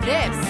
this?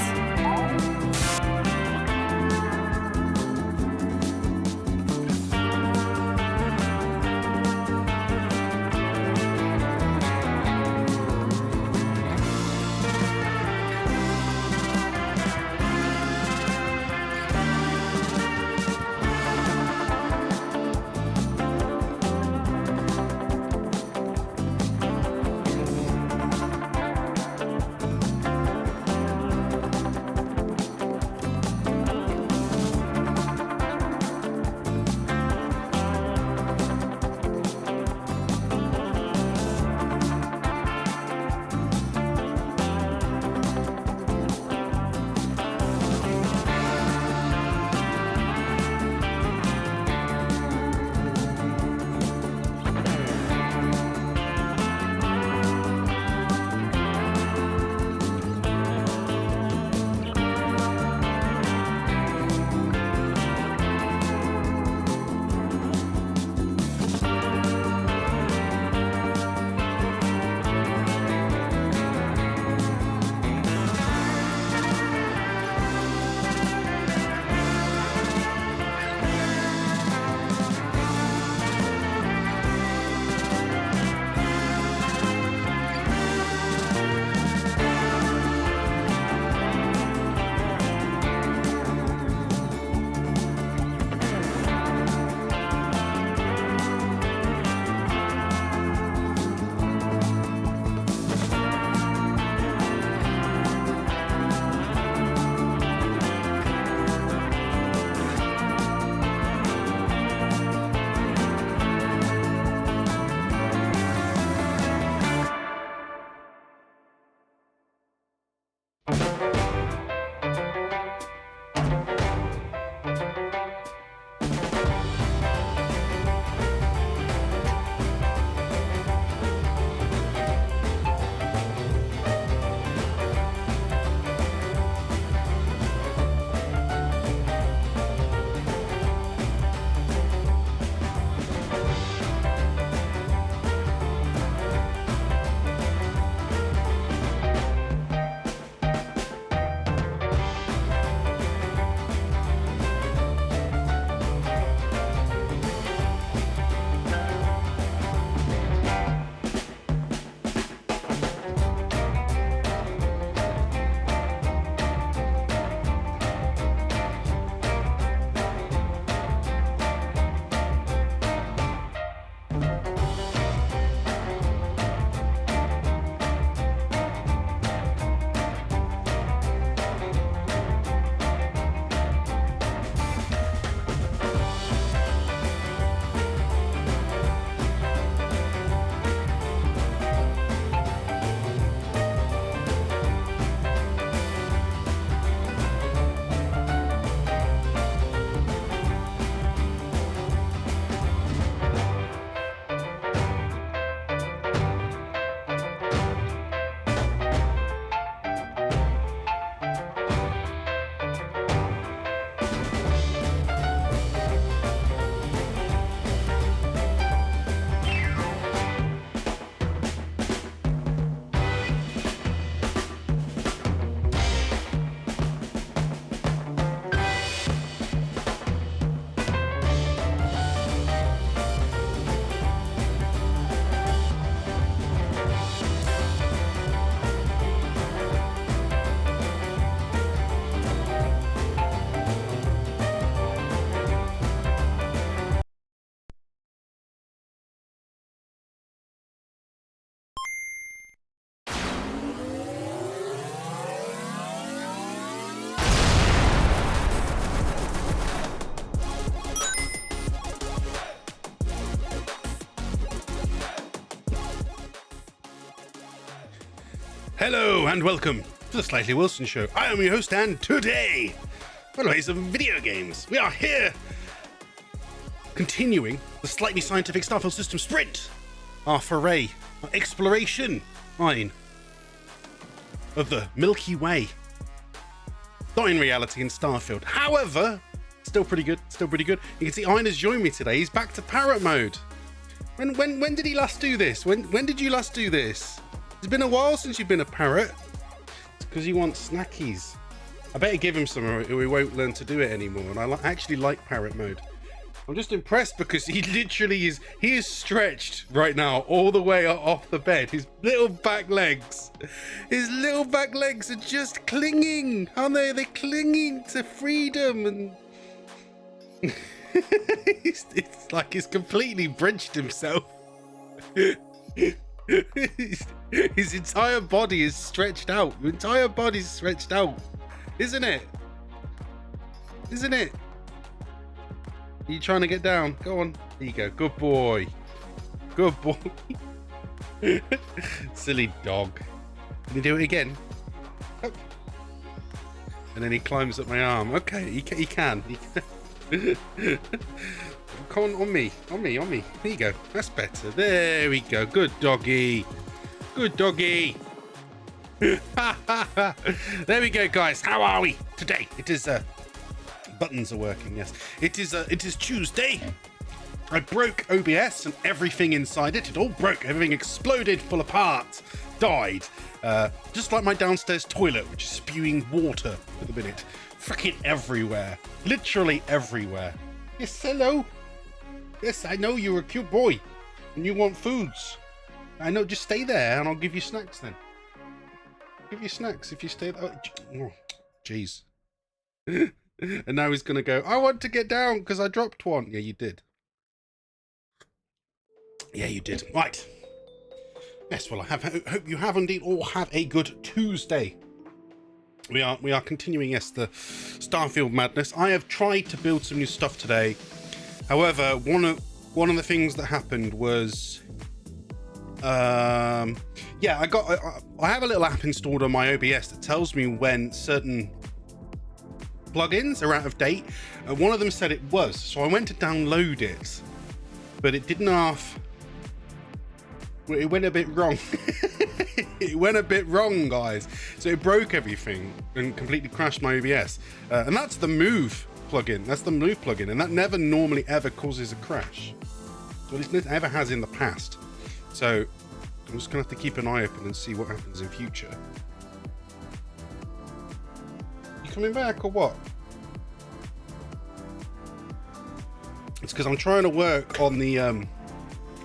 Hello and welcome to the Slightly Wilson Show. I am your host, and today we're playing some video games. We are here continuing the slightly scientific Starfield system sprint, our foray, our exploration line of the Milky Way. Not in reality in Starfield. However, still pretty good, You can see Iron has joined me today. He's back to parrot mode. When did he last do this? When did you last do this? It's been a while since you've been a parrot. because he wants snackies. I better give him some or he won't learn to do it anymore. And I actually like parrot mode. I'm just impressed because he literally is stretched right now all the way off the bed. His little back legs are just clinging, aren't they? They're clinging to freedom, and it's like he's completely brenched himself. His entire body is stretched out. Your entire body's stretched out, isn't it? Isn't it? Are you trying to get down? Go on. There you go. Good boy. Good boy. Silly dog. Can you do it again? Oh. And then he climbs up my arm. Okay, he can. Come on me. On me. There you go. That's better. There we go. Good doggy. Good doggy. There we go, guys. How are we today? It is buttons are working. Yes, it is Tuesday. I broke OBS and everything inside it. It all broke. Everything exploded, fell apart, died. Just like my downstairs toilet, which is spewing water at the minute. Freaking everywhere. Literally everywhere. Yes, hello. Yes, I know you're a cute boy and you want foods. I know, just stay there and I'll give you snacks then. Give you snacks if you stay there. Oh, jeez. And now he's going to go, I want to get down because I dropped one. Yeah, you did. Yeah, you did. Right. Yes, well, I hope you have indeed all have a good Tuesday. We are continuing, yes, the Starfield madness. I have tried to build some new stuff today. However, one of the things that happened was, yeah, I have a little app installed on my OBS that tells me when certain plugins are out of date. One of them said it was, so I went to download it, but it didn't have. It went a bit wrong. It went a bit wrong, guys. So it broke everything and completely crashed my OBS. And that's the Move plugin. That's the Move plugin, and that never normally ever causes a crash. Well, it never has in the past. So I'm just gonna have to keep an eye open and see what happens in future. You coming back or what? It's because I'm trying to work on the on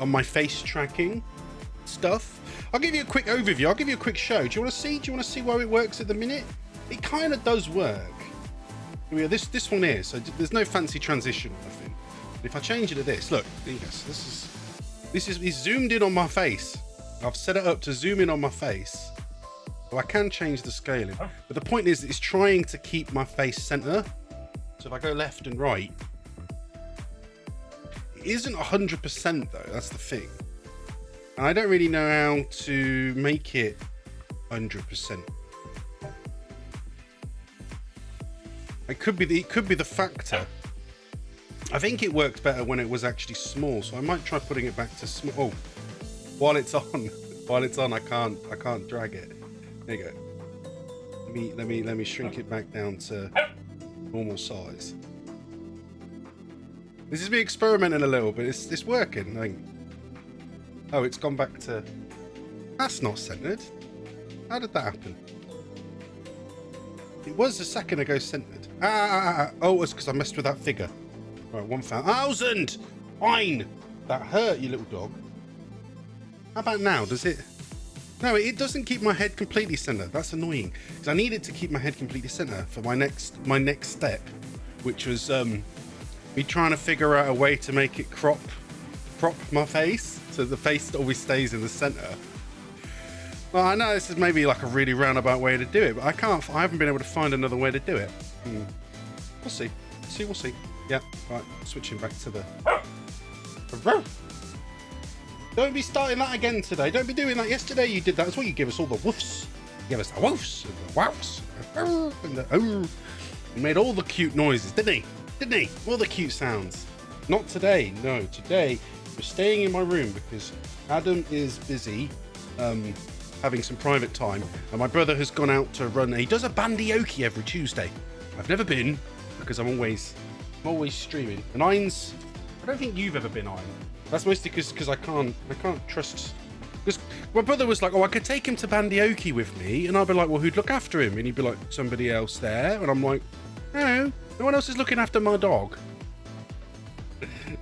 my face tracking stuff. I'll give you a quick overview. I'll give you a quick show. Do you want to see? Do you want to see where it works at the minute? It kind of does work. Yeah, this one is. So there's no fancy transition or nothing. If I change it to this, look. Yes, this is zoomed in on my face. I've set it up to zoom in on my face. So I can change the scaling. But the point is, it's trying to keep my face center. So if I go left and right, it isn't 100% though. That's the thing. And I don't really know how to make it 100%. It could be the factor. I think it worked better when it was actually small, so I might try putting it back to small. Oh, while it's on, I can't drag it. There you go. Let me shrink it back down to normal size. This is me experimenting a little bit. It's working, I think. Oh, it's gone back to... That's not centered. How did that happen? It was a second ago centered. Oh, it's because I messed with that figure. Right, 1,000! Fine! That hurt, you little dog. How about now? Does it... No, it doesn't keep my head completely centered. That's annoying. Because I needed to keep my head completely centered for my next step, which was me trying to figure out a way to make it crop my face so the face always stays in the center. Well, I know this is maybe like a really roundabout way to do it, but I haven't been able to find another way to do it. We'll see. We'll see. Yeah, right, switching back to the... Don't be starting that again today. Don't be doing that. Yesterday you did that as well. You gave us all the woofs. You gave us the woofs and the wows and the oh. He made all the cute noises, didn't he? Didn't he? All the cute sounds. Not today. No, today we're staying in my room because Adam is busy having some private time, and my brother has gone out to run. He does a bandioki every Tuesday. I've never been because I'm always streaming. And I don't think you've ever been, Iron. That's mostly because I can't trust Because my brother was like, oh, I could take him to Bandioki with me. And I'd be like, well, who'd look after him? And he'd be like, somebody else there. And I'm like, no one else is looking after my dog.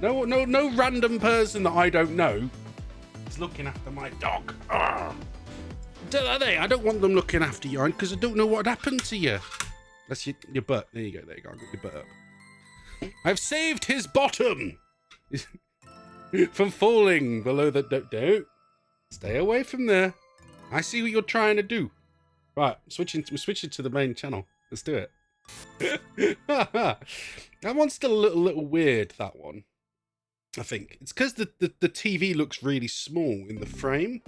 No random person that I don't know is looking after my dog. I don't want them looking after you, because I don't know what happened to you. That's your butt. There you go. There you go. I'll get your butt up. I've saved his bottom from falling below the... Don't. Stay away from there. I see what you're trying to do. Right, we're switching to the main channel. Let's do it. That one's still a little weird, that one. I think. It's because the TV looks really small in the frame.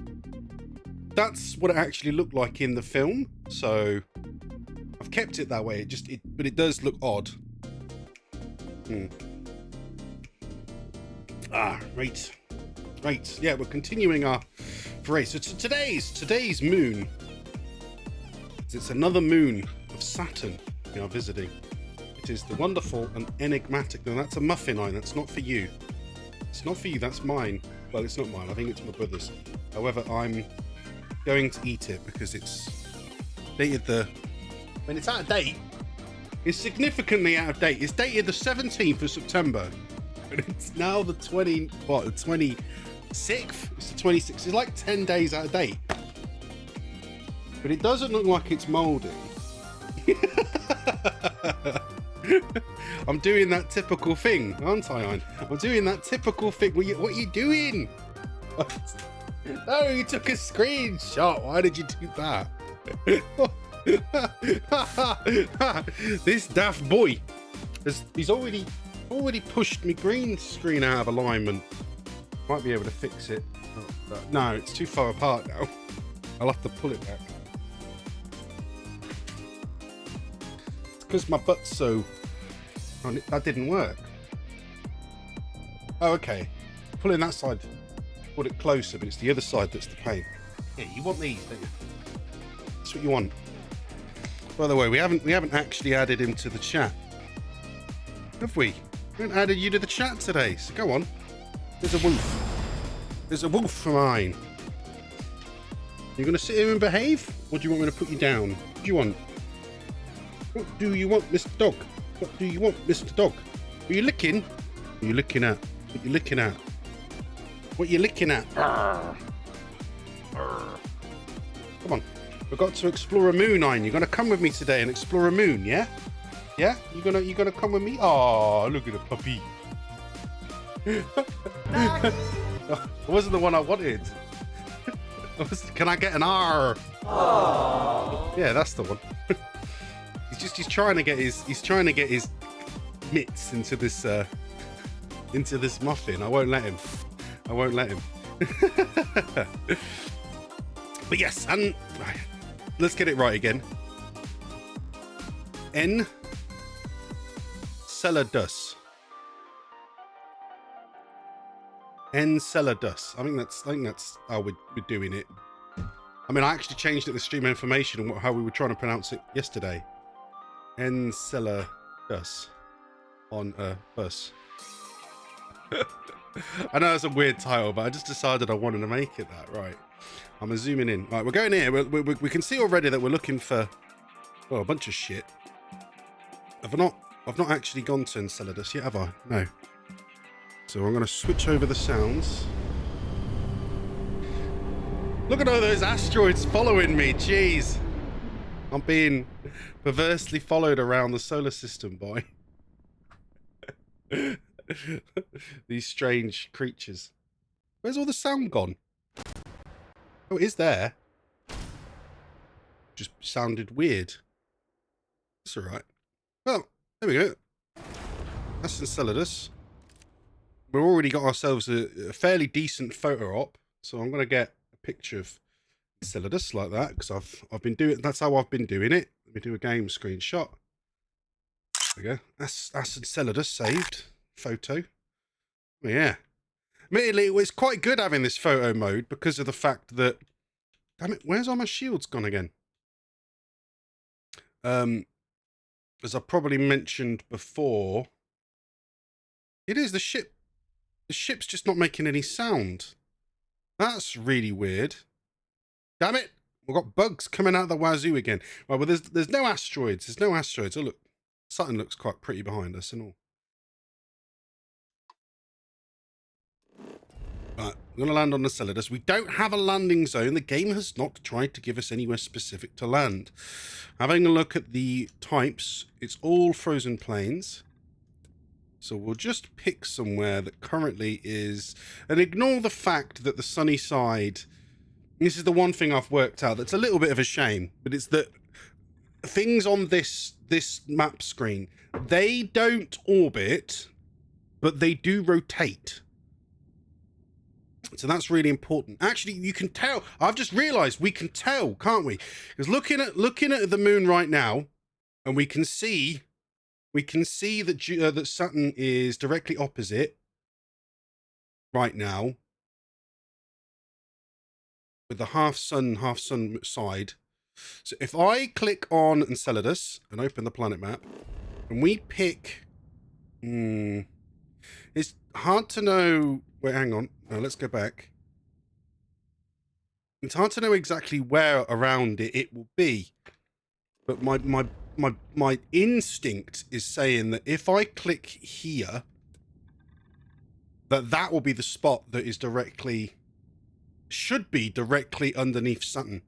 That's what it actually looked like in the film. So I've kept it that way. But it does look odd. Right. Yeah, we're continuing our foray. So today's moon. It's another moon of Saturn we are visiting. It is the wonderful and enigmatic. No, that's a muffin eye. That's not for you. It's not for you. That's mine. Well, it's not mine. I think it's my brother's. However, I'm going to eat it because it's dated when it's out of date. It's significantly out of date. It's dated the 17th of September. And it's now the 26th? It's the 26th. It's like 10 days out of date. But it doesn't look like it's molding. I'm doing that typical thing, aren't I? I'm doing that typical thing. What are you doing? Oh, you took a screenshot. Why did you do that? This daft boy, he's already pushed me green screen out of alignment. Might be able to fix it. No, it's too far apart now. I'll have to pull it back. It's because my butt's so... Oh, that didn't work. Oh, okay. Pulling that side, put it closer, but it's the other side that's the pain. Yeah, you want these, don't you? That's what you want. By the way, we haven't actually added him to the chat, have we? We haven't added you to the chat today, so go on. There's a wolf. There's a wolf for mine. You gonna sit here and behave, or do you want me to put you down? What do you want? What do you want, Mr. Dog? What do you want, Mr. Dog? Are you licking? What are you looking at? What are you looking at? What are you looking at? Arr. Arr. Come on. We've got to explore a moon, Iron. You're gonna come with me today and explore a moon, yeah? Yeah? You gonna come with me? Oh, look at the puppy. It wasn't the one I wanted. Can I get an R? Aww. Yeah, that's the one. He's trying to get his mitts into this muffin. I won't let him. But yes, and let's get it right again. Enceladus. Enceladus. I think that's how we're doing it. I mean, I actually changed it to stream information and how we were trying to pronounce it yesterday. Enceladus on a bus. I know it's a weird title, but I just decided I wanted to make it that. Right. I'm zooming in. Right, we're going here. We can see already that we're looking for, well, a bunch of shit. I've not actually gone to Enceladus yet, have I? No. So I'm going to switch over the sounds. Look at all those asteroids following me. Jeez. I'm being perversely followed around the solar system by these strange creatures. Where's all the sound gone? Oh, it is there. Just sounded weird. That's alright. Well, there we go. That's Enceladus. We've already got ourselves a fairly decent photo op, so I'm going to get a picture of Enceladus like that, because I've been doing, that's how I've been doing it. Let me do a game screenshot. There we go. That's Enceladus saved photo. Yeah. Admittedly, it was quite good having this photo mode because of the fact that, damn it, where's all my shields gone again? As I probably mentioned before, it is the ship. The ship's just not making any sound. That's really weird. Damn it! We've got bugs coming out of the wazoo again. Right, well, there's no asteroids. There's no asteroids. Oh, look. Saturn looks quite pretty behind us and all. Right, we're going to land on Enceladus. We don't have a landing zone. The game has not tried to give us anywhere specific to land. Having a look at the types, it's all frozen plains. So we'll just pick somewhere that currently is... And ignore the fact that the sunny side... This is the one thing I've worked out that's a little bit of a shame, but it's that things on this map screen, they don't orbit, but they do rotate. So that's really important. Actually, you can tell. I've just realized we can tell, can't we? Because looking at the moon right now, and we can see that that Saturn is directly opposite right now, with the half sun side. So if I click on Enceladus and open the planet map, and we pick, it's hard to know. Wait, hang on. No, let's go back. It's hard to know exactly where around it will be, but my instinct is saying that if I click here, that will be the spot that is should be directly underneath Saturn,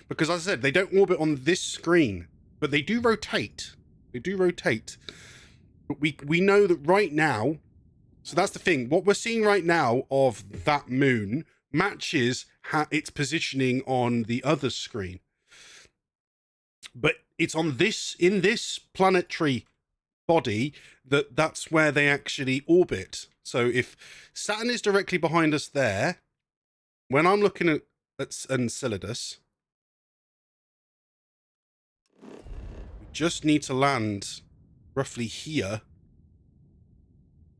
because as I said, they don't orbit on this screen, but they do rotate. They do rotate. But we know that right now. So that's the thing. What we're seeing right now of that moon matches its positioning on the other screen. But it's on in this planetary body that's where they actually orbit. So if Saturn is directly behind us there, when I'm looking at Enceladus, we just need to land roughly here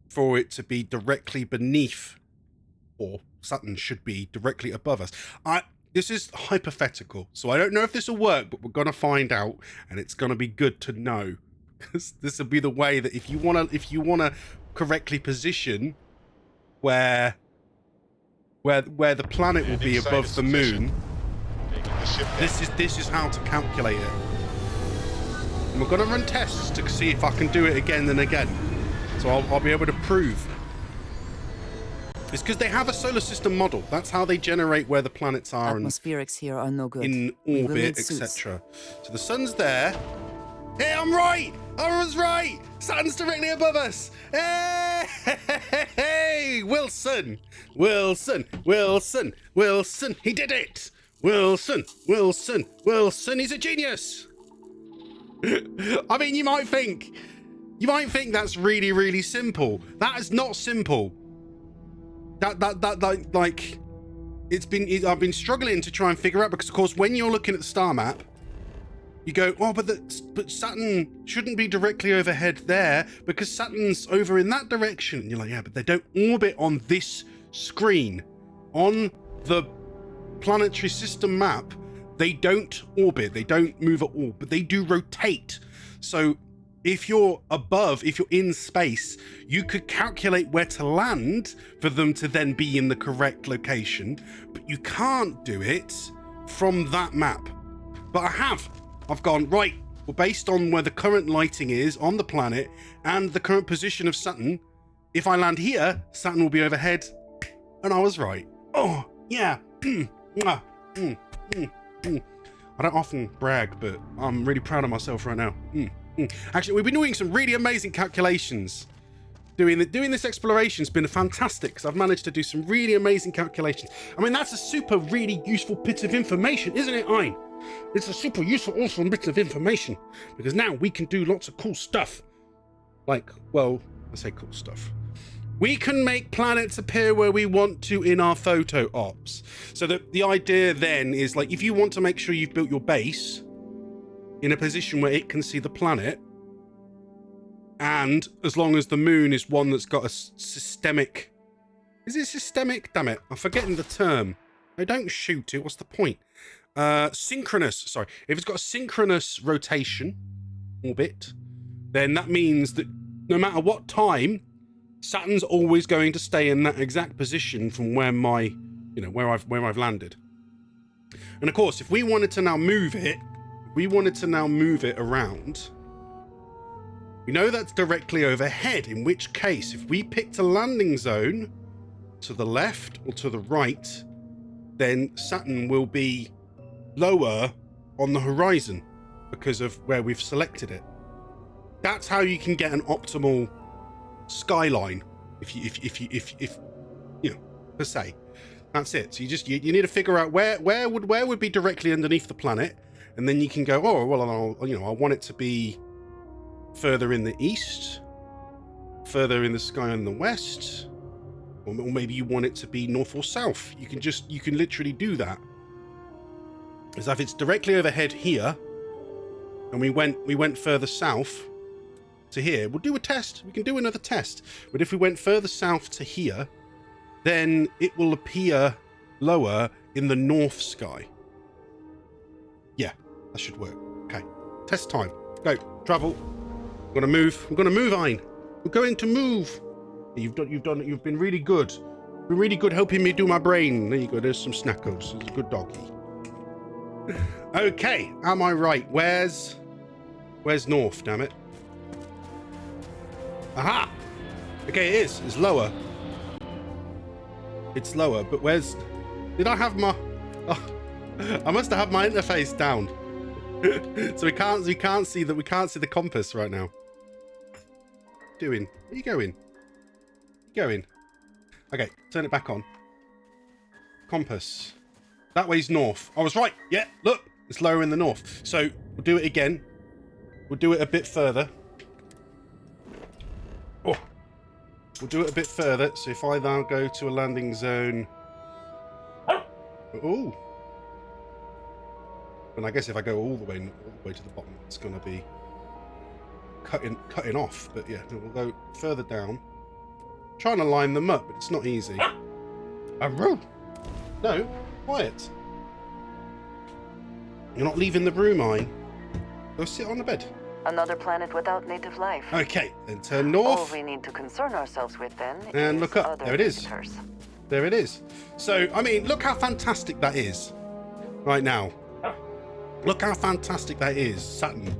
for it to be directly beneath, or Saturn should be directly above us. This is hypothetical, so I don't know if this will work, but we're going to find out, and it's going to be good to know, because this will be the way that if you want to correctly position where the planet will be above the moon, this is how to calculate it. And we're going to run tests to see if I can do it again and again. So I'll be able to prove. It's because they have a solar system model. That's how they generate where the planets are. Atmospherics here are no good. In orbit, etc. So the sun's there. Hey, I'm right! I was right! Saturn's directly above us! Hey! Wilson! Wilson! Wilson! Wilson! He did it! Wilson! Wilson! Wilson! He's a genius! I mean, you might think that's really, really simple. That is not simple. Like, I've been struggling to try and figure out, because of course when you're looking at the star map, you go, oh, but Saturn shouldn't be directly overhead there, because Saturn's over in that direction. And you're like, yeah, but they don't orbit on this screen. On the planetary system map, they don't orbit. They don't move at all, but they do rotate. So if you're in space, you could calculate where to land for them to then be in the correct location, but you can't do it from that map. But I've gone, right, well, based on where the current lighting is on the planet and the current position of Saturn, if I land here, Saturn will be overhead. And I was right. Oh, yeah. I don't often brag, but I'm really proud of myself right now. Actually, we've been doing some really amazing calculations. Doing this exploration's been fantastic, because I've managed to do some really amazing calculations. I mean, that's a super, really useful bit of information, isn't it, Ein? It's a super useful, awesome bit of information, because now we can do lots of cool stuff. Like, well, I say cool stuff. We can make planets appear where we want to in our photo ops. So the idea then is, like, if you want to make sure you've built your base in a position where it can see the planet, and as long as the moon is one that's got a systemic... Is it systemic? Damn it, I'm forgetting the term. I don't shoot it, what's the point? Synchronous, sorry. If it's got a synchronous rotation orbit, then that means that no matter what time, Saturn's always going to stay in that exact position from where my you know, where I've landed. And of course, if we wanted to now move it, around, we know that's directly overhead, in which case, if we picked a landing zone to the left or to the right, then Saturn will be lower on the horizon because of where we've selected it. That's how you can get an optimal skyline, if you know, per se. That's it. So you need to figure out where would be directly underneath the planet, and then you can go, oh well, I want it to be further in the east, further in the sky in the west, or maybe you want it to be north or south. You can literally do that. As if it's directly overhead here, and we went further south to here, we'll do a test. We can do another test. But if we went further south to here, then it will appear lower in the north sky. Yeah, that should work. Okay, test time. Go, travel. We're gonna move. We're gonna move, Ein. We're going to move. You've been really good. You've been really good helping me do my brain. There you go. There's some snackos. There's a good doggy. Okay, am I right? Where's north? Damn it. Aha. Okay, it is. It's lower. It's lower, but where's... Did I have my... Oh, I must have had my interface down. So we can't see the compass right now. What are you doing? Where are you going? Where are you going? Okay, turn it back on. Compass. That way's north. I was right. Yeah, look. It's lower in the north. So we'll do it again. We'll do it a bit further. Oh. We'll do it a bit further. So if I now go to a landing zone... Oh. And I guess if I go all the way to the bottom, it's going to be cutting off. But yeah, we'll go further down. I'm trying to line them up, but it's not easy. No, quiet. You're not leaving the room, Ein. Go sit on the bed. Another planet without native life. Okay, then turn north. All we need to concern ourselves with then and is look up. There it is. visitors. There it is. So, I mean, look how fantastic that is right now. Look how fantastic that is, Saturn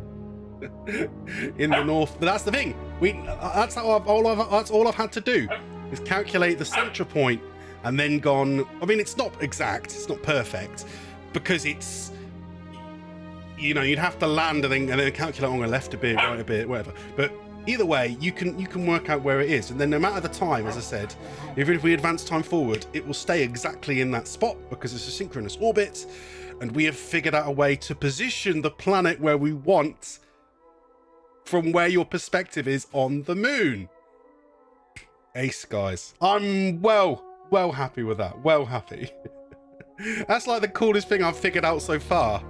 in the north. But that's the thing. That's all I've had to do is calculate the central point, and then gone. I mean, it's not exact. It's not perfect because it's. You know, you'd have to land and then calculate on the left a bit, right a bit, whatever. But either way, you can work out where it is, and then no matter the time, as I said, even if we advance time forward, it will stay exactly in that spot because it's a synchronous orbit, and we have figured out a way to position the planet where we want from where your perspective is on the moon. Ace, guys. I'm well happy with that. Well happy. That's like the coolest thing I've figured out so far.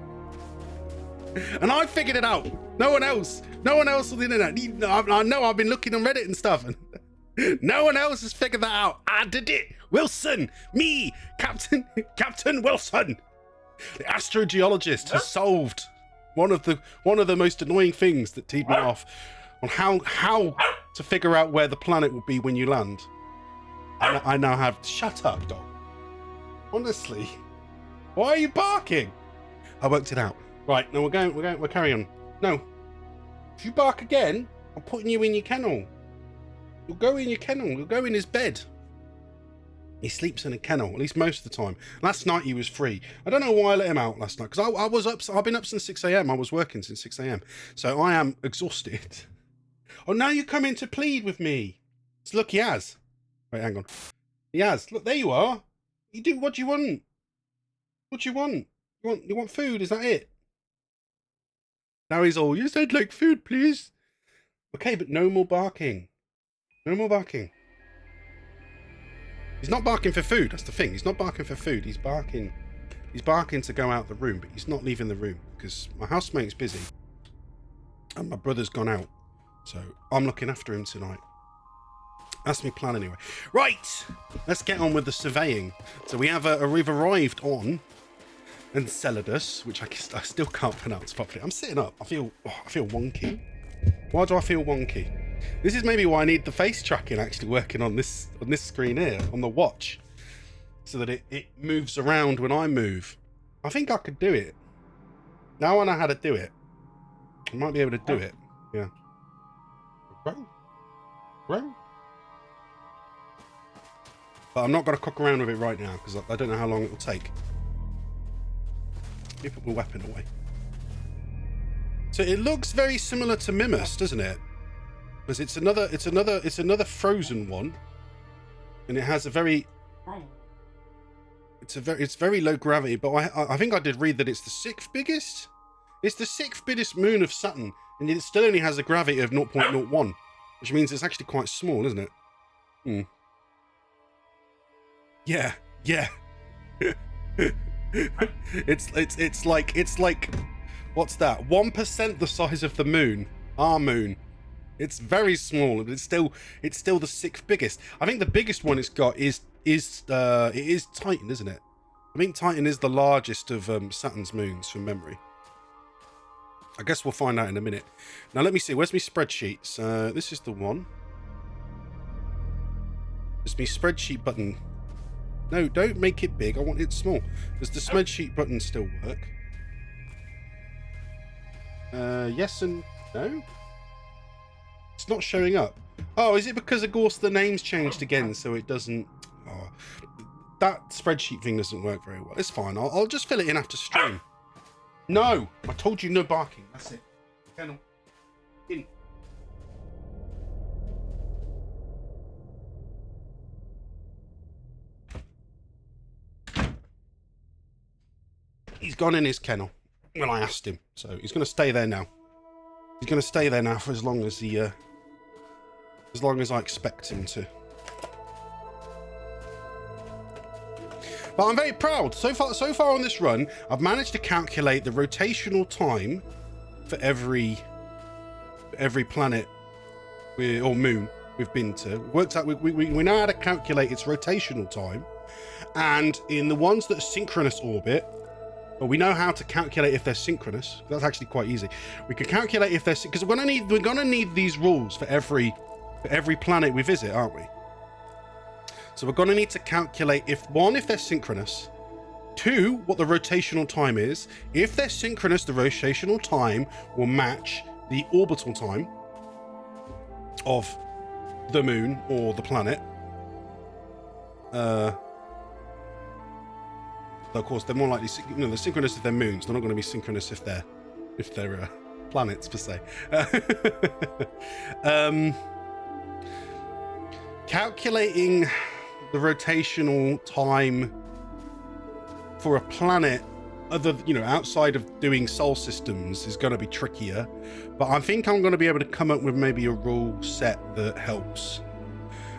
And I figured it out. No one else on the internet. I know I've been looking on Reddit and stuff, and no one else has figured that out. I did it. Wilson, me, Captain Wilson, the astrogeologist, has solved one of the most annoying things that teed me off on how to figure out where the planet will be when you land. And I now have. Shut up, dog. Honestly, why are you barking? I worked it out. Right, now we're carrying on. No. If you bark again, I'm putting you in your kennel. You'll go in your kennel. You'll go in his bed. He sleeps in a kennel, at least most of the time. Last night he was free. I don't know why I let him out last night, because I was up. I've been up since 6 a.m. I was working since 6 a.m. So I am exhausted. Oh, now you come in to plead with me. So look, he has. Wait, hang on. He has. Look, there you are. You do. What do you want? What do you want? You want food? Is that it? Now he's all, yes, I'd like food, please. Okay, but no more barking. No more barking. He's not barking for food. That's the thing. He's not barking for food. He's barking to go out the room, but he's not leaving the room because my housemate's busy and my brother's gone out. So I'm looking after him tonight. That's my plan anyway. Right, let's get on with the surveying. So we've arrived on Enceladus, which I still can't pronounce properly. I'm sitting up. I feel wonky. Why do I feel wonky? This is maybe why I need the face tracking actually working on this screen here, on the watch. so that it moves around when I move. I think I could do it. Now I know how to do it. I might be able to do it. Yeah. Row. But I'm not going to cock around with it right now because I don't know how long it will take. Let me put my weapon away. So it looks very similar to Mimus, doesn't it? Because it's another frozen one, and it has a very, it's very low gravity. But I think I did read that it's the 6th biggest. It's the 6th biggest moon of Saturn, and it still only has a gravity of 0.01, which means it's actually quite small, isn't it? Hmm. Yeah. it's like what's that? 1% the size of the moon. Our moon. It's very small, but it's still the 6th biggest. I think the biggest one it's got is Titan, isn't it? I think Titan is the largest of Saturn's moons from memory. I guess we'll find out in a minute. Now let me see. Where's my spreadsheets? This is the one. It's my spreadsheet button. No, don't make it big. I want it small. Does the spreadsheet button still work? Yes and no. It's not showing up. Oh, is it because of course the name's changed again, so it doesn't? Oh, that spreadsheet thing doesn't work very well. It's fine. I'll just fill it in after stream. No, I told you no barking. That's it. Kennel. In. He's gone in his kennel when I asked him, so he's going to stay there now. He's going to stay there now for as long as I expect him to. But I'm very proud. So far on this run, I've managed to calculate the rotational time for every planet or moon we've been to. It worked out. We know how to calculate its rotational time, and in the ones that are synchronous orbit. Well, we know how to calculate if they're synchronous. That's actually quite easy. We can calculate if they're because we're gonna need these rules for every planet we visit, aren't we? So we're gonna need to calculate if they're synchronous, 2, what the rotational time is. If they're synchronous, the rotational time will match the orbital time of the moon or the planet. Of course, they're more likely, they're synchronous if they're moons. They're not going to be synchronous if they're planets per se. Calculating the rotational time for a planet, outside of doing sol systems, is going to be trickier. But I think I'm going to be able to come up with maybe a rule set that helps.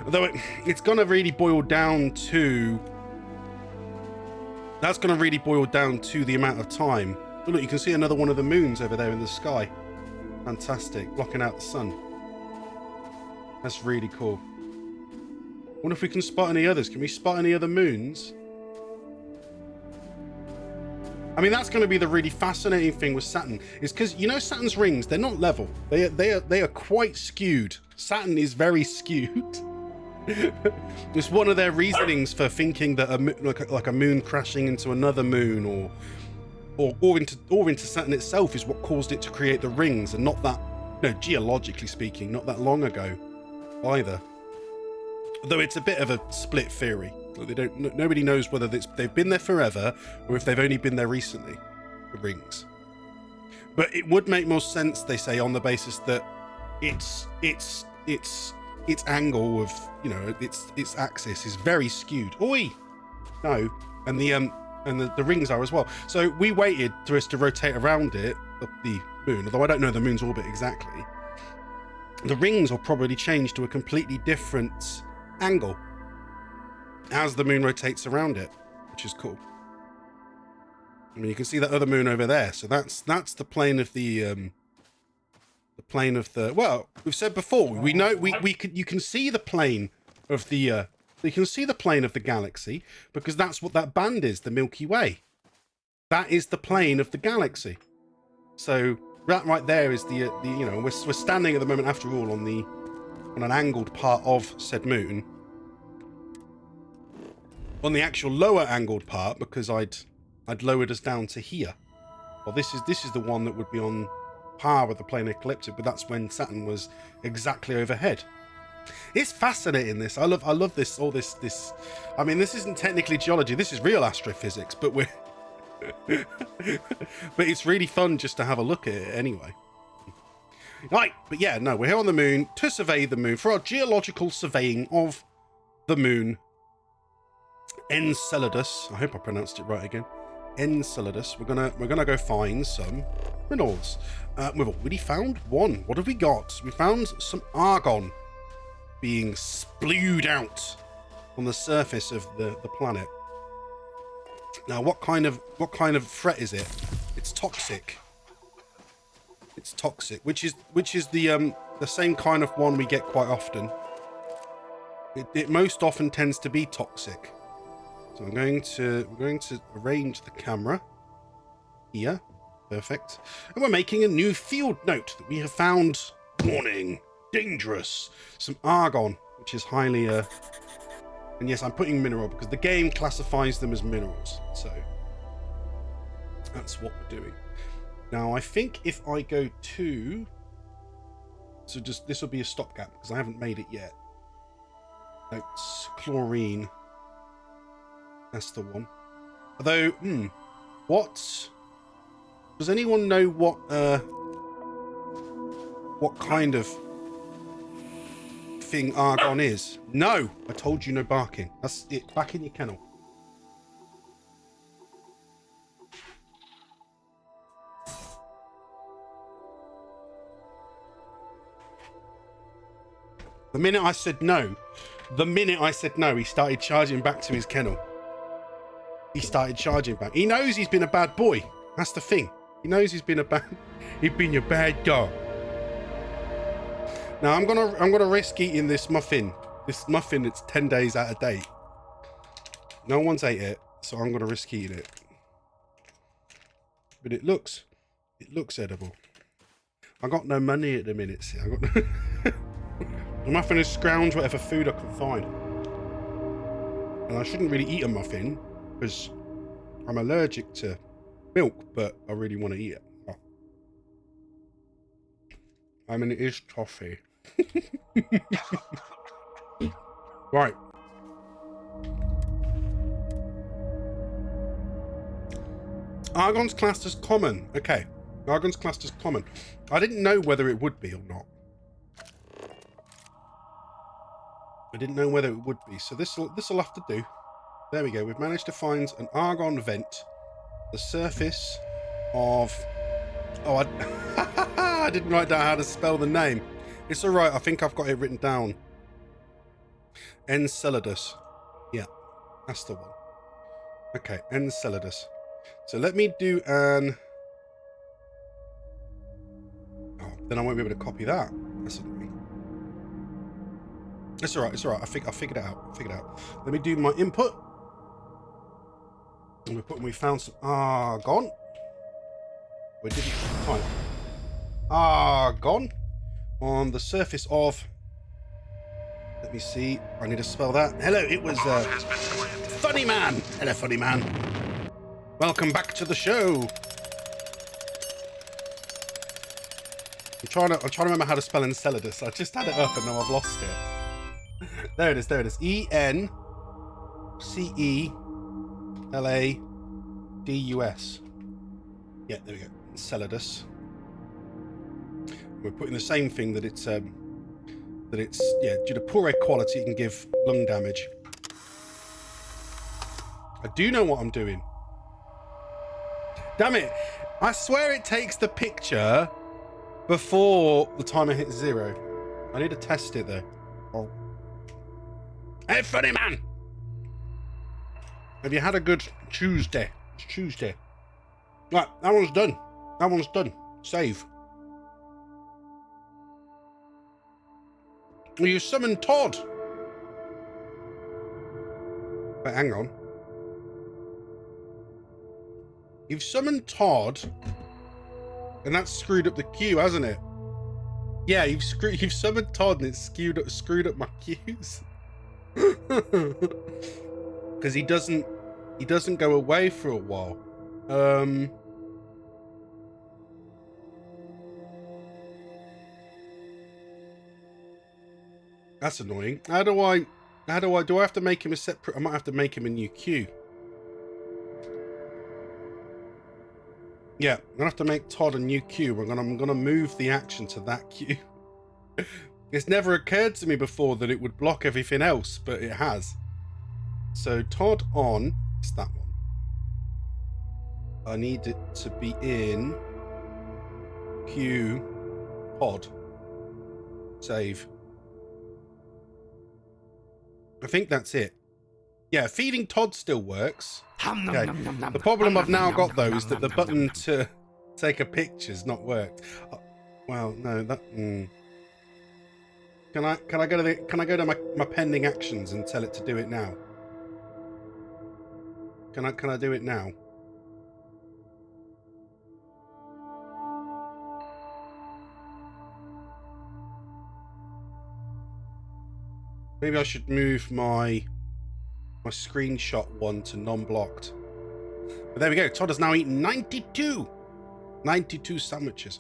Although it's going to really boil down to. That's going to really boil down to the amount of time. Oh, look, you can see another one of the moons over there in the sky. Fantastic. Blocking out the sun. That's really cool. I wonder if we can spot any others. Can we spot any other moons? I mean, that's going to be the really fascinating thing with Saturn. Is because, Saturn's rings, they're not level. They are quite skewed. Saturn is very skewed. It's one of their reasonings for thinking that like a moon crashing into another moon or into Saturn itself is what caused it to create the rings, and not that, geologically speaking, not that long ago either. Though it's a bit of a split theory. Nobody knows whether they've been there forever or if they've only been there recently, the rings. But it would make more sense, they say, on the basis that its angle of, its axis is very skewed. Oi! No. And the rings are as well. So we waited for us to rotate around it, the moon, although I don't know the moon's orbit exactly. The rings will probably change to a completely different angle as the moon rotates around it, which is cool. I mean, you can see that other moon over there. So that's the plane of the well, we've said before, we know you can see the plane of the you can see the plane of the galaxy because that's what that band is, the Milky Way. That is the plane of the galaxy. So that right there is we're standing at the moment, after all, on an angled part of said moon. on the actual lower angled part, because I'd lowered us down to here. Well, this is the one that would be on par with the planar ecliptic, but that's when Saturn was exactly overhead. It's fascinating, this. I love this, all this. I mean, this isn't technically geology, this is real astrophysics, but we're but it's really fun just to have a look at it anyway. Right, but yeah, no, we're here on the moon to survey the moon for our geological surveying of the moon. Enceladus, I hope I pronounced it right again. Enceladus. We're gonna go find some minerals. We've already found one. What have we got? We found some argon being spewed out on the surface of the planet. Now, what kind of threat is it? It's toxic. It's toxic, which is the same kind of one we get quite often. It most often tends to be toxic. So we're going to arrange the camera here. Perfect. And we're making a new field note that we have found. Warning, dangerous. Some argon, which is highly and yes, I'm putting mineral because the game classifies them as minerals. So that's what we're doing. Now, I think if I go to... So just, this will be a stopgap because I haven't made it yet. It's chlorine. That's the one. Although, what... Does anyone know what kind of thing argon is? No! I told you no barking. That's it. Back in your kennel. The minute I said no, he started charging back to his kennel. He started charging back. He knows he's been a bad boy. That's the thing. He knows he's been a bad dog. Now I'm gonna risk eating this muffin. This muffin that's 10 days out of date. No one's ate it, so I'm gonna risk eating it. But it looks edible. I got no money at the minute. See, I got the muffin is scrounge whatever food I can find. And I shouldn't really eat a muffin because I'm allergic to milk, but I really want to eat it. Oh. I mean, it is toffee. Right. Argon's classed as common. Okay. Argon's classed as common. I didn't know whether it would be or not. I didn't know whether it would be. So this'll have to do. There we go. We've managed to find an argon vent. The surface of... Oh, I didn't write down how to spell the name. It's all right. I think I've got it written down. Enceladus. Yeah, that's the one. Okay, Enceladus. So let me do an... Oh, then I won't be able to copy that. That's annoying. It's all right. It's all right. I figured it out. Let me do my input. And we found some argon. We didn't type argon on the surface of. Let me see. I need to spell that. Hello, it was Funny Man. Hello, Funny Man. Welcome back to the show. I'm trying to remember how to spell Enceladus. I just had it up and now I've lost it. There it is. Enceladus. Yeah, there we go. Enceladus. We're putting the same thing that it's yeah, due to poor air quality, it can give lung damage. I do know what I'm doing. Damn it! I swear it takes the picture before the timer hits 0. I need to test it though. Oh. Hey, Funny Man! Have you had a good Tuesday? It's Tuesday. Right, that one's done. Save. You summoned Todd. But hang on. You've summoned Todd, and that's screwed up the queue, hasn't it? Yeah, you've summoned Todd, and it's screwed up my queues. because he doesn't go away for a while. That's annoying. Do I have to make him a separate? I might have to make him a new queue. Yeah, I'm gonna have to make Todd a new queue. I'm gonna move the action to that queue. It's never occurred to me before that it would block everything else, but it has. So Todd on, it's that one. I need it to be in queue pod. Save. I think that's it. Yeah, feeding Todd still works. Okay. The problem I've now got though is that the button to take a picture's not worked. Well, no, that. Can I go to my pending actions and tell it to do it now? Can I do it now? Maybe I should move my screenshot one to non-blocked. But there we go. Todd has now eaten 92 sandwiches.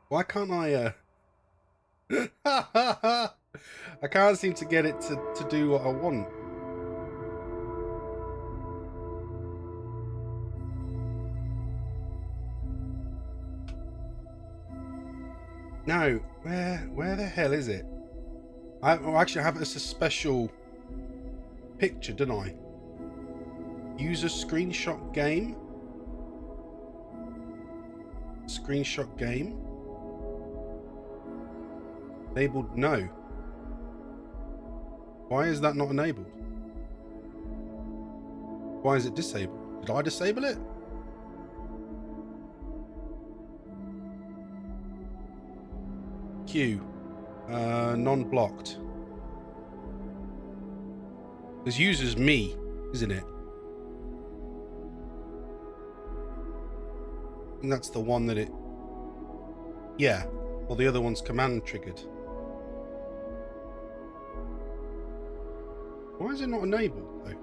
Why can't I I can't seem to get it to do what I want. No, where the hell is it? I actually have it as a special picture, don't I? User screenshot game. Screenshot game. Enabled? No. Why is that not enabled? Why is it disabled? Did I disable it? Queue. Non-blocked. This user's me, isn't it? I think that's the one that it... Yeah. Well, the other one's command triggered. Why is it not enabled, though?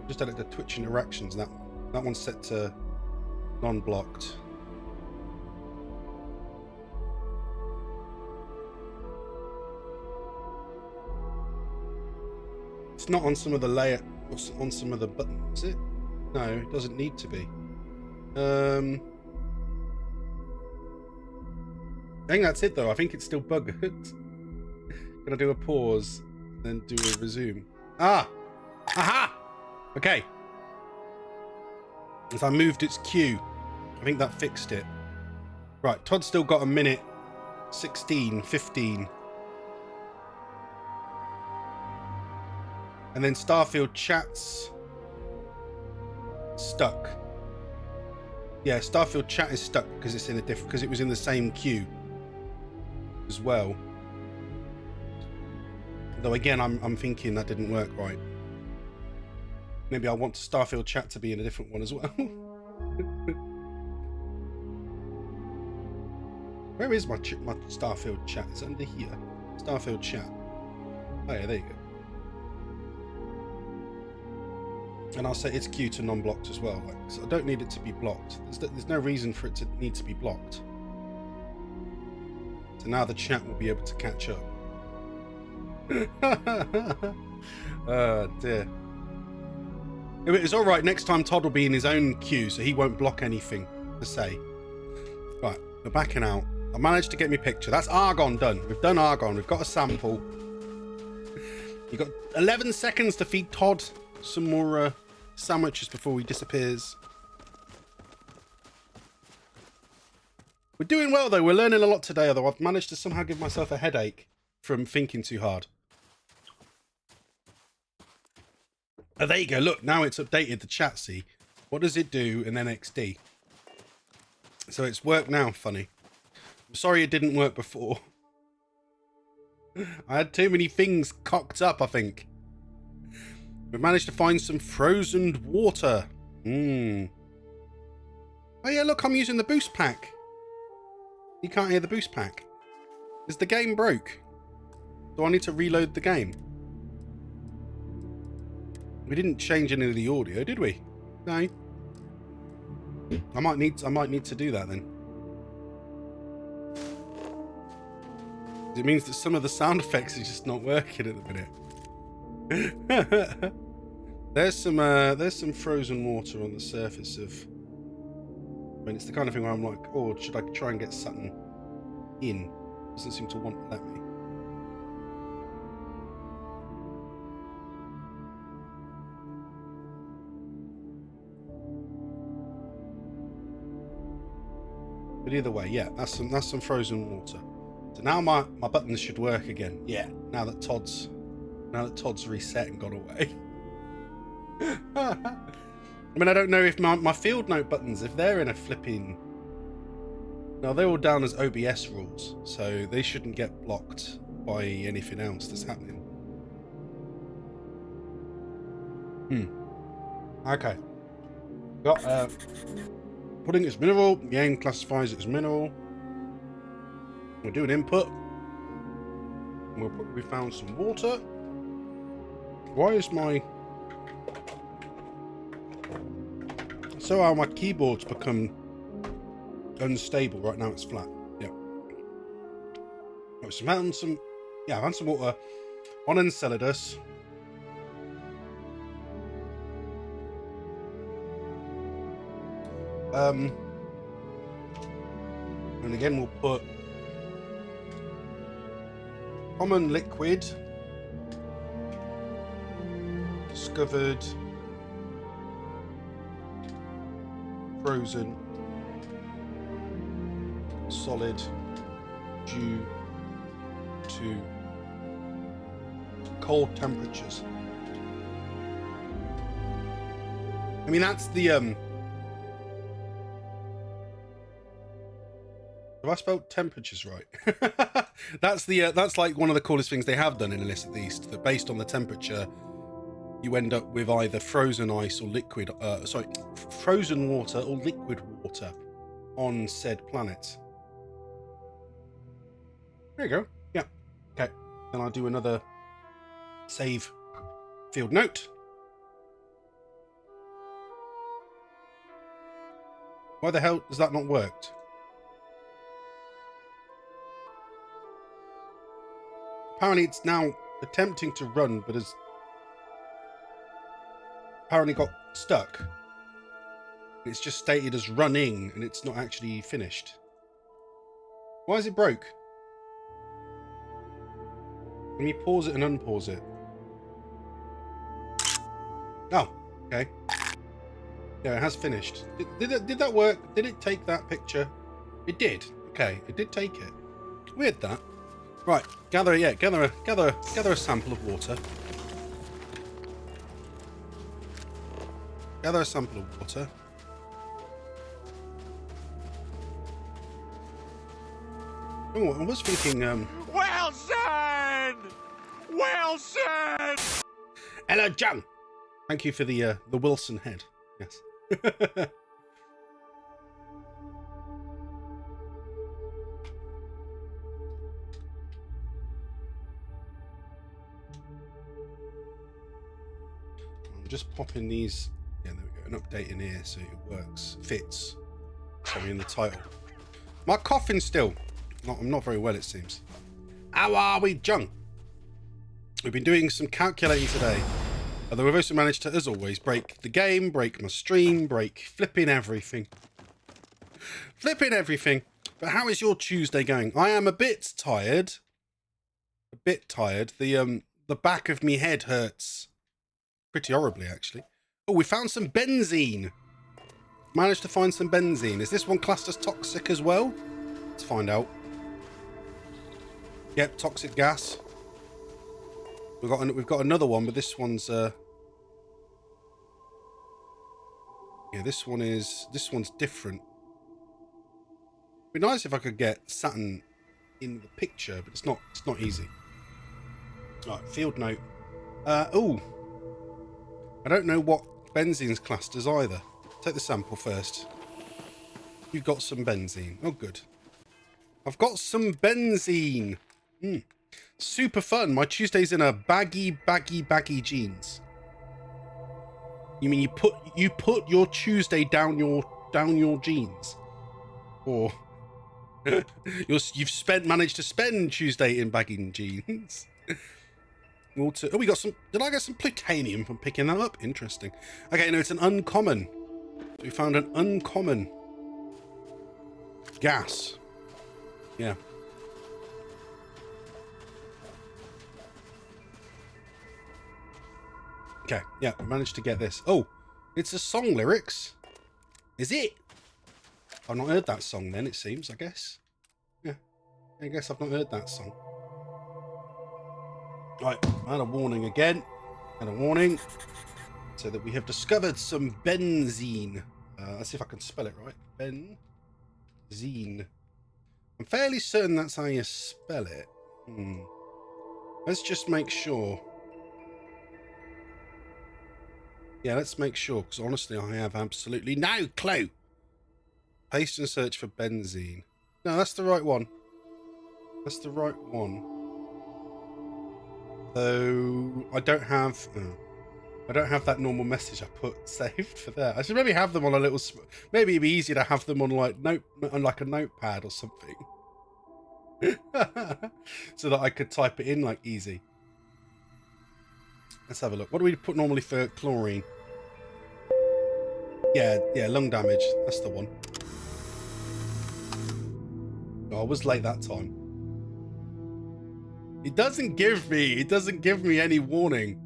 Just added the Twitch interactions, that one. That one's set to non-blocked. It's not on some of the layer, on some of the buttons, is it? No, it doesn't need to be. I think that's it though. I think it's still bugged. Gonna do a pause, then do a resume. Ah! Aha! Okay. As I moved its queue, I think that fixed it. Right, Todd's still got a minute 16, 15. And then Starfield chat's stuck. Yeah, Starfield chat is stuck because it's in a different, because it was in the same queue as well. Though again, I'm thinking that didn't work right. Maybe I want Starfield chat to be in a different one as well. Where is my Starfield chat? It's under here. Starfield chat. Oh yeah, there you go. And I'll say it's queued to non-blocked as well. Like, so I don't need it to be blocked. There's no reason for it to need to be blocked. So now the chat will be able to catch up. Oh dear. It's all right. Next time Todd will be in his own queue, so he won't block anything to say. Right, we're backing out. I managed to get me picture. That's Argon done. We've done Argon. We've got a sample. You've got 11 seconds to feed Todd some more sandwiches before he disappears. We're doing well though. We're learning a lot today, although I've managed to somehow give myself a headache from thinking too hard. Oh, there you go. Look, now it's updated the chat, see? What does it do in NXD? So it's worked now, funny. I'm sorry it didn't work before. I had too many things cocked up, I think. We've managed to find some frozen water. Oh yeah, look, I'm using the boost pack. You can't hear the boost pack. Is the game broke? Do I need to reload the game? We didn't change any of the audio, did we? No. I might need to do that then. It means that some of the sound effects are just not working at the minute. There's some frozen water on the surface of. I mean, it's the kind of thing where I'm like, oh, should I try and get something in? Doesn't seem to want to let me. But either way, yeah, that's some frozen water. So now my buttons should work again. Yeah, now that Todd's reset and got away. I mean, I don't know if my field note buttons, if they're in a flipping... Now, they're all down as OBS rules, so they shouldn't get blocked by anything else that's happening. Okay. Got pudding is mineral. The game classifies it as mineral. We'll do an input. We found some water. Why is my... So how my keyboard's become unstable. Right now it's flat. Yeah. Right, so I found some water on Enceladus. And again we'll put common liquid discovered frozen solid due to cold temperatures. I mean, that's the have I spelled temperatures right? That's like one of the coolest things they have done in Illicit East, that based on the temperature you end up with either frozen ice or liquid frozen water or liquid water on said planet. There you go. Yeah. Okay. Then I'll do another save field note. Why the hell has that not worked? Apparently it's now attempting to run, but has apparently got stuck. It's just stated as running, and it's not actually finished. Why is it broke? Can you pause it and unpause it? Oh, okay. Yeah, it has finished. Did that work? Did it take that picture? It did. Okay, it did take it. Weird that. Right, gather a sample of water. Gather a sample of water. Oh, I was thinking, Well said! Well said! Hello, John! Thank you for the Wilson head. Yes. I'm just popping these. Yeah, there we go. An update in here so it works. Fits. Sorry, in the title. My coughing still. I'm not very well, it seems. How are we, John? We've been doing some calculating today. Although we've also managed to, as always, break the game, break my stream, break flipping everything. Flipping everything. But how is your Tuesday going? I am a bit tired. A bit tired. The back of me head hurts pretty horribly, actually. Oh, we found some benzene. Managed to find some benzene. Is this one classed as toxic as well? Let's find out. Yep, toxic gas. We've got another one, but this one's yeah, this one's different. It'd be nice if I could get Saturn in the picture, but it's not easy. Right, field note. Oh, I don't know what benzene's classed as either. Take the sample first. You've got some benzene. Oh, good. I've got some benzene. Super fun. My Tuesday's in a baggy jeans. You mean you put your Tuesday down your jeans? Or you've managed to spend Tuesday in baggy jeans? Oh, we got some. Did I get some plutonium from picking that up? Interesting. Okay, no, it's an uncommon. We found an uncommon gas. Yeah. Okay, yeah, I managed to get this. Oh, it's a song lyrics. Is it? I've not heard that song then, it seems, I guess. Yeah, I guess I've not heard that song. Right, I had a warning again. And a warning. So that we have discovered some benzene. Let's see if I can spell it right. Benzene. I'm fairly certain that's how you spell it. Let's just make sure. Yeah, let's make sure, because honestly I have absolutely no clue. Paste and search for benzene. No, that's the right one. That's the right one. So I don't have that normal message I put saved for that. I should maybe have them on a little. Maybe it'd be easier to have them on like a notepad or something, so that I could type it in like easy. Let's have a look. What do we put normally for chlorine? Yeah, lung damage. That's the one. Oh, I was late that time. It doesn't give me any warning.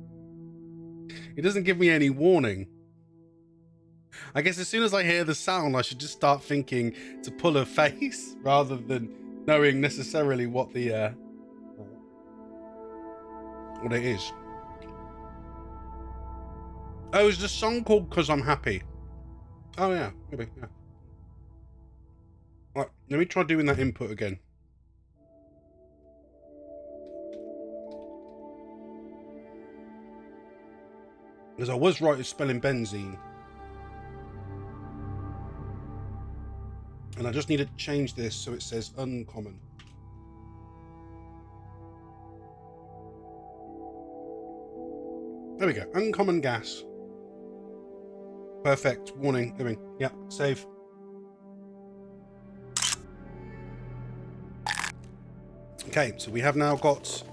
It doesn't give me any warning. I guess as soon as I hear the sound, I should just start thinking to pull a face rather than knowing necessarily what it is. Oh, is the song called "Cause I'm Happy"? Oh yeah, maybe. Yeah. Right, let me try doing that input again. Because I was right at spelling benzene. And I just need to change this so it says uncommon. There we go. Uncommon gas. Perfect. Warning. Doing. Yeah. Save. Okay. So we have now got...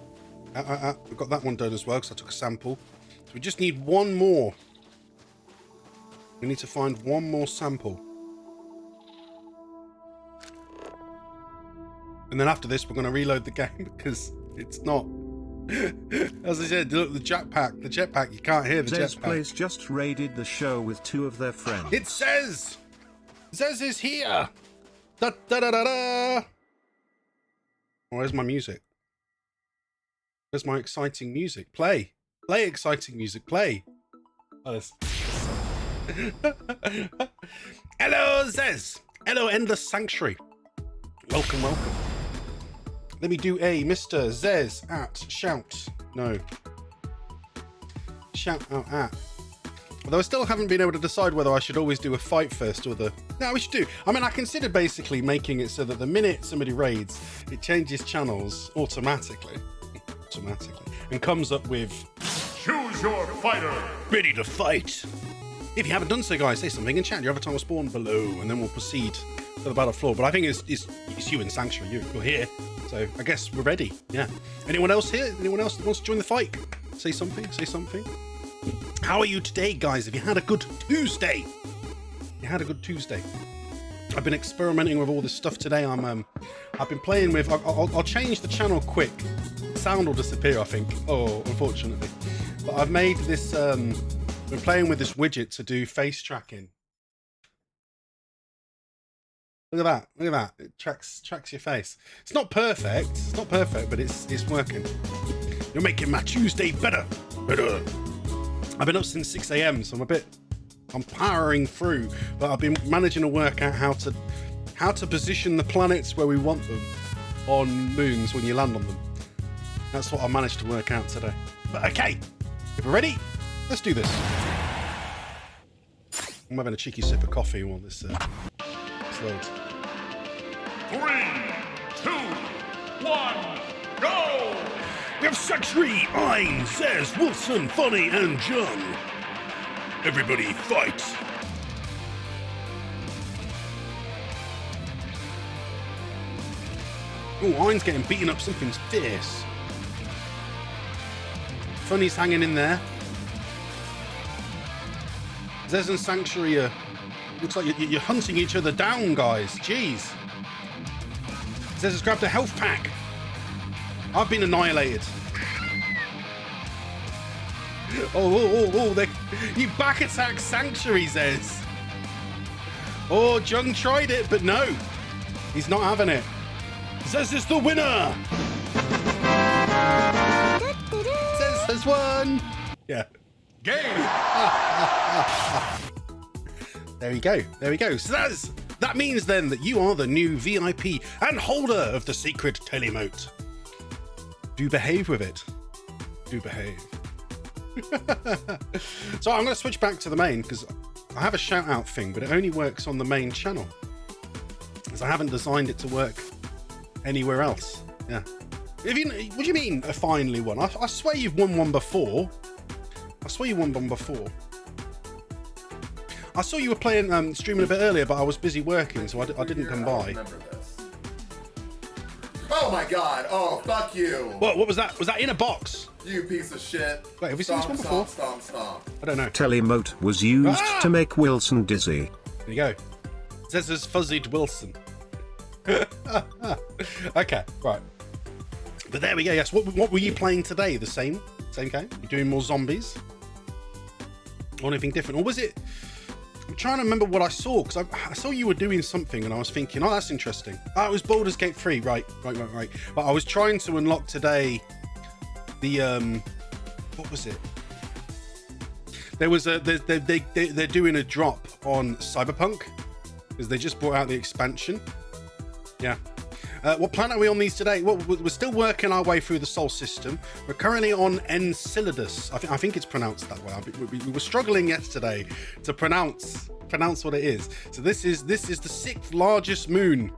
we've got that one done as well because I took a sample. So we just need one more. We need to find one more sample. And then after this, we're going to reload the game because it's not... As I said, look, the jetpack, you can't hear the jetpack. Plays just raided the show with 2 of their friends. It says! Zez is here! Da da da da da! Where's my music? Where's my exciting music? Play! Play exciting music, play! Oh, this. Hello, Zez! Hello, Endless Sanctuary. Welcome, welcome. Let me do a Mr. Zez at shout. No. Shout out at. Although I still haven't been able to decide whether I should always do a fight first or the... No, we should do. I mean, I considered basically making it so that the minute somebody raids, it changes channels automatically. And comes up with... Choose your fighter. Ready to fight. If you haven't done so, guys, say something in chat. Your avatar will spawn below, and then we'll proceed to the battle floor. But I think it's you in Sanctuary. You're here. So I guess we're ready. Yeah. Anyone else here? Anyone else that wants to join the fight? Say something. Say something. How are you today, guys? Have you had a good Tuesday? You had a good Tuesday. I've been experimenting with all this stuff today. I've been playing with. I'll change the channel quick. Sound will disappear, I think. Oh, unfortunately. But I've made this. Been playing with this widget to do face tracking. Look at that. Look at that. It tracks your face. It's not perfect. It's not perfect, but it's working. You're making my Tuesday better. I've been up since 6 a.m, so I'm powering through, but I've been managing to work out how to position the planets where we want them on moons when you land on them. That's what I managed to work out today. But okay, if we're ready, let's do this. I'm having a cheeky sip of coffee while this Starfield. 3, 2, 1, go! We have Sanctuary, Ein, Zez, Wilson, Funny, and John. Everybody fight! Oh, Ein's getting beaten up. Something's fierce. Funny's hanging in there. Zez and Sanctuary are... Looks like you're hunting each other down, guys. Jeez. Zez has grabbed a health pack. I've been annihilated. You back attack Sanctuary, Zez. Oh, Jung tried it, but no. He's not having it. Zez is the winner. Zez has won. Yeah. Game! There we go. There we go. So that means then that you are the new VIP and holder of the secret telemote. Do behave with it. Do behave. So I'm going to switch back to the main because I have a shout out thing, but it only works on the main channel because I haven't designed it to work anywhere else. Yeah. What do you mean a finally won? I swear you've won one before. I swear you won one before. I saw you were playing, streaming a bit earlier, but I was busy working, so I didn't come by. Remember this. Oh my god! Oh, fuck you! What was that? Was that in a box? You piece of shit! Wait, have we seen this one before? Stomp. I don't know. Telemote was used to make Wilson dizzy. There you go. This is fuzzied Wilson. Okay, right. But there we go. Yes. What were you playing today? The same game? You doing more zombies? Or anything different? Or was it? I'm trying to remember what I saw because I saw you were doing something and I was thinking, oh, that's interesting. Oh, it was Baldur's Gate 3. Right. But I was trying to unlock today the what was it? There was they're doing a drop on Cyberpunk because they just brought out the expansion. Yeah. What planet are we on these today? Well, we're still working our way through the Sol system. We're currently on Enceladus. I think it's pronounced that way. We were struggling yesterday to pronounce what it is. So this is the 6th largest moon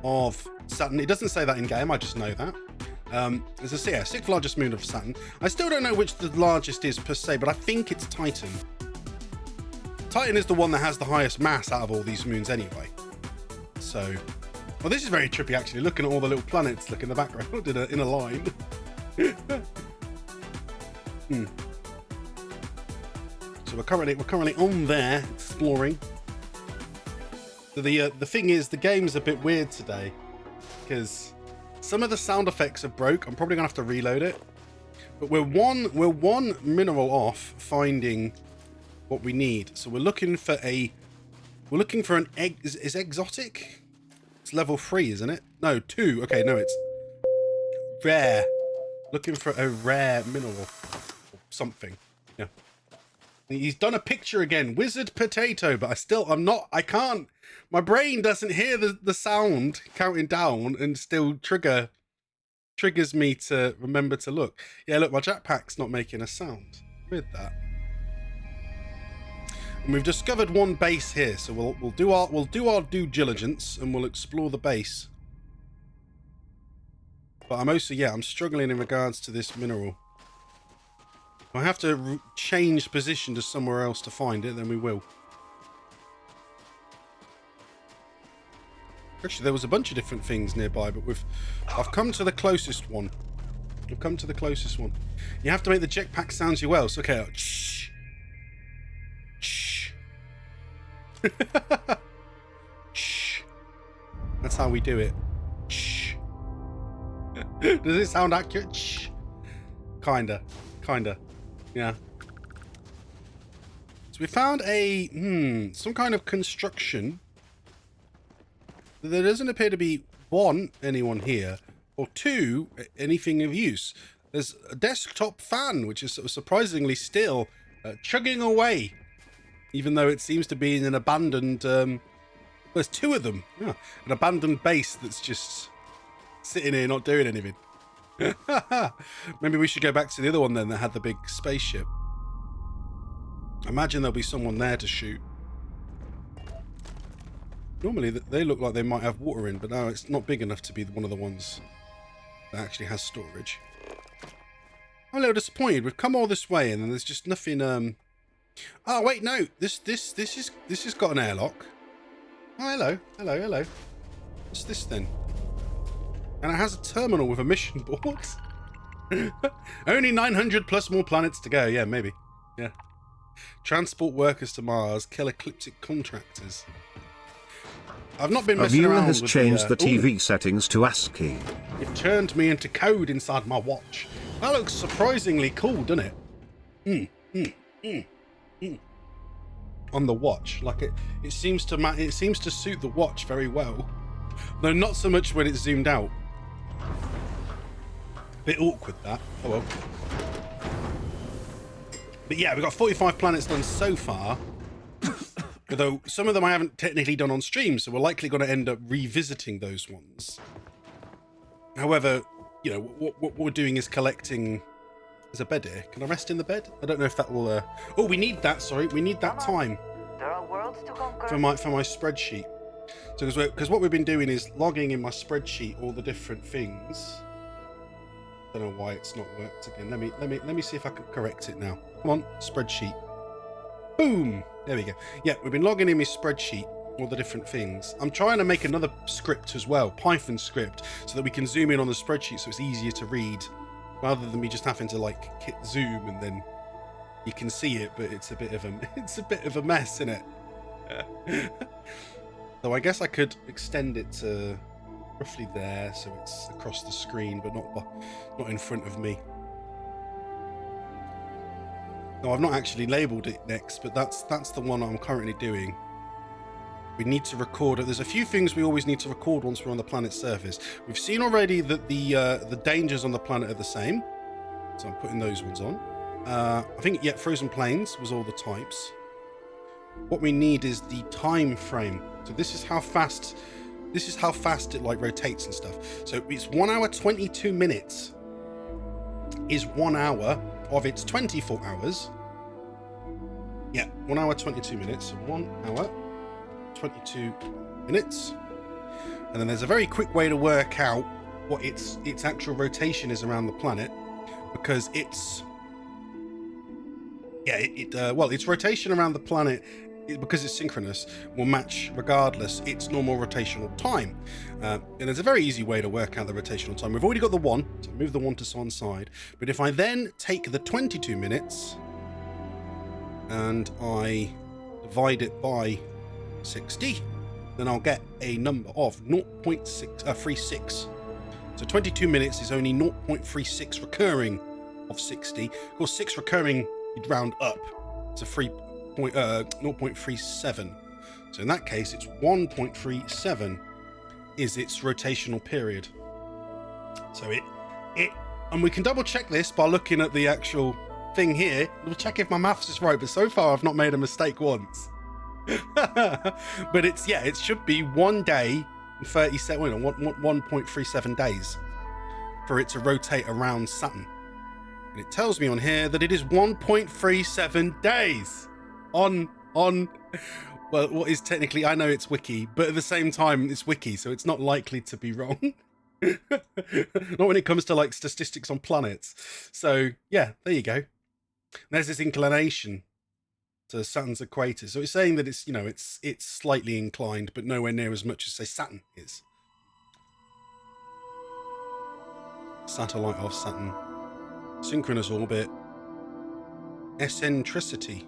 of Saturn. It doesn't say that in game. I just know that. It's a 6th largest moon of Saturn. I still don't know which the largest is per se, but I think it's Titan. Titan is the one that has the highest mass out of all these moons anyway. So. Well, this is very trippy, actually. Looking at all the little planets, look in the background in a line. So we're currently on there exploring. So the thing is, the game's a bit weird today because some of the sound effects are broke. I'm probably gonna have to reload it. But we're one mineral off finding what we need. So we're looking for an egg. Is exotic? It's level 3, isn't it? No, 2. Okay, no, it's rare. Looking for a rare mineral or something. Yeah. He's done a picture again. Wizard potato, but I can't. My brain doesn't hear the sound counting down and still triggers me to remember to look. Yeah, look, my jetpack's not making a sound with that. And we've discovered one base here, so we'll do our due diligence and we'll explore the base. But I'm struggling in regards to this mineral. If I have to change position to somewhere else to find it, then we will. Actually, there was a bunch of different things nearby, but I've come to the closest one. You have to make the jetpack sounds you well. So okay, shh. Shh. That's how we do it. Shh. Does it sound accurate? Shh. Kinda. Yeah. So we found some kind of construction. There doesn't appear to be anyone here, or 2, anything of use. There's a desktop fan, which is surprisingly still chugging away. Even though it seems to be in an abandoned... there's 2 of them. Yeah. An abandoned base that's just sitting here not doing anything. Maybe we should go back to the other one then that had the big spaceship. I imagine there'll be someone there to shoot. Normally they look like they might have water in, but no, it's not big enough to be one of the ones that actually has storage. I'm a little disappointed. We've come all this way and then there's just nothing. Oh wait, no. This has got an airlock. Oh hello. What's this then? And it has a terminal with a mission board. Only 900 plus more planets to go. Yeah, maybe. Yeah. Transport workers to Mars. Kill ecliptic contractors. I've not been messing around with has changed the TV settings to ASCII. It turned me into code inside my watch. That looks surprisingly cool, doesn't it? On the watch, like it seems to suit the watch very well, though not so much when it's zoomed out. Bit awkward that. Oh well. But yeah, we've got 45 planets done so far. Although some of them I haven't technically done on stream, so we're likely going to end up revisiting those ones. However, you know, what we're doing is collecting... There's a bed here. Can I rest in the bed? I don't know if that will... Oh, we need that, sorry. We need that time There are worlds to conquer. for my spreadsheet. So, because what we've been doing is logging in my spreadsheet all the different things. Don't know why it's not worked again. Let me see if I can correct it now. Come on, spreadsheet. Boom! There we go. Yeah, we've been logging in my spreadsheet, all the different things. I'm trying to make another script as well, Python script, so that we can zoom in on the spreadsheet so it's easier to read, rather than me just having to like hit zoom and then you can see it, but it's a bit of a mess, isn't it? So I guess I could extend it to roughly there, so it's across the screen, but not in front of me. No, I've not actually labelled it next, but that's the one I'm currently doing. We need to record it. There's a few things we always need to record once we're on the planet's surface. We've seen already that the dangers on the planet are the same, so I'm putting those ones on. I think, yeah, frozen plains was all the types. What we need is the time frame. So this is how fast it like rotates and stuff. So it's 1 hour 22 minutes is 1 hour of its 24 hours. Yeah, 1 hour 22 minutes. So 1 hour 22 minutes. And then there's a very quick way to work out what its actual rotation is around the planet, because its rotation around the planet, because it's synchronous, will match regardless its normal rotational time. And there's a very easy way to work out the rotational time. We've already got the 1, so move the 1 to one side. But if I then take the 22 minutes and I divide it by 60, then I'll get a number of 0.36. So 22 minutes is only 0.36 recurring of 60. Of course, 6 recurring, you'd round up to 0.37. So in that case, it's 1.37 is its rotational period. So and we can double check this by looking at the actual thing here. We'll check if my maths is right, but so far I've not made a mistake once. But it should be 1 day and 1.37 days for it to rotate around Saturn. And it tells me on here that it is 1.37 days on well, what is technically, I know it's wiki, but at the same time it's wiki, so it's not likely to be wrong. Not when it comes to like statistics on planets. So yeah, there you go. There's this inclination to Saturn's equator. So it's saying that it's, you know, it's slightly inclined, but nowhere near as much as, say, Saturn is. Satellite of Saturn. Synchronous orbit. Eccentricity.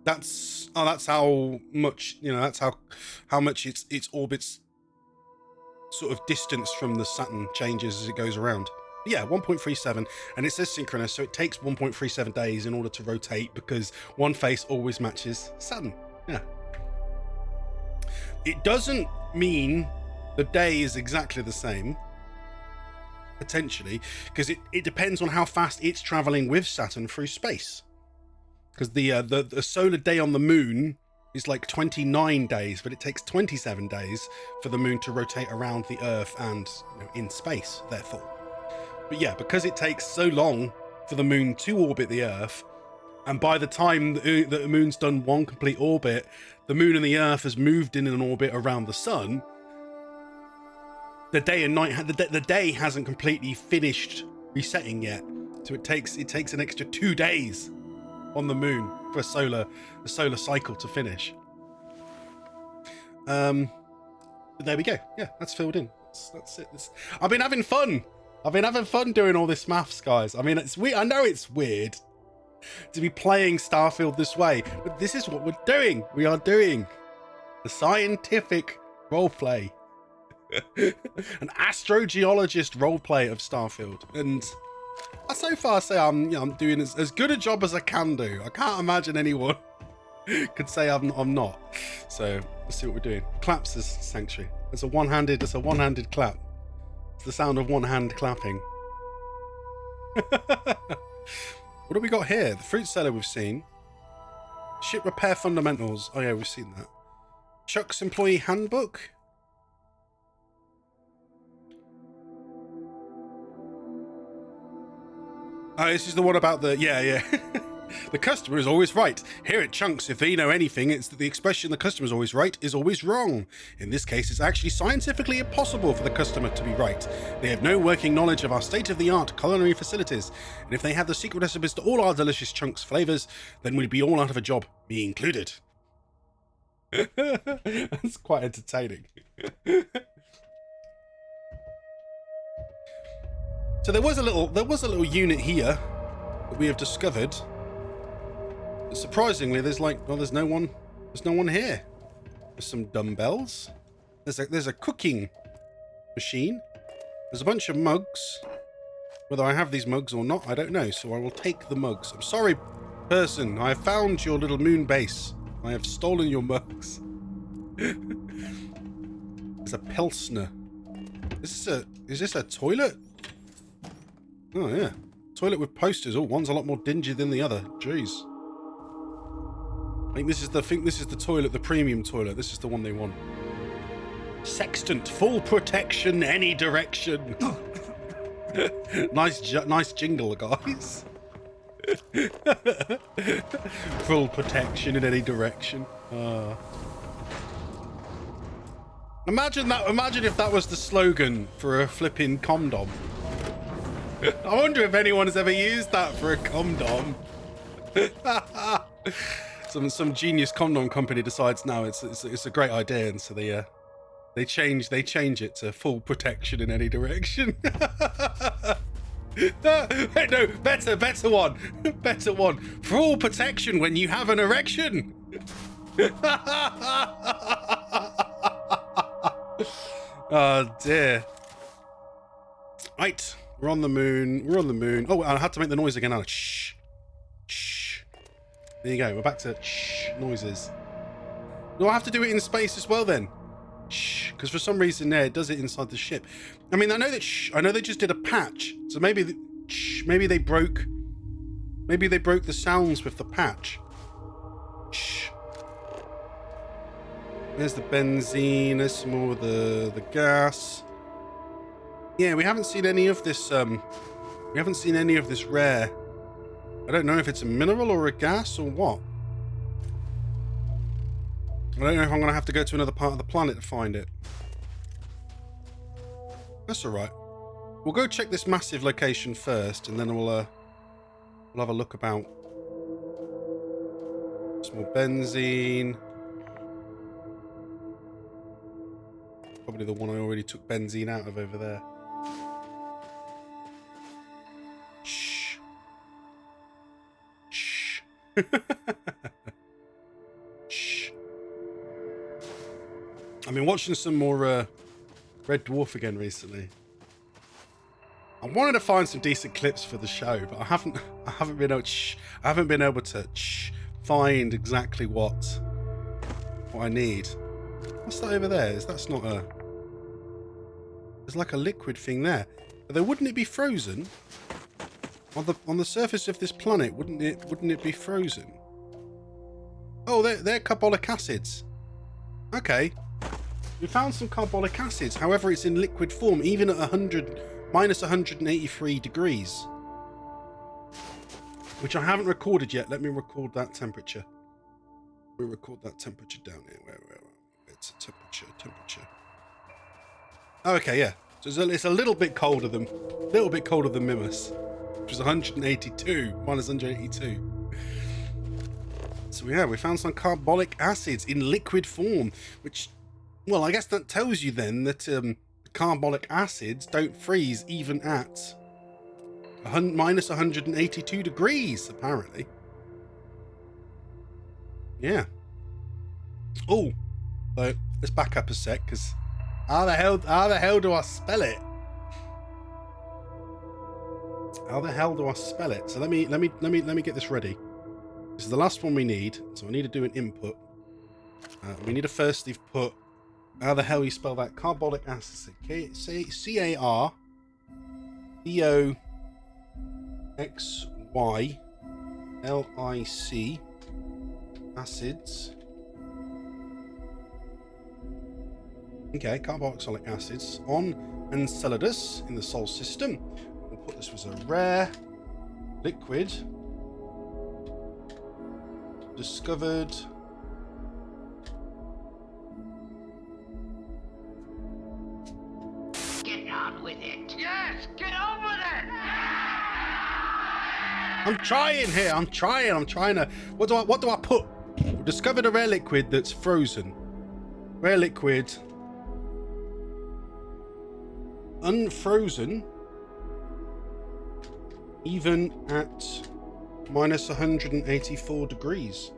That's how much, you know, that's how much its orbit's sort of distance from the Saturn changes as it goes around. But yeah, 1.37, and it says synchronous, so it takes 1.37 days in order to rotate, because one face always matches Saturn. Yeah. It doesn't mean the day is exactly the same, potentially, because it depends on how fast it's traveling with Saturn through space. Because the solar day on the moon is like 29 days, but it takes 27 days for the moon to rotate around the Earth and, you know, in space, therefore. But yeah, because it takes so long for the moon to orbit the Earth, And by the time the moon's done one complete orbit, the moon and the Earth has moved in an orbit around the sun. The day and night, the day hasn't completely finished resetting yet, so it takes an extra 2 days on the moon for a solar cycle to finish. But there we go. Yeah, that's filled in. That's it. I've been having fun. I've been having fun doing all this maths, guys. I mean, it's weird. I know it's weird to be playing Starfield this way, but this is what we're doing. We are doing the scientific roleplay. An astrogeologist roleplay of Starfield, and I so far say I'm doing as good a job as I can do. I can't imagine anyone could say I'm not. So let's see what we're doing. Claps as sanctuary. It's a one-handed clap. It's the sound of one hand clapping. What do we got here? The fruit cellar we've seen. Ship repair fundamentals. Oh yeah, we've seen that. Chuck's employee handbook. Oh, this is the one about the... Yeah. The customer is always right. Here at Chunks, if they know anything, it's that the expression the customer is always right is always wrong. In this case, it's actually scientifically impossible for the customer to be right. They have no working knowledge of our state-of-the-art culinary facilities. And if they had the secret recipes to all our delicious Chunks flavors, then we'd be all out of a job, me included. That's quite entertaining. So there was a little unit here that we have discovered. But surprisingly, there's no one here. There's some dumbbells. There's a cooking machine. There's a bunch of mugs. Whether I have these mugs or not, I don't know. So I will take the mugs. I'm sorry, person. I have found your little moon base. I have stolen your mugs. There's a Pilsner. Is this a toilet? Oh yeah, toilet with posters. Oh, one's a lot more dingy than the other. Jeez. I think this is the toilet, the premium toilet. This is the one they want. Sextant, full protection, any direction. nice jingle, guys. Full protection in any direction. Imagine if that was the slogan for a flipping condom. I wonder if anyone has ever used that for a condom. Some genius condom company decides now it's a great idea, and so they change it to full protection in any direction. No, better one. Full protection when you have an erection. Oh dear. Right. We're on the moon. Oh, I had to make the noise again. Shh. Shh. There you go. We're back to shh noises. Do I have to do it in space as well then? Shh. Because for some reason there, it does it inside the ship. I mean, I know they just did a patch. So maybe they broke the sounds with the patch. Shh. There's the benzene. There's some more of the gas. Yeah, we haven't seen any of this. We haven't seen any of this rare. I don't know if it's a mineral or a gas or what. I don't know if I'm going to have to go to another part of the planet to find it. That's all right. We'll go check this massive location first, and then we'll have a look about. Some more benzene. Probably the one I already took benzene out of over there. Shh. Shh. Shh. I've been watching some more Red Dwarf again recently. I wanted to find some decent clips for the show, but I haven't been able to find exactly what I need. What's that over there? That's not a... There's like a liquid thing there. But wouldn't it be frozen? On the surface of this planet, wouldn't it be frozen? Oh, they're carbolic acids. Okay. We found some carbolic acids. However, it's in liquid form, even at minus 183 degrees. which I haven't recorded yet. Let me record that temperature. We record that temperature down here. Where? It's a temperature. Okay, yeah. So it's a little bit colder than Mimas, which was 182, minus 182. So yeah, we found some carbonic acids in liquid form, which, well, I guess that tells you then that carbonic acids don't freeze even at minus 182 degrees, apparently. Yeah. Oh, so let's back up a sec, because how the hell do I spell it? How the hell do I spell it? So let me get this ready. This is the last one we need, so I need to do an input. We need to firstly put how the hell you spell that? Carbonic acid. CARBOXYLIC acids. Okay, carboxylic acids on Enceladus in the Sol system. We'll put this as a rare liquid discovered Get on with it. Yes, get on with it. I'm trying here. I'm trying to. What do I put? We discovered a rare liquid that's frozen. Rare liquid. Unfrozen. Even at minus 184 degrees.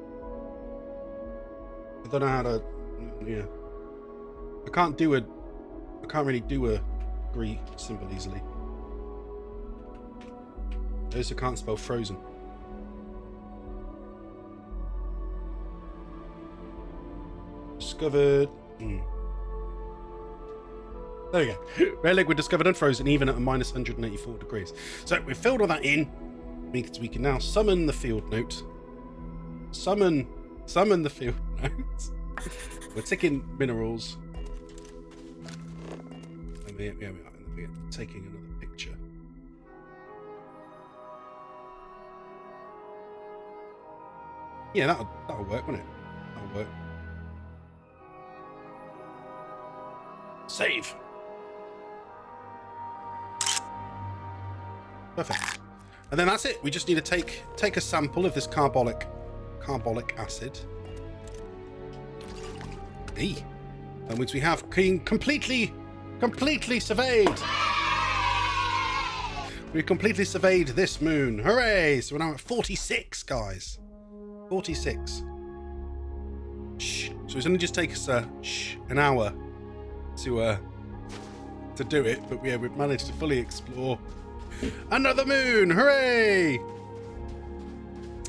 I don't know how to. Yeah. I can't really do a degree symbol easily. I also can't spell frozen. Discovered. There we go. Rare liquid discovered unfrozen even at a minus 184 degrees. So we've filled all that in. We can now summon the field note. Summon the field note. We're ticking minerals. And we're taking another picture. Yeah, that'll work, won't it? That'll work. Save. Perfect. And then that's it. We just need to take a sample of this carbonic acid. Hey. And once we have completely surveyed. We completely surveyed this moon. Hooray! So we're now at 46, guys. 46. Shh. So it's only just take us an hour to do it, but yeah, we've managed to fully explore another moon. Hooray!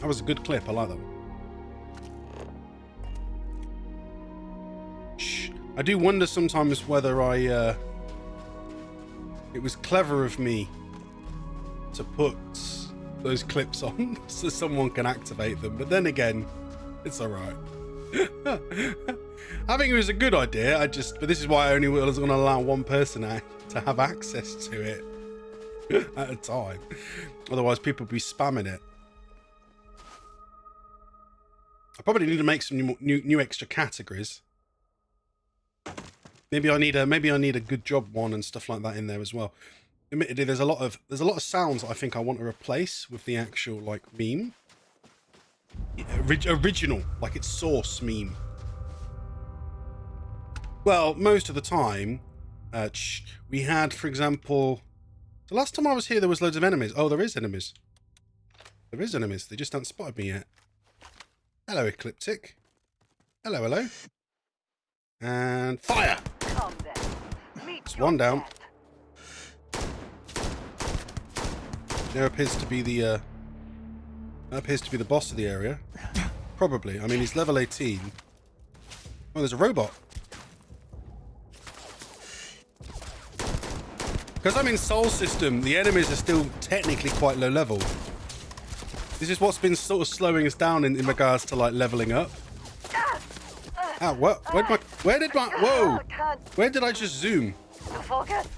That was a good clip. I like that one. Shh. I do wonder sometimes whether it was clever of me to put those clips on so someone can activate them, but then again, it's all right. I think it was a good idea. But this is why I only was going to allow one person to have access to it at a time. Otherwise, people would be spamming it. I probably need to make some new extra categories. Maybe I need a good job one and stuff like that in there as well. Admittedly, there's a lot of sounds that I think I want to replace with the actual like meme. Original, like its source meme. Well, most of the time, we had, for example, the last time I was here, there was loads of enemies. Oh, there is enemies. There is enemies. They just haven't spotted me yet. Hello, Ecliptic. Hello. And fire! It's one down. There appears to be the boss of the area. Probably. I mean, he's level 18. Oh, there's a robot. Because I'm in Sol system, the enemies are still technically quite low level. This is what's been sort of slowing us down in regards to like leveling up. Ah, what? Where did I just zoom? Focus.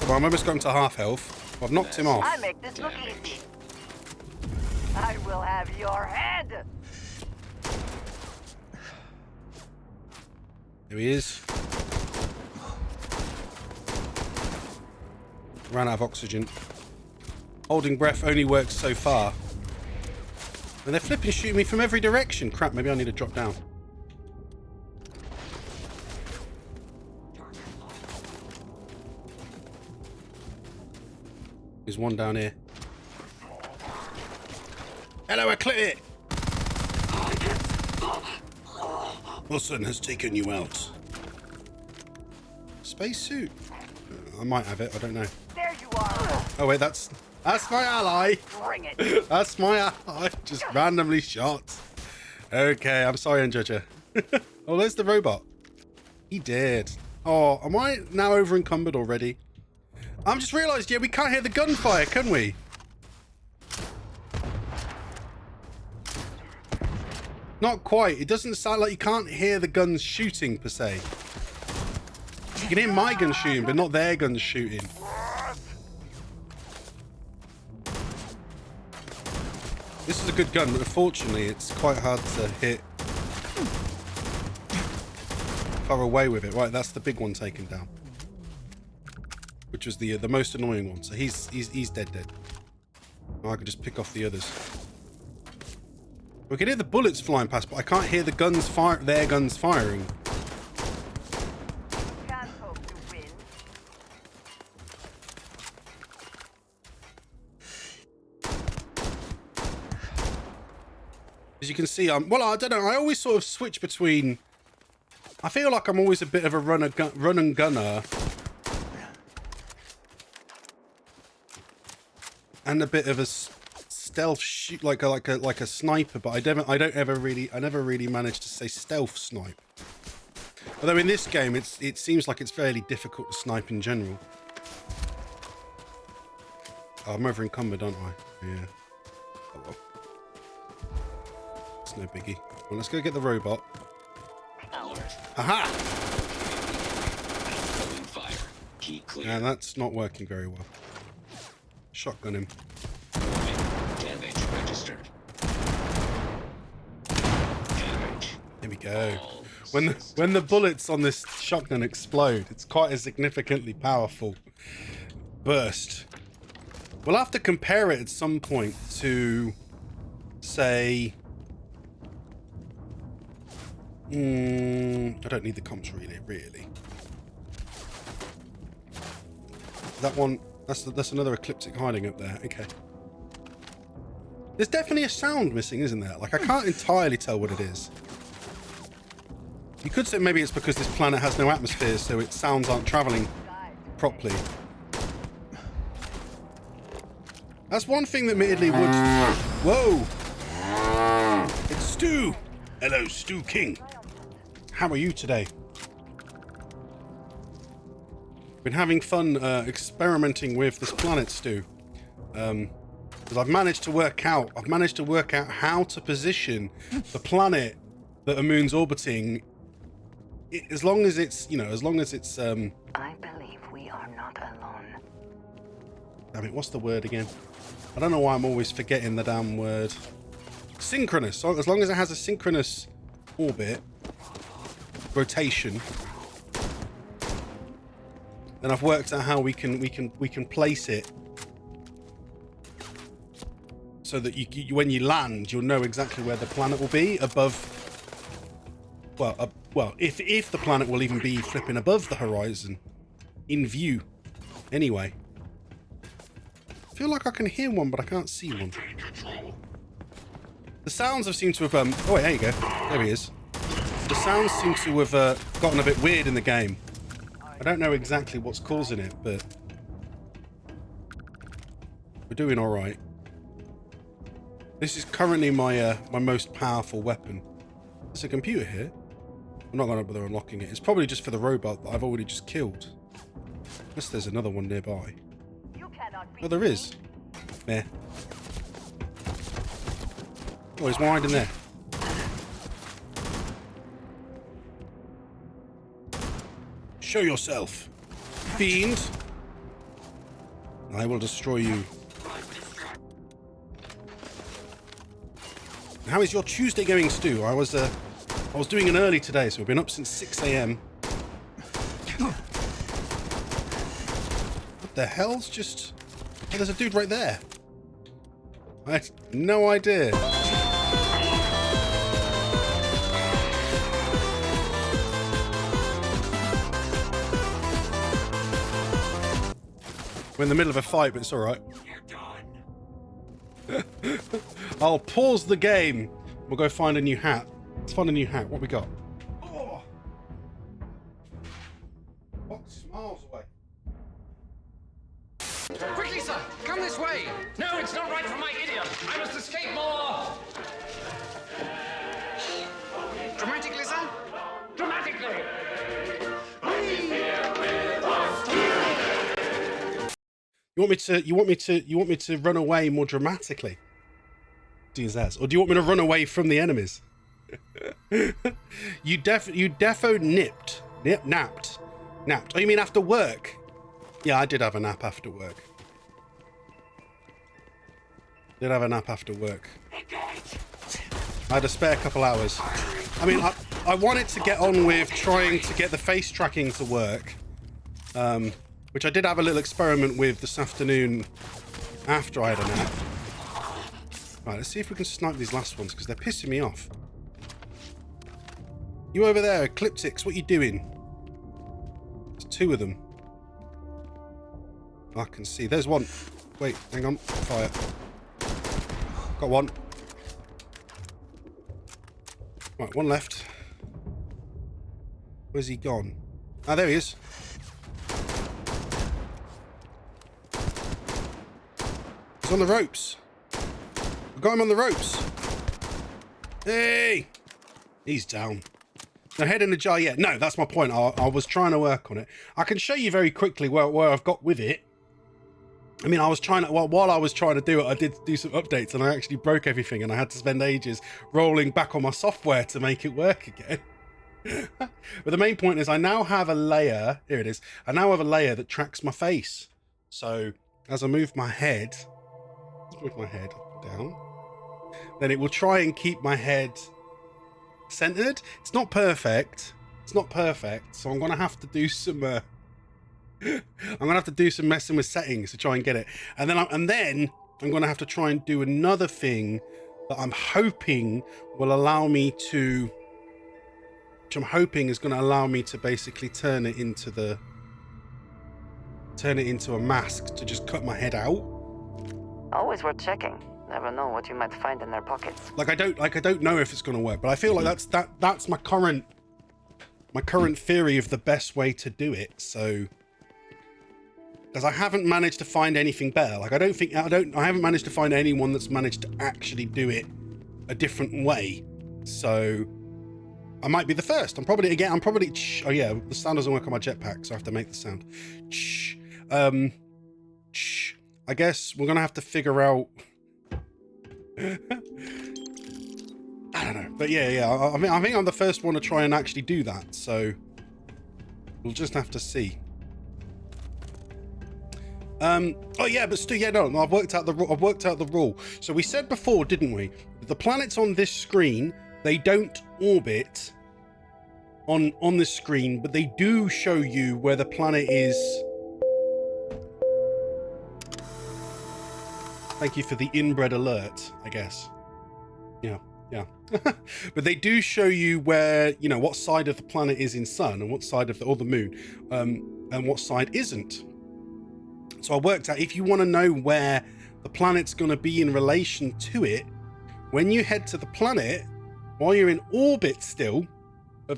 Well, I'm almost got to half health. I've knocked him off. I make this look easy. I will have your head. There he is. Ran out of oxygen. Holding breath only works so far. And they're flipping shooting me from every direction. Crap, maybe I need to drop down. There's one down here. Hello, Eclipse! Wilson has taken you out. Spacesuit? I might have it, I don't know. There you are. Oh wait, that's my ally. Bring it. That's my ally. Just randomly shot. Okay, I'm sorry, Unjudger. Oh, there's the robot. He did. Oh, am I now over encumbered already? I'm just realised, yeah, we can't hear the gunfire, can we? Not quite. It doesn't sound like you can't hear the guns shooting, per se. You can hear my guns shooting, but not their guns shooting. This is a good gun, but unfortunately, it's quite hard to hit. Far away with it. Right, that's the big one taken down. Which was the most annoying one. So he's dead. Now I can just pick off the others. We can hear the bullets flying past, but I can't hear the guns their guns firing. Can't hope to win. As you can see, well, I don't know. I always sort of switch between. I feel like I'm always a bit of a run and gunner, and a bit of a stealth shoot, like a sniper. But I never really manage to say stealth snipe. Although in this game, it seems like it's fairly difficult to snipe in general. Oh, I'm over encumbered, aren't I? Yeah. Oh well. It's no biggie. Well, let's go get the robot. Aha! And that's not working very well. Shotgun him. Damage registered. Here we go. When the bullets on this shotgun explode, it's quite a significantly powerful burst. We'll have to compare it at some point to, say, I don't need the comps really. That one, that's another ecliptic hiding up there. Okay. There's definitely a sound missing, isn't there? Like, I can't entirely tell what it is. You could say maybe it's because this planet has no atmosphere, so its sounds aren't traveling properly. That's one thing that admittedly would... Whoa! It's Stu! Hello, Stu King. How are you today? Been having fun experimenting with this planet, Stu. Because I've managed to work out how to position the planet that a moon's orbiting, as long as it's I believe we are not alone. Damn it, what's the word again? I don't know why I'm always forgetting the damn word. Synchronous. So as long as it has a synchronous orbit, rotation, then I've worked out how we can place it so that you when you land, you'll know exactly where the planet will be above. Well, if the planet will even be flipping above the horizon, in view. Anyway, I feel like I can hear one, but I can't see one. The sounds have seemed to have oh wait, there you go. There he is. The sounds seem to have gotten a bit weird in the game. I don't know exactly what's causing it, but we're doing all right. This is currently my my most powerful weapon. There's a computer here. I'm not going to bother unlocking it. It's probably just for the robot that I've already just killed. Unless there's another one nearby. Oh, there is. There. Oh, he's wide in there. Show yourself, fiend. I will destroy you. How is your Tuesday going, Stu? I was doing an early today, so we've been up since 6 a.m. What the hell's just... Oh, there's a dude right there. I had no idea. We're in the middle of a fight, but it's alright. I'll pause the game. We'll go find a new hat. Let's find a new hat. What we got? Oh. Box miles away. Quickly, sir! Come this way! No, it's not right for my idiom. I must escape more. Dramatically, sir? Dramatically. You want me to run away more dramatically? DSS. Or do you want me to run away from the enemies? you defo napped. Oh, you mean after work? Yeah, I did have a nap after work. Did have a nap after work. I had a spare couple hours. I mean, I wanted to get on with trying to get the face tracking to work. Which I did have a little experiment with this afternoon after I had a nap. Right, let's see if we can snipe these last ones, because they're pissing me off. You over there, Ecliptics, what you doing? There's two of them. I can see. There's one. Wait, hang on. Fire. Got one. Right, one left. Where's he gone? Ah, there he is. He's on the ropes. I got him on the ropes. Hey! He's down. No head in the jar yet. No, that's my point. I was trying to work on it. I can show you very quickly where I've got with it. I mean, I was trying to, while I was trying to do it, I did do some updates and I actually broke everything and I had to spend ages rolling back on my software to make it work again. But the main point is I now have a layer, here it is, I now have a layer that tracks my face. So as I move my head, down, then it will try and keep my head centered. It's not perfect. So I'm going to have to do some... I'm gonna have to do some messing with settings to try and get it, and then I'm gonna have to try and do another thing that I'm hoping will allow me to, which I'm hoping is going to allow me to basically turn it into a mask to just cut my head out. Always worth checking. Never know what you might find in their pockets. I don't know if it's going to work, but I feel like that's my current theory of the best way to do it. So. Because I haven't managed to find anything better. Like I haven't managed to find anyone that's managed to actually do it a different way. So I might be the first. Oh yeah, the sound doesn't work on my jetpack, so I have to make the sound. I guess we're gonna have to figure out. I don't know, but yeah. I think I'm the first one to try and actually do that. So we'll just have to see. Oh yeah, but Stu, yeah, no, I've worked out the rule. So we said before, didn't we? The planets on this screen, they don't orbit on this screen, but they do show you where the planet is. Thank you for the inbred alert, I guess. Yeah. But they do show you where, you know, what side of the planet is in sun and what side of the moon, and what side isn't. So I worked out, if you want to know where the planet's going to be in relation to it, when you head to the planet, while you're in orbit still,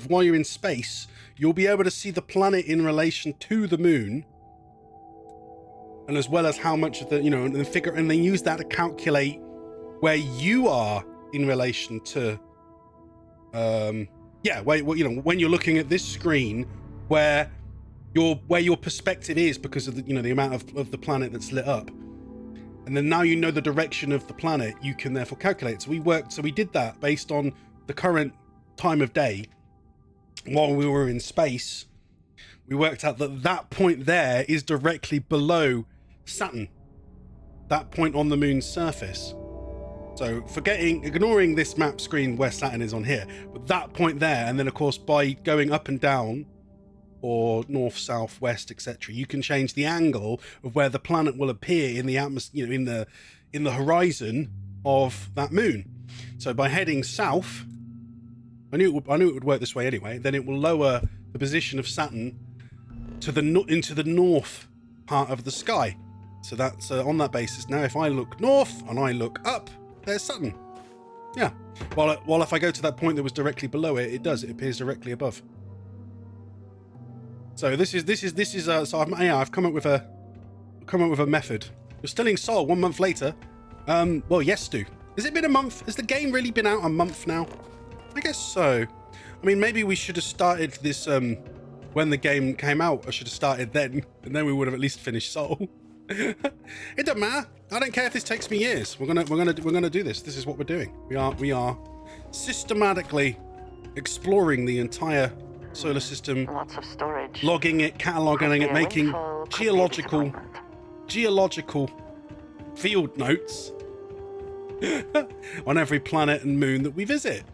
while you're in space, you'll be able to see the planet in relation to the moon, and as well as how much of the, you know, and then use that to calculate where you are in relation to, when you're looking at this screen, where your perspective is because of the, you know, the amount of the planet that's lit up, and then now you know the direction of the planet, you can therefore calculate. So we did that based on the current time of day while we were in space. We worked out that point there is directly below Saturn, that point on the moon's surface. So ignoring this map screen where Saturn is on here, but that point there, and then of course by going up and down, or north, south, west, etc., you can change the angle of where the planet will appear in the atmosphere, you know, in the horizon of that moon. So by heading south, I knew it would work this way anyway. Then it will lower the position of Saturn to into the north part of the sky. So that's on that basis. Now, if I look north and I look up, there's Saturn. Yeah. While if I go to that point that was directly below it, it appears directly above. So this is so I've come up with a method. You're still in Sol 1 month later. Well, yes, Stu. Has it been a month? Has the game really been out a month now? I guess so. I mean, maybe we should have started this when the game came out. I should have started then, and then we would have at least finished Sol. It doesn't matter. I don't care if this takes me years. We're gonna do this. This is what we're doing. We are systematically exploring the entire solar system. Lots of storage. Logging it, cataloging it, making geological field notes on every planet and moon that we visit.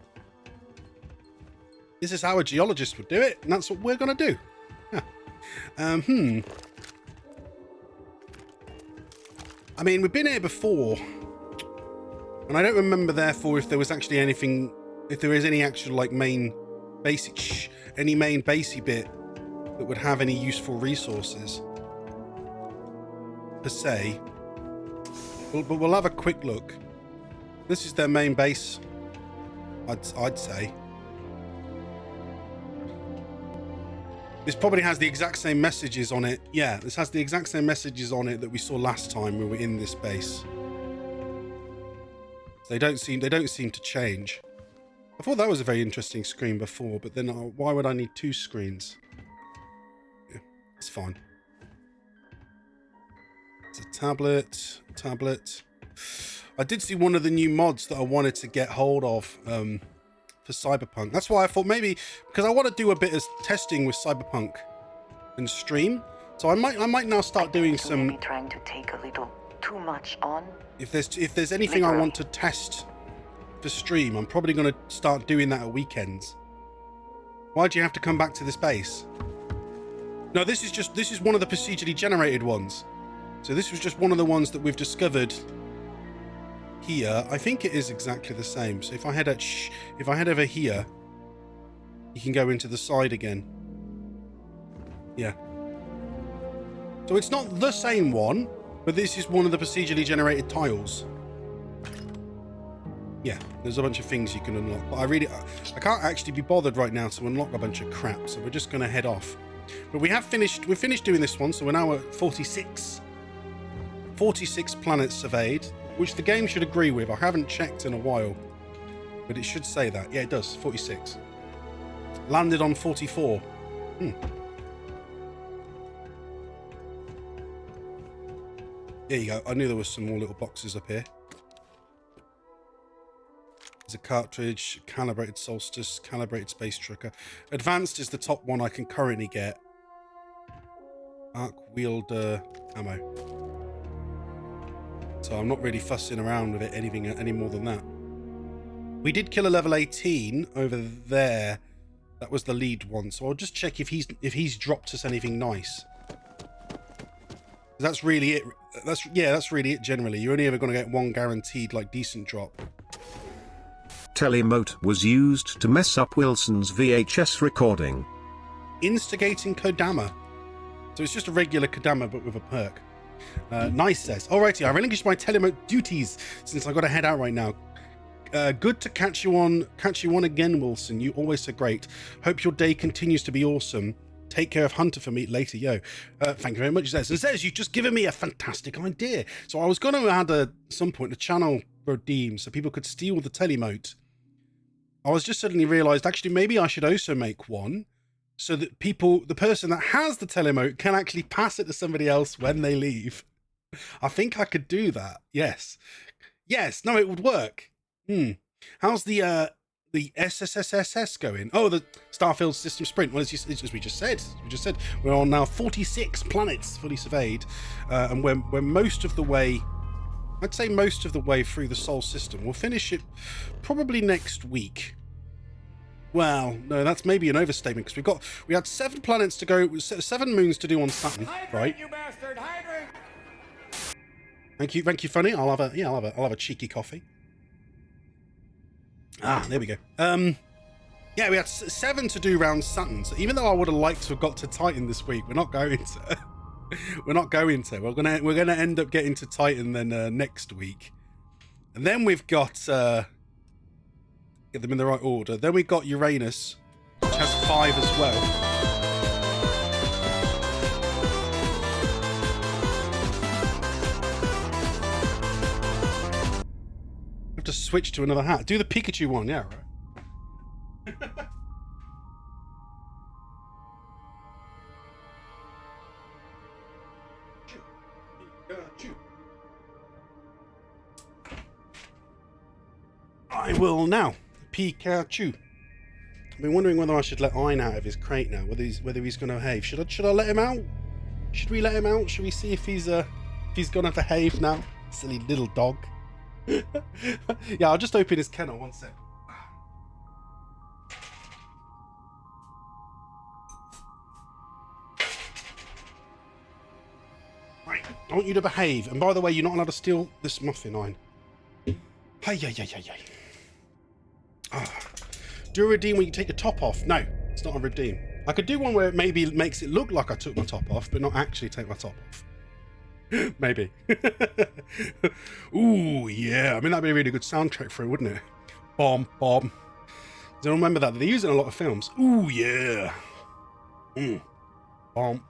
This is how a geologist would do it, and that's what we're gonna do. Yeah. I mean, we've been here before, and I don't remember, therefore, if there was actually anything, if there is any actual, like, main basey bit that would have any useful resources, per se. But we'll have a quick look. This is their main base, I'd say. This probably has the exact same messages on it. Yeah, this has the exact same messages on it that we saw last time we were in this base. They don't seem to change. I thought that was a very interesting screen before, but then why would I need two screens? Yeah, it's fine. It's a tablet. I did see one of the new mods that I wanted to get hold of for Cyberpunk. That's why I thought maybe, because I want to do a bit of testing with Cyberpunk and stream. So I might now start doing some. Maybe trying to take a little too much on. If there's anything I want to test for stream, I'm probably going to start doing that at weekends. Why do you have to come back to this base? No, this is one of the procedurally generated ones. So this was just one of the ones that we've discovered here. I think it is exactly the same. So if I head over here, you can go into the side again. Yeah. So it's not the same one, but this is one of the procedurally generated tiles. Yeah, there's a bunch of things you can unlock, but I can't actually be bothered right now to unlock a bunch of crap, so we're just going to head off. But we've finished doing this one, so we're now at 46 planets surveyed, which the game should agree with. I haven't checked in a while, but it should say that. Yeah, it does. 46. Landed on 44. There you go. I knew there was some more little boxes up here. There's a cartridge, calibrated solstice, calibrated space trucker. Advanced is the top one I can currently get. Arc wielder ammo. So I'm not really fussing around with it any more than that. We did kill a level 18 over there. That was the lead one. So I'll just check if he's dropped us anything nice. That's really it. That's really it generally. You're only ever going to get one guaranteed, like, decent drop. Telemote was used to mess up Wilson's VHS recording. Instigating Kodama. So it's just a regular Kodama, but with a perk. Nice says. Alrighty, I relinquished my telemote duties since I got to head out right now. Good to catch you on again, Wilson. You always so great. Hope your day continues to be awesome. Take care of Hunter for me later, yo. Thank you very much, Zez. And Zez, you've just given me a fantastic idea. So I was going to add at some point a channel redeem so people could steal the telemote. I was just suddenly realised, actually, maybe I should also make one so that the person that has the telemote can actually pass it to somebody else when they leave. I think I could do that. Yes. No, it would work. How's the the SSSS going? Oh, the Starfield system sprint. Well, as we just said, we're on now 46 planets fully surveyed, and we're most of the way. I'd say most of the way through the Sol system. We'll finish it probably next week. Well, no, that's maybe an overstatement because we had 7 planets to go, 7 moons to do on Saturn, right? You bastard! Hydrate! Thank you, Funny. I'll have a cheeky coffee. Ah, there we go. Yeah, we had 7 to do round Saturn. So even though I would have liked to have got to Titan this week, we're not going to. We're gonna end up getting to Titan then next week, and then we've got get them in the right order. Then we got Uranus, which has 5 as well. Have to switch to another hat. Do the Pikachu one, yeah, right. I will now. Pikachu. I've been wondering whether I should let Ein out of his crate now. Whether he's going to behave. Should I let him out? Should we let him out? Should we see if he's going to behave now? Silly little dog. Yeah, I'll just open his kennel. One sec. Right. I want you to behave. And by the way, you're not allowed to steal this muffin, Ein. Hey. Do a redeem when you take your top off. No, it's not a redeem. I could do one where it maybe makes it look like I took my top off, but not actually take my top off. Maybe. Ooh, yeah. I mean, that'd be a really good soundtrack for it, wouldn't it? Bomb. Do you remember that? They use it in a lot of films. Ooh, yeah. Bomb.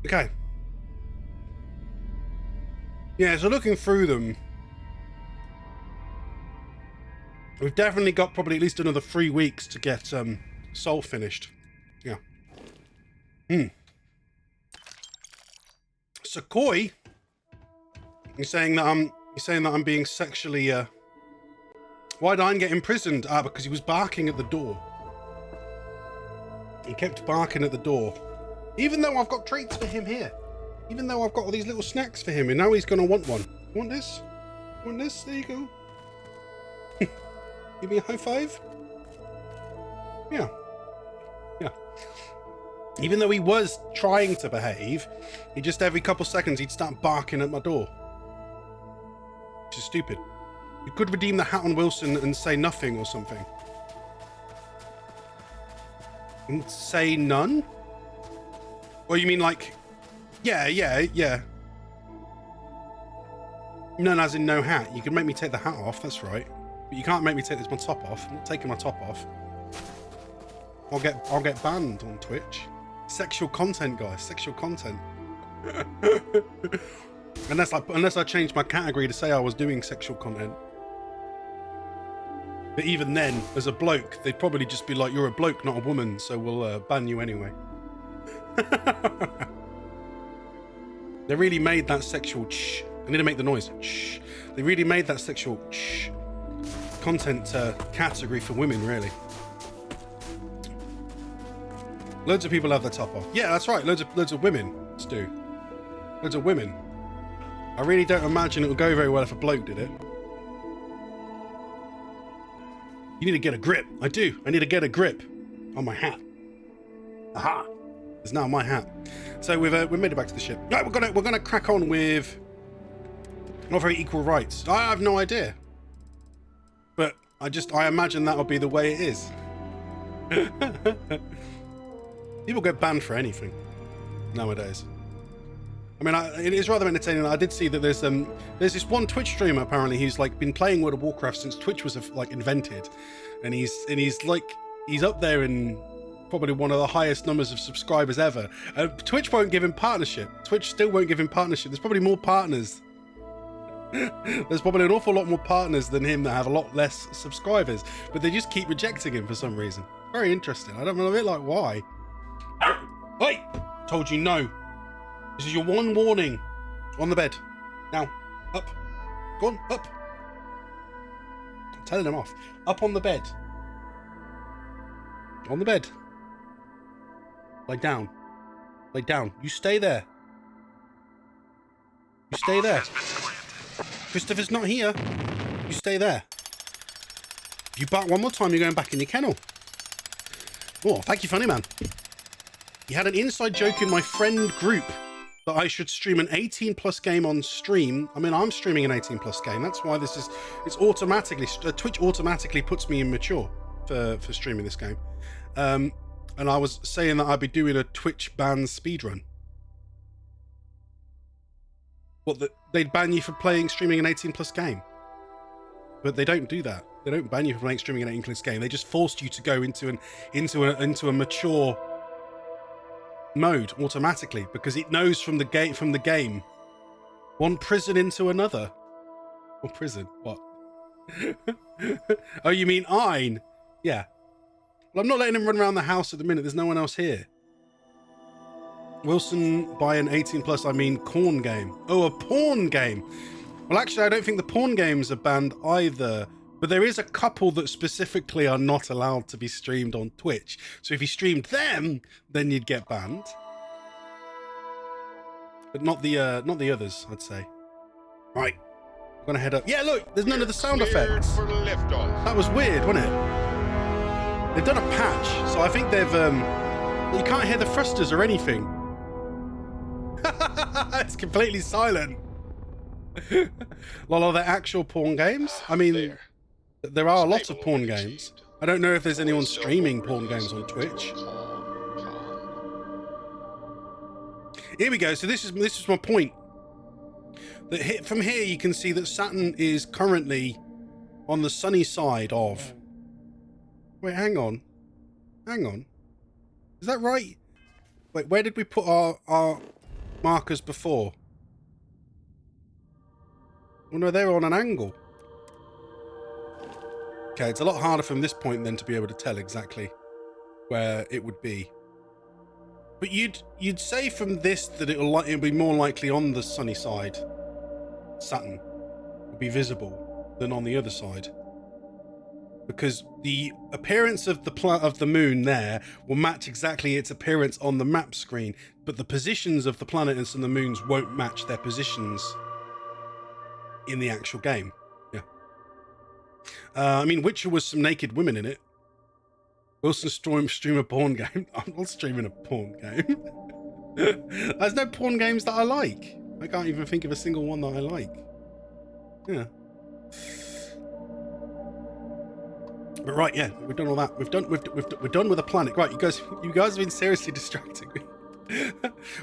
Okay. Yeah, so looking through them, we've definitely got probably at least another 3 weeks to get Sol finished. Yeah. Sakoi, you're saying that I'm being sexually. Why did I get imprisoned? Because he was barking at the door. He kept barking at the door, even though I've got treats for him here. Even though I've got all these little snacks for him, and now he's going to want one. Want this? Want this? There you go. Give me a high five. Yeah. Even though he was trying to behave, he just every couple seconds he'd start barking at my door. Which is stupid. You could redeem the hat on Wilson and say nothing or something. And say none? Or you mean like... Yeah. None as in no hat. You can make me take the hat off, that's right. But you can't make me take my top off. I'm not taking my top off. I'll get banned on Twitch. Sexual content, guys. Sexual content. unless I changed my category to say I was doing sexual content. But even then, as a bloke, they'd probably just be like, you're a bloke, not a woman, so we'll ban you anyway. They really made that sexual I need to make the noise. They really made that sexual content category for women, really. Loads of people have their top off. Yeah, that's right. Loads of women do. Loads of women. I really don't imagine it would go very well if a bloke did it. You need to get a grip. I do. I need to get a grip on my hat. Aha! It's now my hat. So we've made it back to the ship. Right, we're gonna crack on with not very equal rights. I have no idea, but I imagine that'll be the way it is. People get banned for anything nowadays. I mean, it is rather entertaining. I did see that there's this one Twitch streamer apparently who's like been playing World of Warcraft since Twitch was like invented, and he's up there in probably one of the highest numbers of subscribers ever. Twitch won't give him partnership. Twitch still won't give him partnership. There's probably more partners. There's probably an awful lot more partners than him that have a lot less subscribers, but they just keep rejecting him for some reason. Very interesting. I don't know a bit like why. Hey! Told you no. This is your one warning. On the bed. Now. Up. Go on. Up. telling him off. Up on the bed. On the bed. Lay down. Lay down. You stay there. You stay there. Christopher's not here. You stay there. If you bark one more time, you're going back in your kennel. Oh, thank you, funny man. You had an inside joke in my friend group that I should stream an 18+ game on stream. I mean, I'm streaming an 18+ game. That's why this is, it's automatically, Twitch automatically puts me in mature for streaming this game. And I was saying that I'd be doing a Twitch ban speedrun. What, they'd ban you for streaming an 18+ game. But they don't do that. They don't ban you for streaming an 18+ game. They just forced you to go into a mature mode automatically, because it knows from the game one prison into another. Or prison? What? Oh, you mean Ein? Yeah. Well, I'm not letting him run around the house at the minute. There's no one else here. Wilson, by an 18+, I mean corn game. Oh, a porn game. Well, actually, I don't think the porn games are banned either. But there is a couple that specifically are not allowed to be streamed on Twitch. So if you streamed them, then you'd get banned. But not the others, I'd say. Right. I'm gonna head up. Yeah, look, there's none of the sound effects. That was weird, wasn't it? They've done a patch, so I think they've you can't hear the thrusters or anything. It's completely silent. Well, are there actual porn games? I mean, there are a lot of porn games. I don't know if there's anyone streaming porn games on Twitch. Here we go. So this is my point. That from here you can see that Saturn is currently on the sunny side of. Wait, hang on. Hang on. Is that right? Wait, where did we put our markers before? Oh no, they're on an angle. Okay, it's a lot harder from this point then to be able to tell exactly where it would be. But you'd say from this that it'll be more likely on the sunny side. Saturn will be visible than on the other side, because the appearance of the moon there will match exactly its appearance on the map screen, but the positions of the planets and the moons won't match their positions in the actual game. Yeah. I mean, Witcher was some naked women in it. Wilson stream a porn game. I'm not streaming a porn game. There's no porn games that I like. I can't even think of a single one that I like. Yeah. But right, yeah, we've done all that. We're done with a planet. Right, you guys have been seriously distracting me.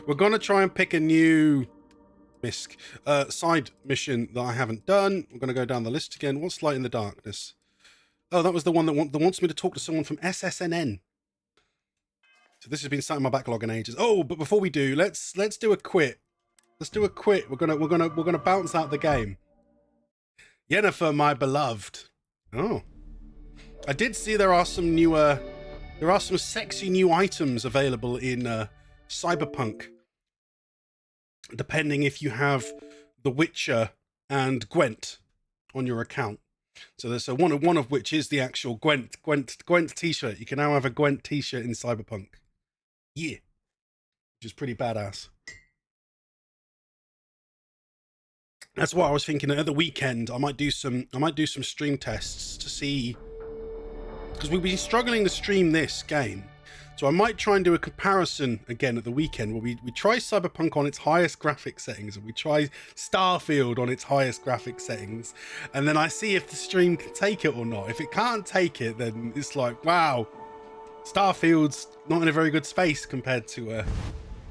We're gonna try and pick a new side mission that I haven't done. We're gonna go down the list again. What's Light in the Darkness? Oh, that was the one that wants me to talk to someone from SSNN. So this has been sat in my backlog in ages. Oh, but before we do, let's do a quit. Let's do a quit. We're gonna bounce out the game. Yennefer, my beloved. Oh, I did see there are some sexy new items available in Cyberpunk. Depending if you have The Witcher and Gwent on your account. So there's one of which is the actual Gwent t-shirt. You can now have a Gwent t-shirt in Cyberpunk. Yeah. Which is pretty badass. That's what I was thinking at the weekend. I might do some stream tests to see, because we've been struggling to stream this game. So I might try and do a comparison again at the weekend where we try Cyberpunk on its highest graphic settings and we try Starfield on its highest graphic settings, and then I see if the stream can take it or not. If it can't take it, then it's like, wow, Starfield's not in a very good space compared to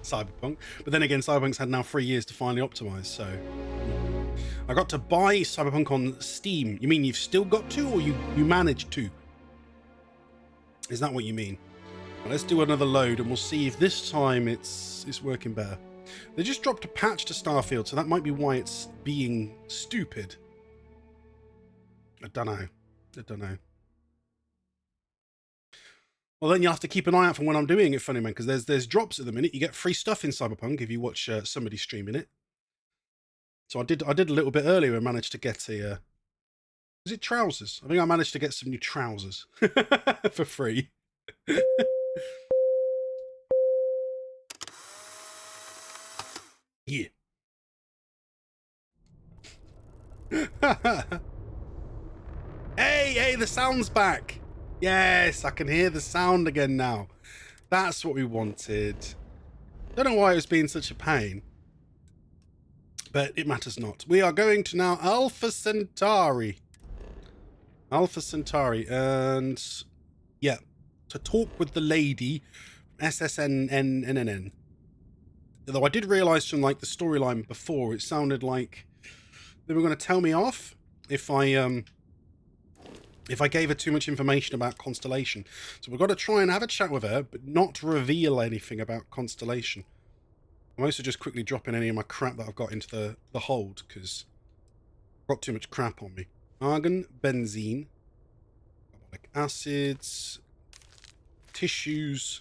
Cyberpunk. But then again, Cyberpunk's had now 3 years to finally optimize, so I got to buy Cyberpunk on Steam. You mean you've still got to, or you managed to? Is that what you mean? Let's do another load and we'll see if this time it's working better. They just dropped a patch to Starfield, so that might be why it's being stupid. I don't know. Well, then you'll have to keep an eye out for when I'm doing it, funny man, because there's drops at the minute. You get free stuff in Cyberpunk if you watch somebody streaming it. So I did a little bit earlier and managed to get Was it trousers? I think I managed to get some new trousers for free. Yeah. Hey, the sound's back. Yes, I can hear the sound again now. That's what we wanted. Don't know why it was being such a pain, but it matters not. We are going to now Alpha Centauri. Alpha Centauri, and yeah, to talk with the lady SSNNNN. Though I did realise from like the storyline before, it sounded like they were going to tell me off if I gave her too much information about Constellation. So we've got to try and have a chat with her, but not reveal anything about Constellation. I'm also just quickly dropping any of my crap that I've got into the hold, because I've got too much crap on me. Argon, benzene, carbonic acids, tissues,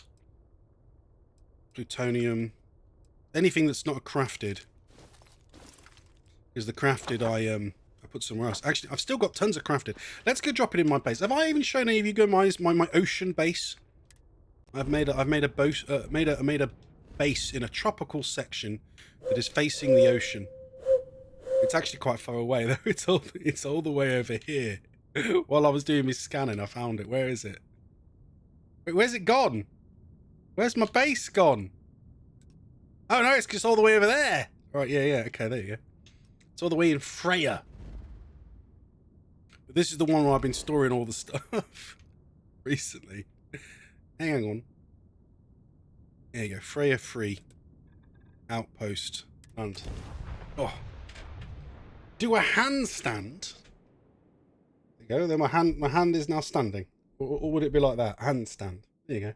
plutonium, anything that's not crafted. Because the crafted I put somewhere else. Actually, I've still got tons of crafted. Let's go drop it in my base. Have I even shown any of you guys my ocean base? I've made a base in a tropical section that is facing the ocean. It's actually quite far away though. It's all the way over here. While I was doing my scanning, I found it. Where is it? Wait, where's it gone? Where's my base gone? Oh no, it's just all the way over there. Right, yeah. Okay, there you go. It's all the way in Freya. But this is the one where I've been storing all the stuff recently. Hang on. There you go. Freya free. Outpost. And oh. Do a handstand. There you go. Then my hand is now standing. Or would it be like that? Handstand. There you go.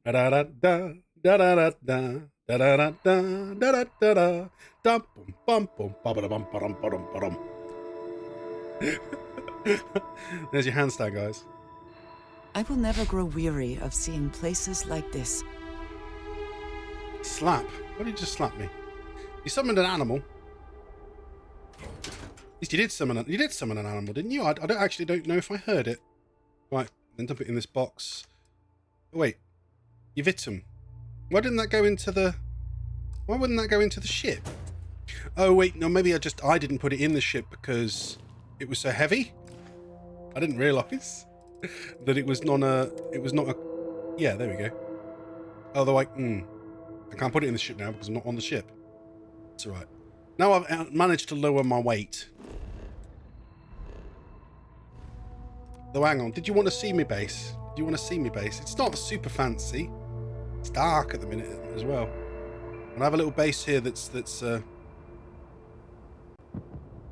Da da da da da da da. Da da da da da da da da bum bum bum ba ba bum ba dum ba dum ba dum. There's your handstand, guys. I will never grow weary of seeing places like this. Slap? Why did you just slap me? You summoned an animal. At least you did summon an animal, didn't you? I don't know if I heard it. Right, then dump it in this box. Oh, wait, you've hit him. Why didn't that go into the... Why wouldn't that go into the ship? Oh, wait, no, maybe I didn't put it in the ship because it was so heavy. I didn't realise that it was not a... Yeah, there we go. Although I can't put it in the ship now because I'm not on the ship. It's alright. Now I've managed to lower my weight. Though, hang on, did you want to see me base? Do you want to see me base? It's not super fancy. It's dark at the minute as well. And I have a little base here that's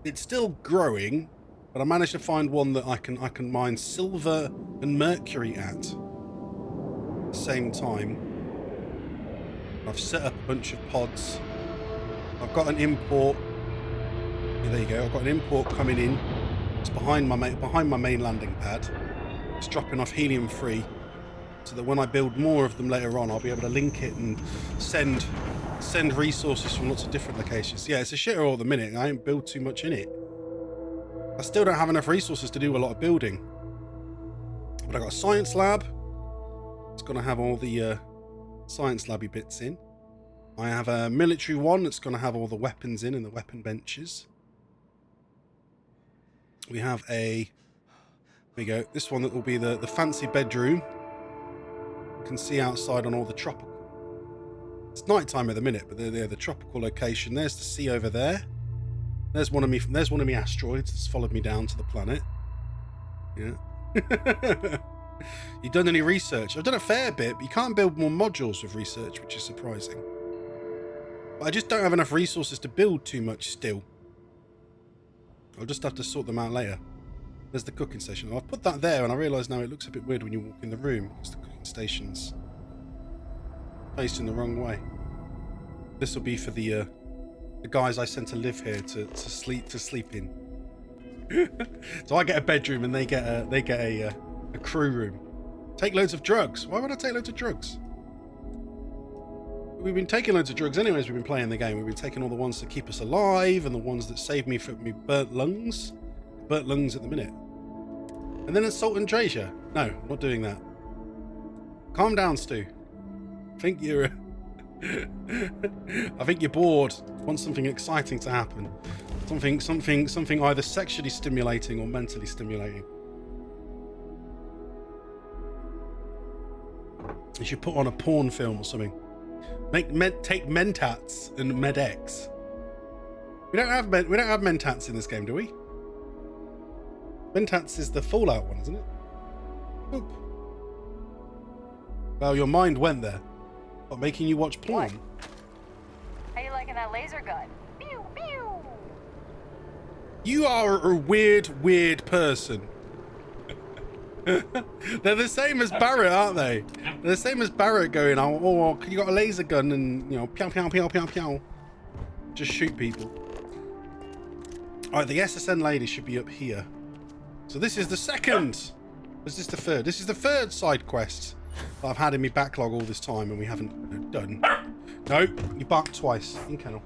it's still growing, but I managed to find one that I can mine silver and mercury at the same time. I've set up a bunch of pods. I've got an import. Yeah, there you go. I've got an import coming in. It's behind my main landing pad. It's dropping off helium free, so that when I build more of them later on, I'll be able to link it and send resources from lots of different locations. Yeah, it's a shithole at the minute. I ain't build too much in it. I still don't have enough resources to do a lot of building. But I got a science lab. It's going to have all the science labby bits in. I have a military one that's going to have all the weapons in and the weapon benches. We have a... There we go. This one that will be the fancy bedroom. You can see outside on all the tropical. It's night time at the minute, but they're the tropical location. There's the sea over there. There's one of me asteroids that's followed me down to the planet. Yeah. You done any research? I've done a fair bit, but you can't build more modules with research, which is surprising. But I just don't have enough resources to build too much still. I'll just have to sort them out later. There's the cooking station. I've put that there, and I realise now it looks a bit weird when you walk in the room because the cooking station's facing the wrong way. This will be for the guys I sent to live here to sleep in. So I get a bedroom and they get a crew room. Take loads of drugs. Why would I take loads of drugs? We've been taking loads of drugs anyways. We've been playing the game. We've been taking all the ones that keep us alive and the ones that save me from me burnt lungs. Burnt lungs at the minute. And then assault Andrasia. No, I'm not doing that. Calm down, Stu. I think you're I think you're bored. Want something exciting to happen. Something either sexually stimulating or mentally stimulating. You should put on a porn film or something. Take mentats and medex. We don't have mentats in this game, do we? Mentats is the Fallout one, isn't it? Oop. Well, your mind went there. What, making you watch porn? What? How you liking that laser gun? Pew pew. You are a weird person. They're the same as Barrett, aren't they? They're the same as Barrett going, oh, you got a laser gun and, you know, pew, pew, pew, pew, pew. Just shoot people. Alright, the SSN lady should be up here. So this is the second. This is the third. This is the third side quest that I've had in my backlog all this time and we haven't done. No, you barked twice in kennel.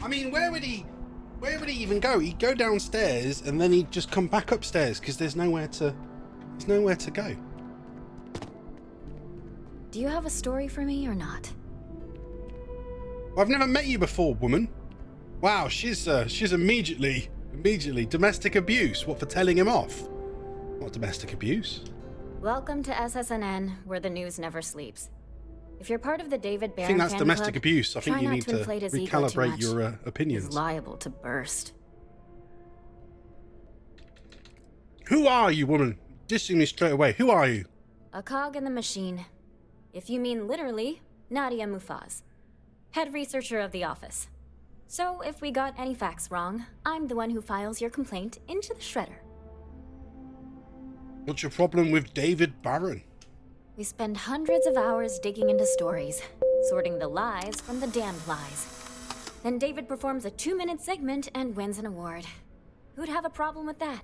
I mean, where would he even go? He'd go downstairs and then he'd just come back upstairs because there's nowhere to go. Do you have a story for me or not? I've never met you before, woman. Wow, she's immediately domestic abuse. What, for telling him off? What domestic abuse? Welcome to SSNN, where the news never sleeps. If you're part of the David Barron I think that's fan domestic club, abuse. I think try you not need to inflate his ego too recalibrate much. your opinions. He's liable to burst. Who are you, woman? Dissing me straight away. Who are you? A cog in the machine. If you mean literally, Nadia Mufaz, head researcher of the office. So if we got any facts wrong, I'm the one who files your complaint into the shredder. What's your problem with David Barron? We spend hundreds of hours digging into stories, sorting the lies from the damned lies. Then David performs a 2-minute segment and wins an award. Who'd have a problem with that?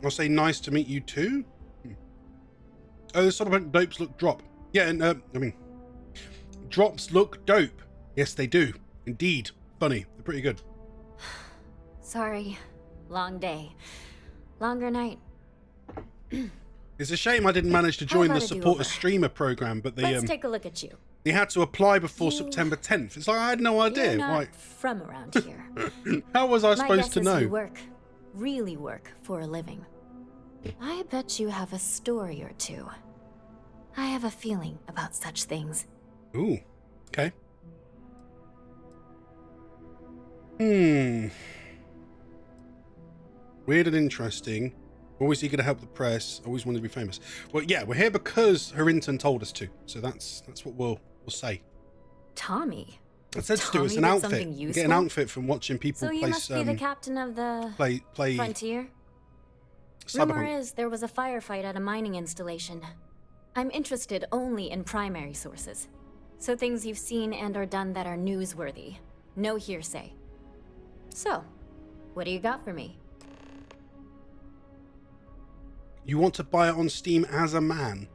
I'll say nice to meet you too. Oh, the supplement dopes look drop. Yeah, and I mean, drops look dope. Yes, they do. Indeed. Funny. They're pretty good. Sorry. Long day. Longer night. It's a shame I didn't manage to join the about a support a do-over? streamer program, but Let's take a look at you. they had to apply before You- September 10th. It's like I had no idea. You're not Like, from around here. how was I My supposed guess to is know? you work, really work, for a living. I bet you have a story or two. I have a feeling about such things. Ooh, okay. Weird and interesting. Always eager to help the press. Always wanted to be famous. Well, yeah, we're here because her intern told us to. So that's what we'll say. Tommy? I said to do it's Tommy an did outfit. something You get useful? an outfit from watching people So you play must be the captain of the play Frontier? Rumor Cyberpunk. is there was a firefight at a mining installation. I'm interested only in primary sources. So things you've seen and or done that are newsworthy. No hearsay. So, what do you got for me? You want to buy it on Steam as a man?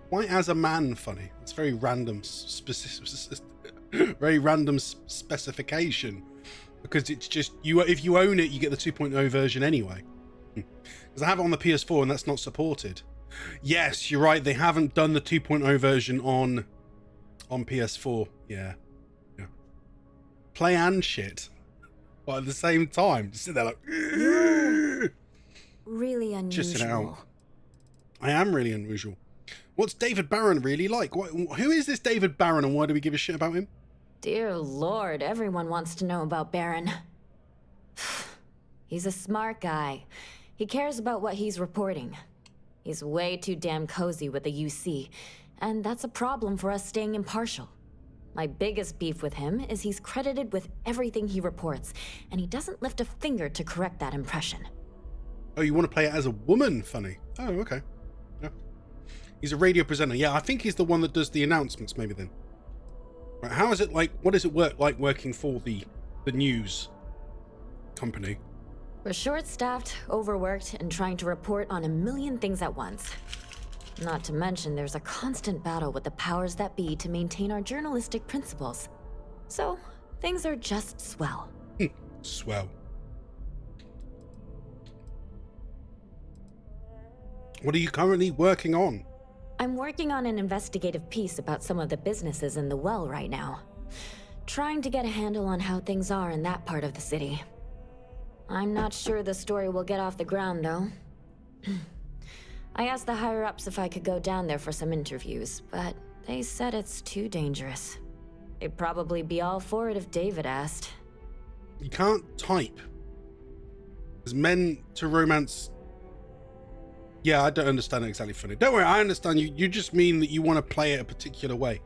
Why as a man? Funny. It's very random, very random specification. Because it's just you. If you own it, you get the 2.0 version anyway. Because I have it on the PS4 and that's not supported. Yes, you're right. They haven't done the 2.0 version on PS4. Yeah. Play and shit, but at the same time, just sit there like. Really unusual. Just sit out. I am really unusual. What's David Barron really like? Who is this David Barron and why do we give a shit about him? Dear Lord, everyone wants to know about Baron. He's a smart guy. He cares about what he's reporting. He's way too damn cozy with the UC, and that's a problem for us staying impartial. My biggest beef with him is he's credited with everything he reports, and he doesn't lift a finger to correct that impression. Oh, you want to play it as a woman? Funny. Oh, okay. Yeah. He's a radio presenter. Yeah, I think he's the one that does the announcements, maybe then. Right, how is it like, what does it work like working for the news company? We're short-staffed, overworked, and trying to report on a million things at once. Not to mention, there's a constant battle with the powers that be to maintain our journalistic principles. So, things are just swell. Swell. What are you currently working on? I'm working on an investigative piece about some of the businesses in the well right now. Trying to get a handle on how things are in that part of the city. I'm not sure the story will get off the ground, though. I asked the higher-ups if I could go down there for some interviews, but they said it's too dangerous. They'd probably be all for it if David asked. You can't type. There's men to romance. Yeah, I don't understand it exactly funny. Don't worry, I understand you. You just mean that you want to play it a particular way.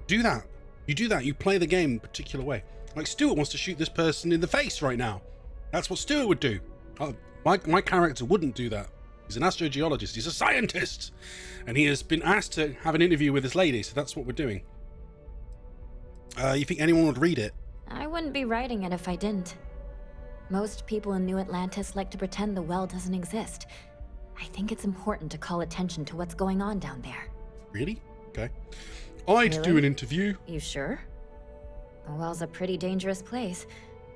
Do that. You do that. You play the game a particular way. Like Stuart wants to shoot this person in the face right now. That's what Stuart would do. My character wouldn't do that. He's an astrogeologist. He's a scientist. And he has been asked to have an interview with this lady, so that's what we're doing. You think anyone would read it? I wouldn't be writing it if I didn't. Most people in New Atlantis like to pretend the well doesn't exist. I think it's important to call attention to what's going on down there. Really? Okay. I'd do an interview. You sure? The well's a pretty dangerous place.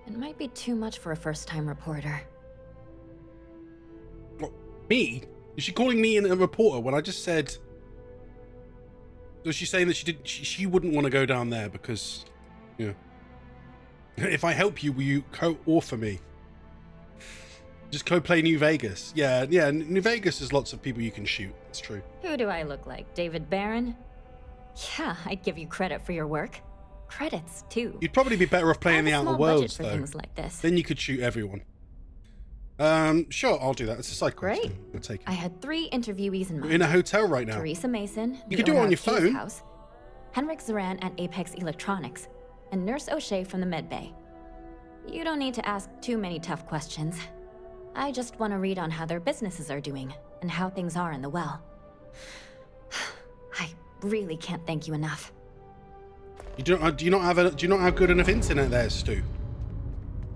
It might be too much for a first-time reporter. What, me? Is she calling me a reporter when I just said... Was she saying that she wouldn't want to go down there because, you know... If I help you, will you co-author me? Just co-play New Vegas. Yeah, New Vegas has lots of people you can shoot. It's true. Who do I look like? David Barron? Yeah, I'd give you credit for your work. Credits, too. You'd probably be better off playing the Outer Worlds, though. Things like this. Then you could shoot everyone. Sure, I'll do that. It's a side quest. Great. I'll take it. I had 3 interviewees in mind. We're in a hotel right now. Teresa Mason, You can do it on your phone. House, Henrik Zaran at Apex Electronics, and Nurse O'Shea from the Med Bay. You don't need to ask too many tough questions. I just want to read on how their businesses are doing and how things are in the well. I really can't thank you enough. Do you not have good enough internet there, Stu?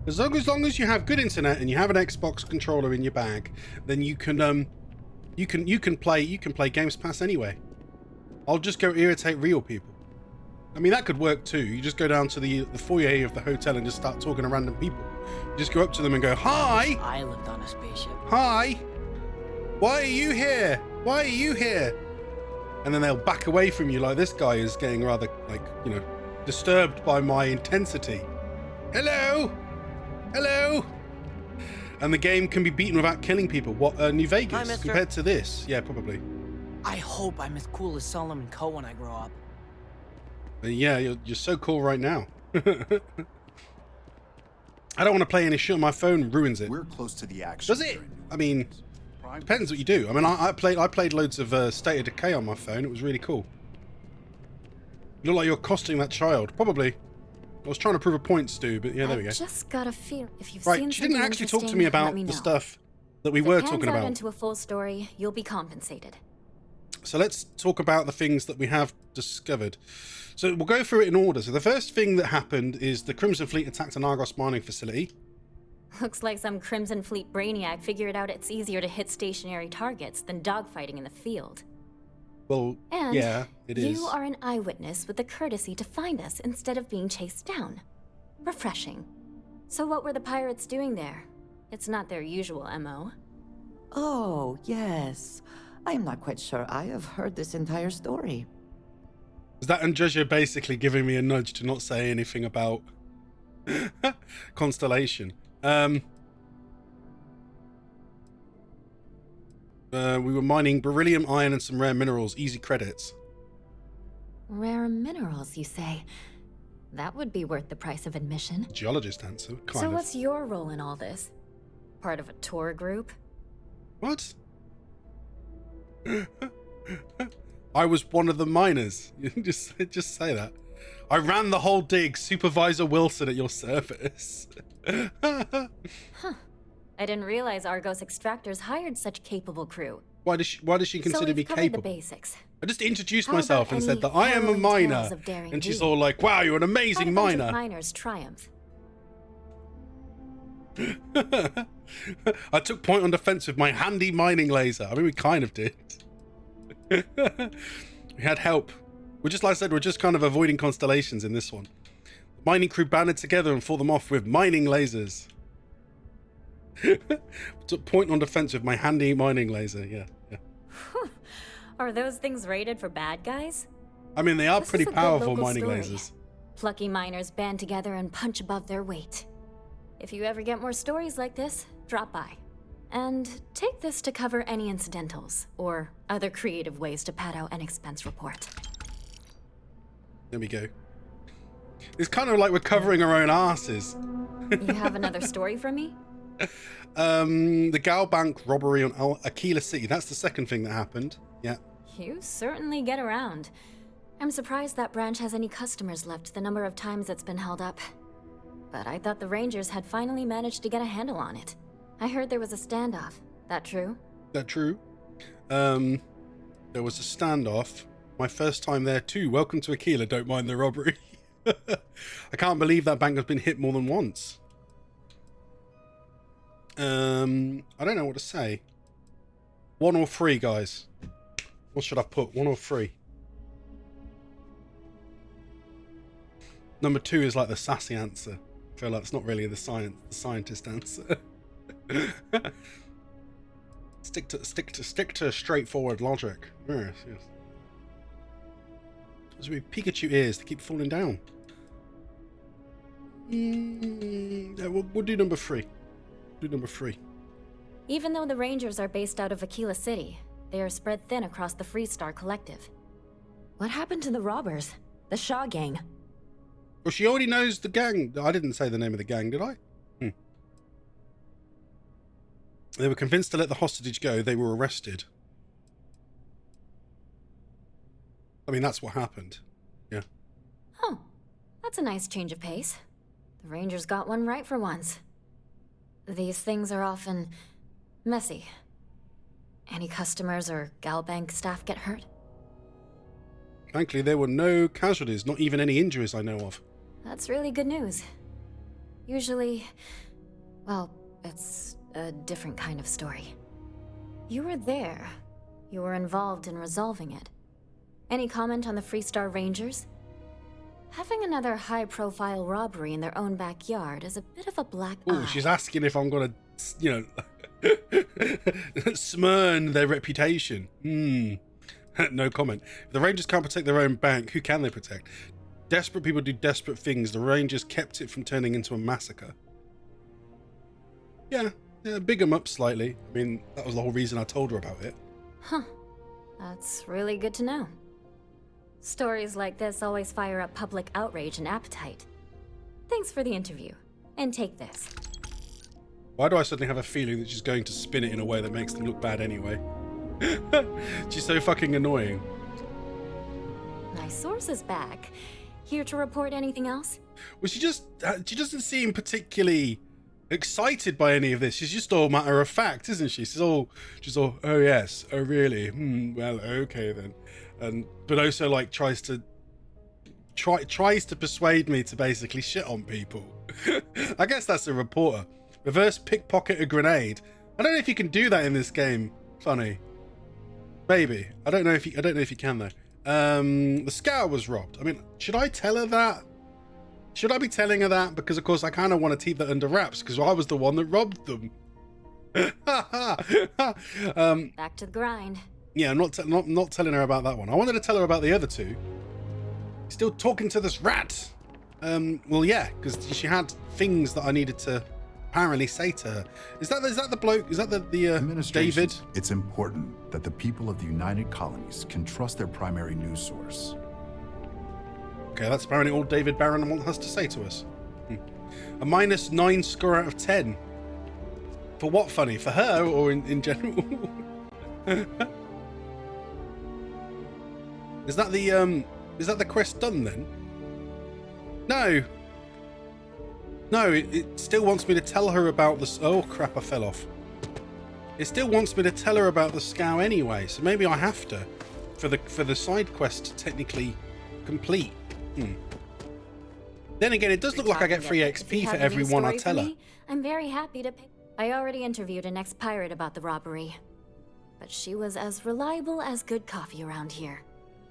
As long as you have good internet and you have an Xbox controller in your bag, then you can play Games Pass anyway. I'll just go irritate real people. I mean, that could work too. You just go down to the foyer of the hotel and just start talking to random people. You just go up to them and go, "Hi! I lived on a spaceship. Hi! Why are you here? Why are you here?" And then they'll back away from you like this guy is getting rather, like, you know, disturbed by my intensity. Hello? Hello? And the game can be beaten without killing people. What, New Vegas Hi, mister. compared to this? Yeah, probably. I hope I'm as cool as Solomon Coe when I grow up. Yeah, you're so cool right now. I don't want to play any shit on my phone. Ruins it. We're close to the action. Does it? I mean, depends what you do. I mean, I played loads of State of Decay on my phone. It was really cool. You look like you're accosting that child. Probably. I was trying to prove a point, Stu, but yeah, there we go. I just got a feel. If you've Right, seen she didn't something actually talk to interesting, me about let me the know. stuff that we If were it pans talking out about. into a full story, you'll be compensated. So let's talk about the things that we have discovered. So we'll go through it in order. So the first thing that happened is the Crimson Fleet attacked an Argos mining facility. Looks like some Crimson Fleet brainiac figured out it's easier to hit stationary targets than dogfighting in the field. Well, And yeah, it is. you are an eyewitness with the courtesy to find us instead of being chased down. Refreshing. So what were the pirates doing there? It's not their usual MO. Oh, yes. I am not quite sure I have heard this entire story. Is that Andreja basically giving me a nudge to not say anything about Constellation? We were mining beryllium, iron, and some rare minerals. Easy credits. Rare minerals, you say? That would be worth the price of admission. Geologist answer, kind So of. what's your role in all this? Part of a tour group? What? I was one of the miners. You can just say that. I ran the whole dig, Supervisor Wilson at your service. Huh. I didn't realize Argos extractors hired such capable crew. Why does she consider me we've covered capable? the basics. I just introduced How myself about and said any that I am a harrowing miner, tales of daring and she's deed? all like, "Wow, you're an How'd amazing a bunch of miner." miners triumph? I took point on defense with my handy mining laser. I mean, we kind of did. We had help. We're just, like I said, we're just kind of avoiding constellations in this one. The mining crew banded together and fought them off with mining lasers. Took point on defense with my handy mining laser. Yeah. Are those things rated for bad guys? I mean, they are This pretty is a good powerful local mining story. lasers. Plucky miners band together and punch above their weight. If you ever get more stories like this, drop by. And take this to cover any incidentals, or other creative ways to pad out an expense report. There we go. It's kind of like we're covering our own asses. You have another story for me? The Gal Bank robbery on Aquila City. That's the second thing that happened. Yeah. You certainly get around. I'm surprised that branch has any customers left, the number of times it's been held up. But I thought the Rangers had finally managed to get a handle on it. I heard there was a standoff. That true? That true? There was a standoff. My first time there too. Welcome to Aquila, don't mind the robbery. I can't believe that bank has been hit more than once. I don't know what to say. 1 or 3, guys. What should I put? 1 or 3? Number 2 is like the sassy answer. I feel like it's not really the scientist answer. stick to straightforward logic. Yes. There's be Pikachu ears. They keep falling down. Yeah, we'll do number 3. Do number 3. Even though the Rangers are based out of Aquila City, they are spread thin across the Freestar Collective. What happened to the robbers? The Shaw gang? Well, she already knows the gang. I didn't say the name of the gang, did I? They were convinced to let the hostage go. They were arrested. I mean, that's what happened. Yeah. Oh, that's a nice change of pace. The Rangers got one right for once. These things are often messy. Any customers or Galbank staff get hurt? Thankfully, there were no casualties, not even any injuries I know of. That's really good news. Usually, well, it's a different kind of story. You were there. You were involved in resolving it. Any comment on the Freestar Rangers? Having another high-profile robbery in their own backyard is a bit of a black eye. Oh, she's asking if I'm gonna, you know, smirn their reputation. No comment. If the Rangers can't protect their own bank, who can they protect? Desperate people do desperate things. The Rangers kept it from turning into a massacre. Yeah, big them up slightly. I mean, that was the whole reason I told her about it. Huh. That's really good to know. Stories like this always fire up public outrage and appetite. Thanks for the interview. And take this. Why do I suddenly have a feeling that she's going to spin it in a way that makes them look bad anyway? She's so fucking annoying. My source is back. Here to report anything else? Well, she doesn't seem particularly excited by any of this. She's just all matter of fact, isn't she? She's all, oh yes, oh really? Well, okay then. But also like tries to persuade me to basically shit on people. I guess that's a reporter. Reverse pickpocket a grenade. I don't know if you can do that in this game. Funny. Maybe. I don't know if you can though. The scout was robbed. I mean, should I tell her that? Should I be telling her that? Because of course I kind of want to keep that under wraps because I was the one that robbed them. Back to the grind. Yeah, I'm not telling her about that one. I wanted to tell her about the other two. Still talking to this rat. Well, yeah, because she had things that I needed to apparently say to her. Is that the bloke? Is that the David? It's important that the people of the United Colonies can trust their primary news source. Okay, that's apparently all David Barron has to say to us. A -9 score out of 10. For what funny? For her or in general? Is that the quest done then? No. No, it still wants me to tell her about this. Oh crap, I fell off. It still wants me to tell her about the scow anyway, so maybe I have to for the side quest to technically complete. Then again, it does look like I get free XP for every one I tell her. I'm very happy to pick. I already interviewed an ex-pirate about the robbery. but she was as reliable as good coffee around here.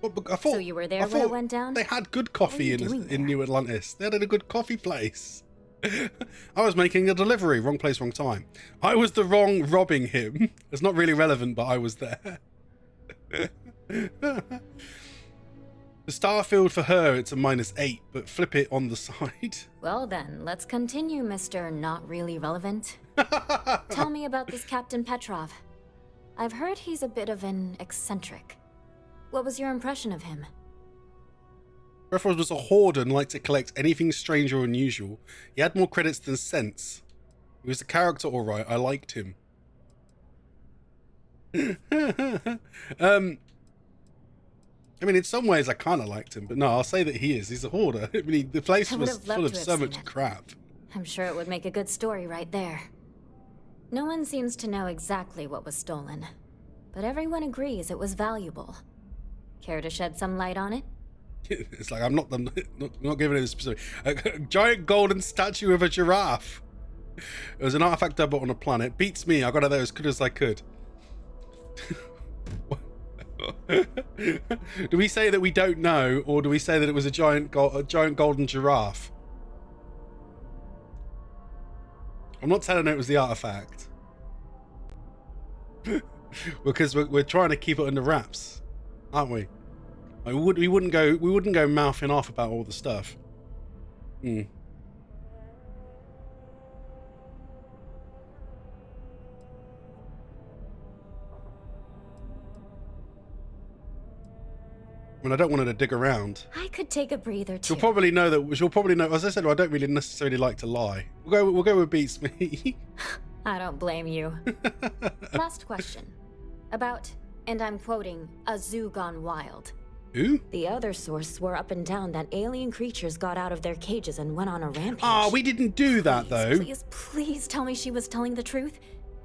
But I thought, So you were there when it went down? They had good coffee in New Atlantis. They had a good coffee place. I was making a delivery. Wrong place, wrong time. I was the wrong robbing him. It's not really relevant, but I was there. The Starfield for her, it's a -8, but flip it on the side. Well then, let's continue, Mr. Not Really Relevant. Tell me about this Captain Petrov. I've heard he's a bit of an eccentric. What was your impression of him? Petrov was a hoarder and liked to collect anything strange or unusual. He had more credits than sense. He was a character alright, I liked him. I mean, in some ways I kind of liked him, but no, I'll say that he is. He's a hoarder. I mean, the place was full of so much crap. I'm sure it would make a good story right there. No one seems to know exactly what was stolen, but everyone agrees it was valuable. Care to shed some light on it? It's like, I'm not giving it a specific. A giant golden statue of a giraffe. It was an artifact I bought on a planet. Beats me. I got it there as good as I could. Do we say that we don't know, or do we say that it was a giant golden giraffe? I'm not telling her it was the artifact. Because we're trying to keep it under wraps, aren't we? Like, we wouldn't go mouthing off about all the stuff. I mean, I don't want her to dig around. I could take a breather too. She'll probably know that. She'll probably know. As I said, I don't really necessarily like to lie. We'll go with beats me. I don't blame you. Last question. About, and I'm quoting, a zoo gone wild. Who? The other source swore up and down that alien creatures got out of their cages and went on a rampage. Ah, we didn't do that though. Please tell me she was telling the truth.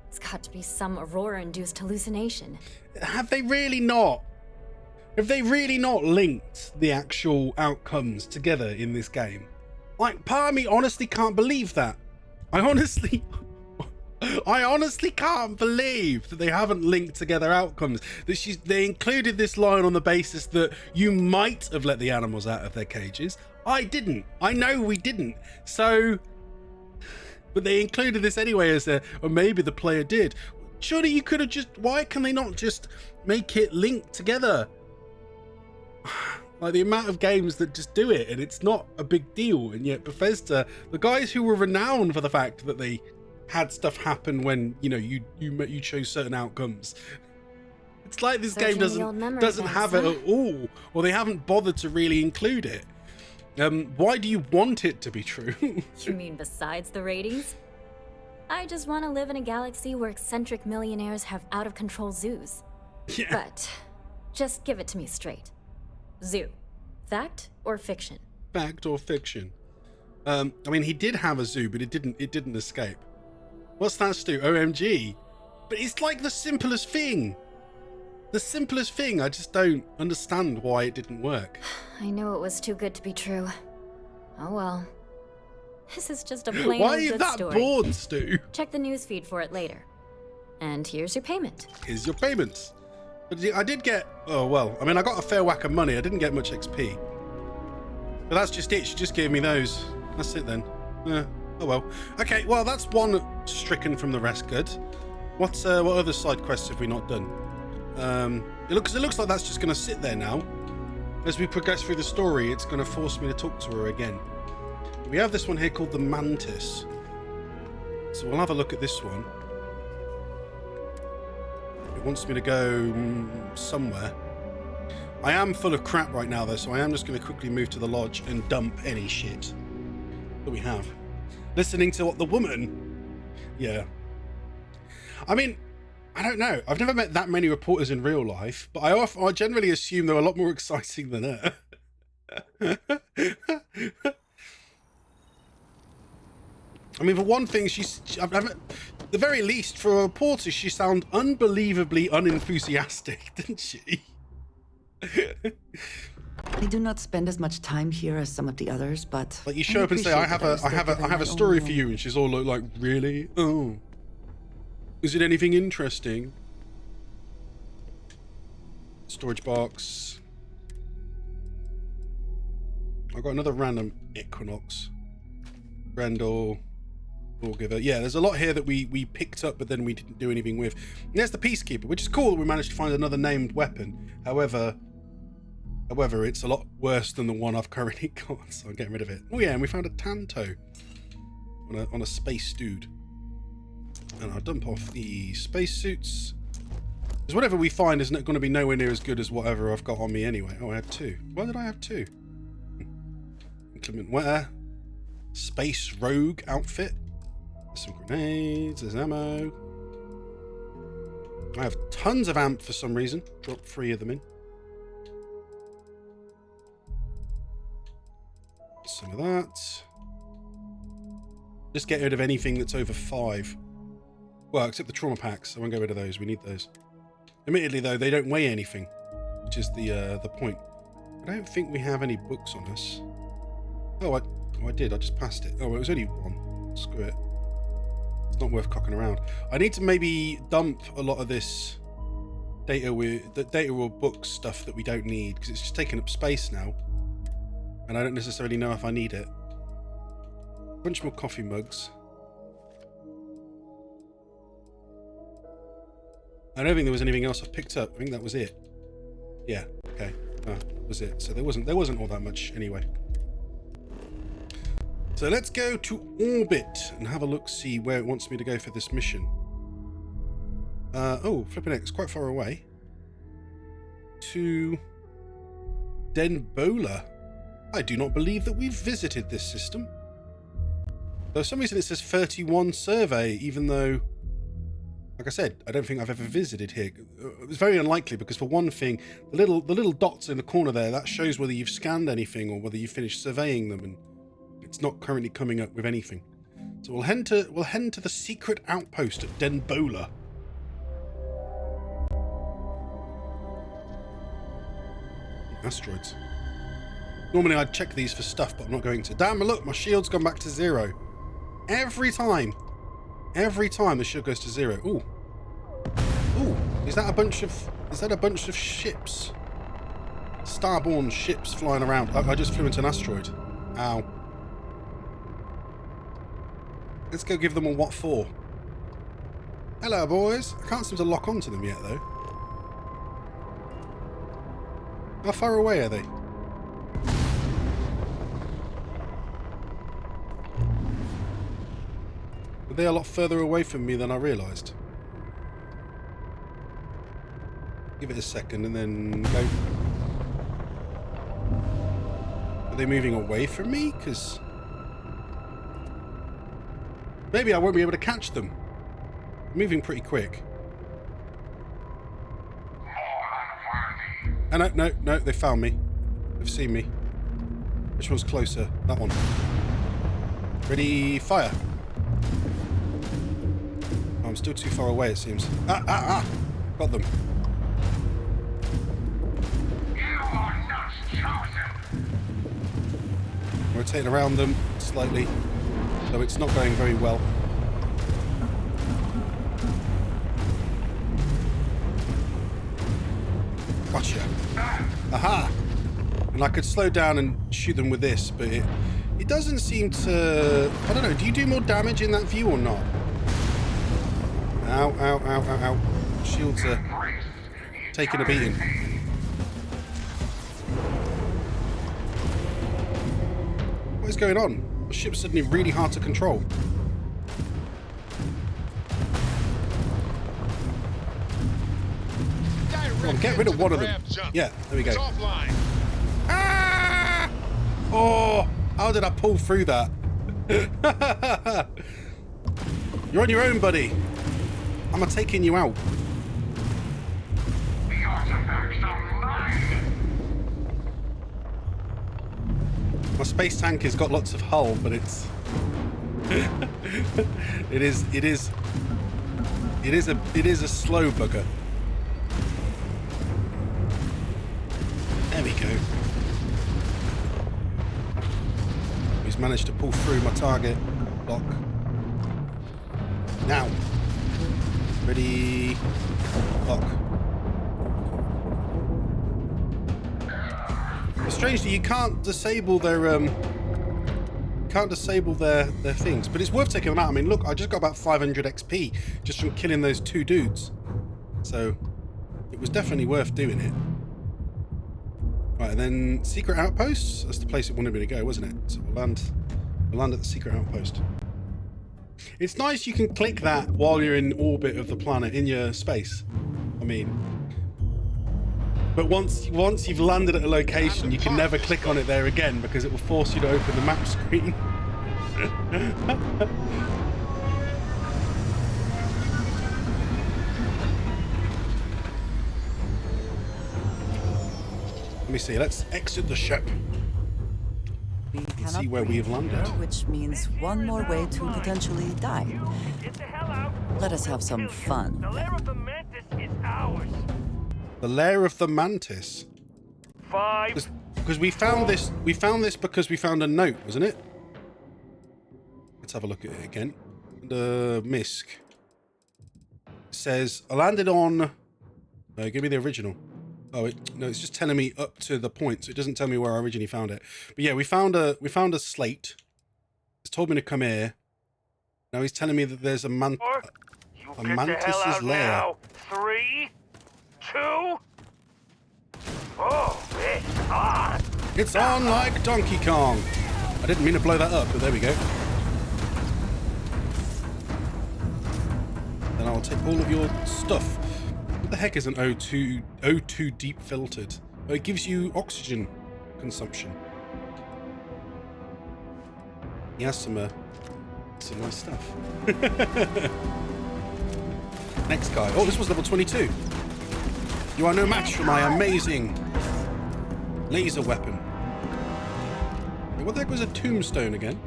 It's got to be some Aurora-induced hallucination. Have they really not? Have they really not linked the actual outcomes together in this game? Like, part of me honestly can't believe that. I honestly can't believe that they haven't linked together outcomes. That they included this line on the basis that you might have let the animals out of their cages. I didn't. I know we didn't. So, but they included this anyway as or maybe the player did. Surely you could have just. Why can they not just make it linked together? Like, the amount of games that just do it and it's not a big deal, and yet Bethesda, the guys who were renowned for the fact that they had stuff happen when, you know, you chose certain outcomes, it's like this game doesn't have it at all, or they haven't bothered to really include it. Why do you want it to be true? You mean besides the ratings? I just want to live in a galaxy where eccentric millionaires have out of control zoos. Yeah. But just give it to me straight. Zoo. Fact or fiction? Fact or fiction? I mean, he did have a zoo, but it didn't escape. What's that, Stu? OMG. But it's like the simplest thing. The simplest thing. I just don't understand why it didn't work. I knew it was too good to be true. Oh well. This is just a plain Why old are you good that story. bored, Stu? Check the newsfeed for it later. And here's your payment. Here's your payments. But I did get, oh well, I mean, I got a fair whack of money. I didn't get much XP. But that's just it. She just gave me those. That's it then. Oh well. Okay, well, that's one stricken from the rest. Good. What other side quests have we not done? It looks like that's just going to sit there now. As we progress through the story, it's going to force me to talk to her again. We have this one here called the Mantis. So we'll have a look at this one. It wants me to go somewhere. I am full of crap right now though, so I am just going to quickly move to the lodge and dump any shit that we have. Listening to what the woman... Yeah. I mean, I don't know. I've never met that many reporters in real life, but I generally assume they're a lot more exciting than her. I mean, for one thing, the very least, for a reporter, she sounded unbelievably unenthusiastic, didn't she? I do not spend as much time here as some of the others, but like, you show up and say, I have a story for you, and she's all like, really? Oh, is it anything interesting? Storage box. I've got another random Equinox. Grendel. Lawgiver. Yeah, there's a lot here that we picked up, but then we didn't do anything with. And there's the Peacekeeper, which is cool that we managed to find another named weapon. However, it's a lot worse than the one I've currently got, so I'm getting rid of it. Oh yeah, and we found a Tanto on a space dude. And I'll dump off the spacesuits. Because whatever we find isn't going to be nowhere near as good as whatever I've got on me anyway. Oh, I had 2. Why did I have 2? Inclement wear. Space rogue outfit. There's some grenades. There's ammo. I have tons of amp for some reason. Drop 3 of them in. Some of that. Just get rid of anything that's over 5. Well, except the trauma packs. I won't get rid of those. We need those. Admittedly, though, they don't weigh anything, which is the point. I don't think we have any books on us. Oh, I did. I just passed it. Oh, it was only 1. Screw it. It's not worth cocking around. I need to maybe dump a lot of this data or book stuff that we don't need, because it's just taking up space now. And I don't necessarily know if I need it. A bunch more coffee mugs. I don't think there was anything else I picked up. I think that was it. Yeah, okay. That was it. So there wasn't all that much anyway. So let's go to orbit and have a look, see where it wants me to go for this mission. Oh, flipping heck, it's quite far away. To Denbola. I do not believe that we've visited this system. For some reason it says 31 survey, even though, like I said, I don't think I've ever visited here. It's very unlikely because, for one thing, the little dots in the corner there, that shows whether you've scanned anything or whether you've finished surveying them, and it's not currently coming up with anything. So we'll head to the secret outpost at Denbola. Asteroids. Normally I'd check these for stuff, but I'm not going to. Damn, look, my shield's gone back to 0. Every time the shield goes to 0. Ooh. Ooh. Is that a bunch of ships? Starborn ships flying around. I just flew into an asteroid. Ow. Let's go give them a what for. Hello, boys. I can't seem to lock onto them yet, though. How far away are they? They're a lot further away from me than I realised. Give it a second and then go. Are they moving away from me? Because maybe I won't be able to catch them. I'm moving pretty quick. Oh, no, they found me. They've seen me. Which one's closer? That one. Ready, fire. I'm still too far away, it seems. Got them. You are not chosen. Rotating around them slightly, though it's not going very well. Gotcha. Aha! And I could slow down and shoot them with this, but it doesn't seem to... I don't know, do you do more damage in that view or not? Ow, ow, ow, ow, ow. Shields are taking a beating. What is going on? The ship's suddenly really hard to control. Come on, get rid of one of them. Yeah, there we go. Ah! Oh, how did I pull through that? You're on your own, buddy. I'm taking you out. My space tank has got lots of hull, but it's it is a slow bugger. There we go. He's managed to pull through my target lock. Now. Ready, lock. Strangely, you can't disable their things, but it's worth taking them out. I mean, look, I just got about 500 XP just from killing those 2 dudes, so it was definitely worth doing it. Right, and then secret outposts. That's the place it wanted me to go, wasn't it? So we'll land at the secret outpost. It's nice you can click that while you're in orbit of the planet in your space. I mean, but once you've landed at a location, you can never click on it there again because it will force you to open the map screen. Let me see. Let's exit the ship. We Let's see where we have landed. which means one more way to potentially die. Let us have some fun. The lair of the Mantis is ours. The lair of the Mantis. 5. Because we found this because we found a note, wasn't it? Let's have a look at it again. The MISC says I landed on. Give me the original. Oh, no, it's just telling me up to the point, so it doesn't tell me where I originally found it. But yeah, we found a slate. It's told me to come here. Now he's telling me that there's a mantis's lair. Now. 3, 2. Oh, it's on. It's on like Donkey Kong. I didn't mean to blow that up, but there we go. Then I'll take all of your stuff. What the heck is an O2 deep filtered? Oh, it gives you oxygen consumption. He has some nice stuff. Next guy. Oh, this was level 22. You are no match for my amazing laser weapon. Wait, what the heck was a tombstone again?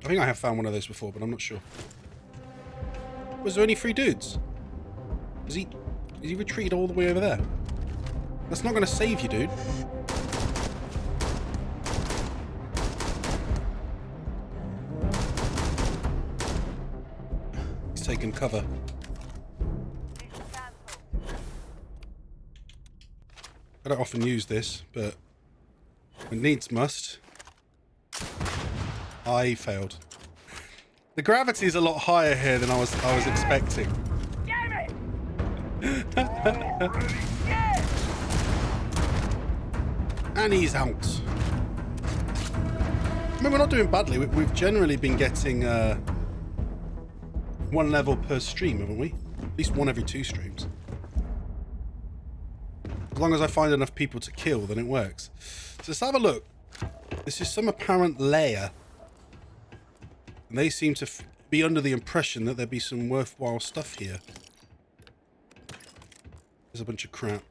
I think I have found one of those before, but I'm not sure. Was there only 3 dudes? Is he retreated all the way over there? That's not going to save you, dude. He's taking cover. I don't often use this, but when needs must. I failed. The gravity is a lot higher here than I was expecting. Damn it! And he's out. I mean, we're not doing badly. We've generally been getting 1 level per stream, haven't we? At least 1 every 2 streams. As long as I find enough people to kill, then it works. So let's have a look. This is some apparent layer. And they seem to be under the impression that there'd be some worthwhile stuff here. There's a bunch of crap.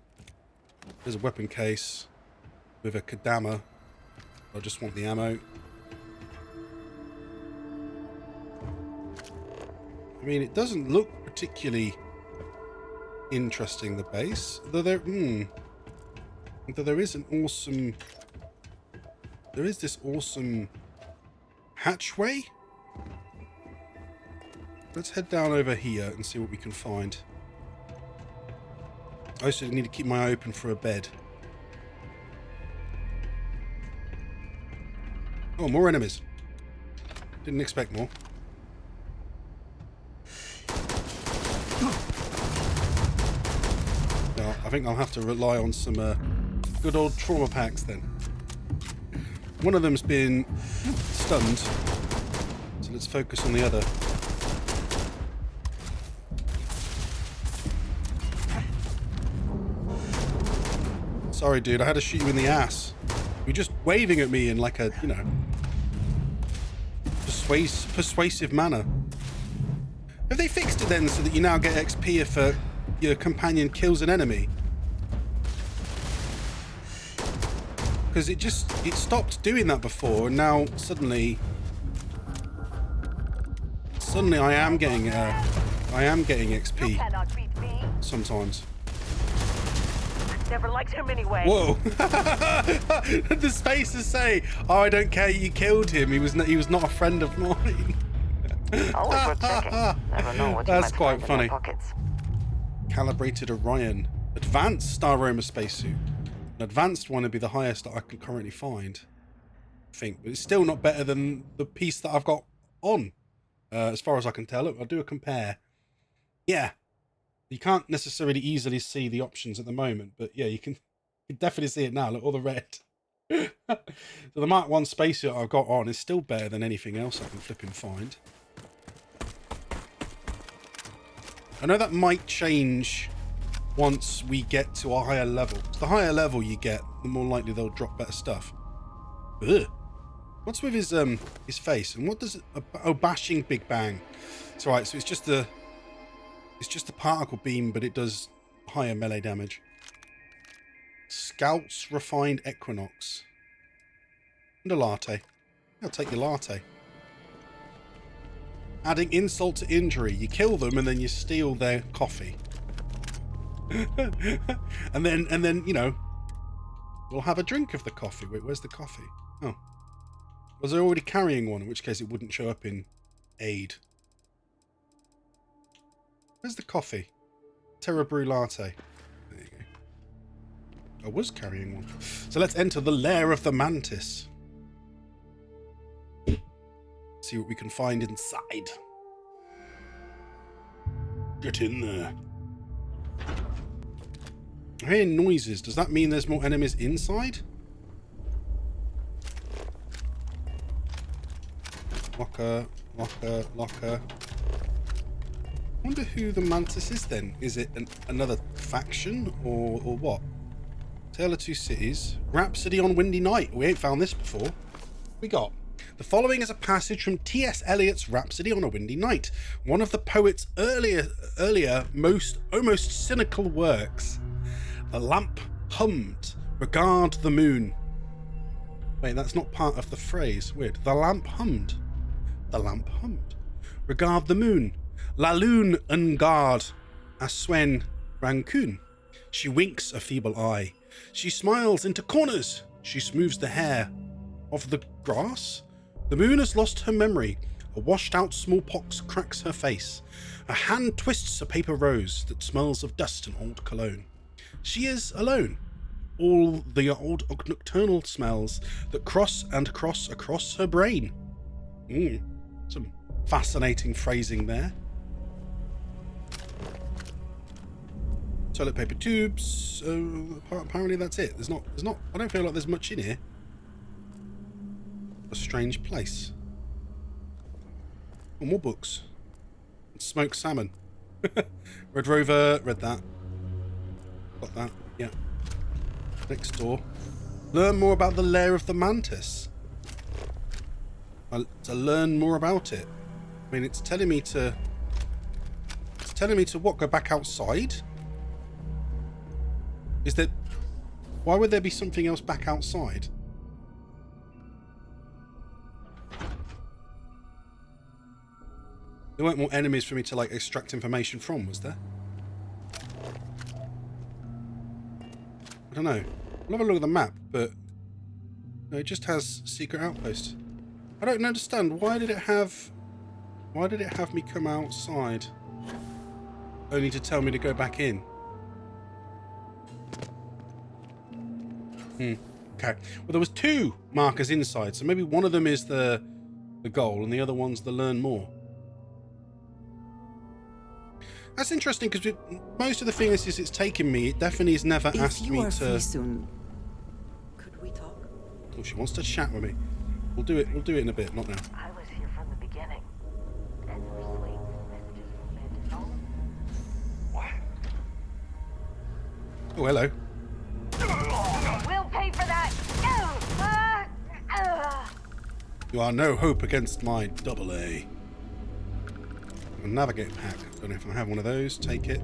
There's a weapon case with a Kadama. I just want the ammo. I mean, it doesn't look particularly interesting, the base. Though there is an awesome... There is this awesome hatchway. Let's head down over here and see what we can find. I also need to keep my eye open for a bed. Oh, more enemies. Didn't expect more. No, I think I'll have to rely on some good old trauma packs then. One of them's been stunned, so let's focus on the other. Sorry, dude, I had to shoot you in the ass. You're just waving at me in like a, you know, persuasive manner. Have they fixed it then so that you now get XP if your companion kills an enemy? Because it stopped doing that before, and now suddenly I am getting XP sometimes. Never liked him anyway. Whoa! The spaces say, "Oh, I don't care. You killed him. He was not a friend of mine." Always worth checking. Never know what you That's might quite find funny. in my pockets. Calibrated Orion. advanced Star Roamer spacesuit. An advanced one would be the highest that I can currently find, I think. But it's still not better than the piece that I've got on, as far as I can tell. Look, I'll do a compare. Yeah, you can't necessarily easily see the options at the moment, but yeah, you can definitely see it now. Look, all the red. So the Mark 1 spacesuit I've got on is still better than anything else I can flipping find. I know that might change once we get to a higher level. The higher level you get, the more likely they'll drop better stuff. Ugh. What's with his face? And what does it... Oh, bashing Big Bang. It's alright, so it's just a particle beam, but it does higher melee damage. Scouts Refined Equinox. And a latte. I'll take your latte. Adding insult to injury. You kill them and then you steal their coffee. and then, you know, we'll have a drink of the coffee. Wait, where's the coffee? Oh. Was I already carrying one? In which case it wouldn't show up in aid. Where's the coffee? Terra Brew Latte. There you go. I was carrying one. So let's enter the lair of the Mantis. See what we can find inside. Get in there. I hear noises. Does that mean there's more enemies inside? Locker, locker, locker. I wonder who the Mantis is then. Is it another faction or what? Tale of Two Cities. Rhapsody on Windy Night. We ain't found this before. We got. The following is a passage from T.S. Eliot's Rhapsody on a Windy Night, one of the poet's earlier, almost cynical works. The lamp hummed. Regard the moon. Wait, that's not part of the phrase. Weird. The lamp hummed. The lamp hummed. Regard the moon. La lune en garde. Aswen rancune. She winks a feeble eye. She smiles into corners. She smooths the hair of the grass. The moon has lost her memory. A washed-out smallpox cracks her face. A hand twists a paper rose that smells of dust and old cologne. She is alone. All the old nocturnal smells that cross and cross across her brain. Some fascinating phrasing there. Toilet paper tubes. Apparently that's it. There's not. I don't feel like there's much in here. A strange place. Oh, more books. Smoked salmon. Red Rover. Read that. Got that. Yeah. Next door. Learn more about the lair of the Mantis. To learn more about it. I mean, it's telling me to. It's telling me to what? Go back outside? Is there? Why would there be something else back outside? There weren't more enemies for me to, like, extract information from, was there? I don't know. I'll have a look at the map, but no, it just has secret outpost. I don't understand. Why did it have me come outside only to tell me to go back in? Okay. Well, there was two markers inside, so maybe one of them is the goal and the other one's the learn more. That's interesting because most of the things it's taken me, it definitely has never asked me to. Free soon, could we talk? Oh, she wants to chat with me. We'll do it in a bit, not now. I was here from the beginning. And for sweet messages from Mantis home. What? Oh, hello. We'll pay for that. You are no hope against my AA. A navigate pack. Don't know if I have one of those. Take it.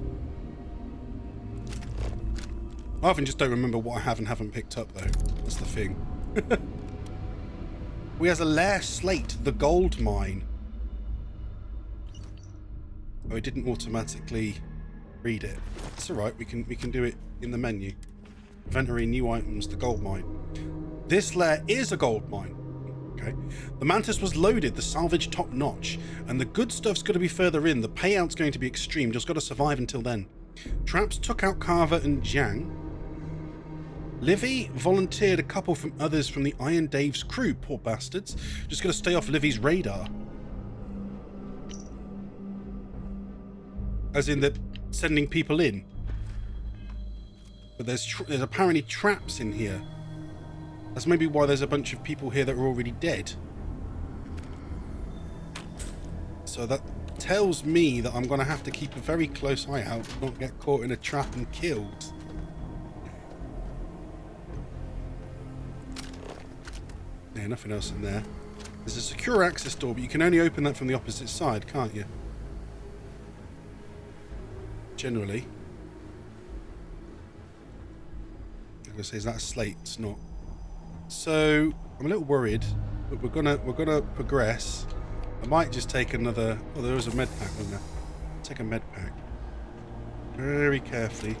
I often just don't remember what I have and haven't picked up, though. That's the thing. We has a lair slate, the gold mine. Oh, it didn't automatically read it. It's alright, we can do it in the menu. Inventory, new items, the gold mine. This lair is a gold mine. Okay. The Mantis was loaded, the salvage top notch, and the good stuff's got to be further in. The payout's going to be extreme. Just got to survive until then. Traps took out Carver and Jiang. Livy volunteered a couple from others from the Iron Dave's crew, poor bastards. Just gotta stay off Livy's radar. As in they're sending people in. But there's apparently traps in here. That's maybe why there's a bunch of people here that are already dead. So that tells me that I'm going to have to keep a very close eye out, not get caught in a trap and killed. Yeah, nothing else in there. There's a secure access door, but you can only open that from the opposite side, can't you? Generally. I'm gonna say, is that a slate? It's not. So I'm a little worried, but we're gonna progress. I might just take another. Oh, there was a med pack, wasn't there? Take a med pack. Very carefully,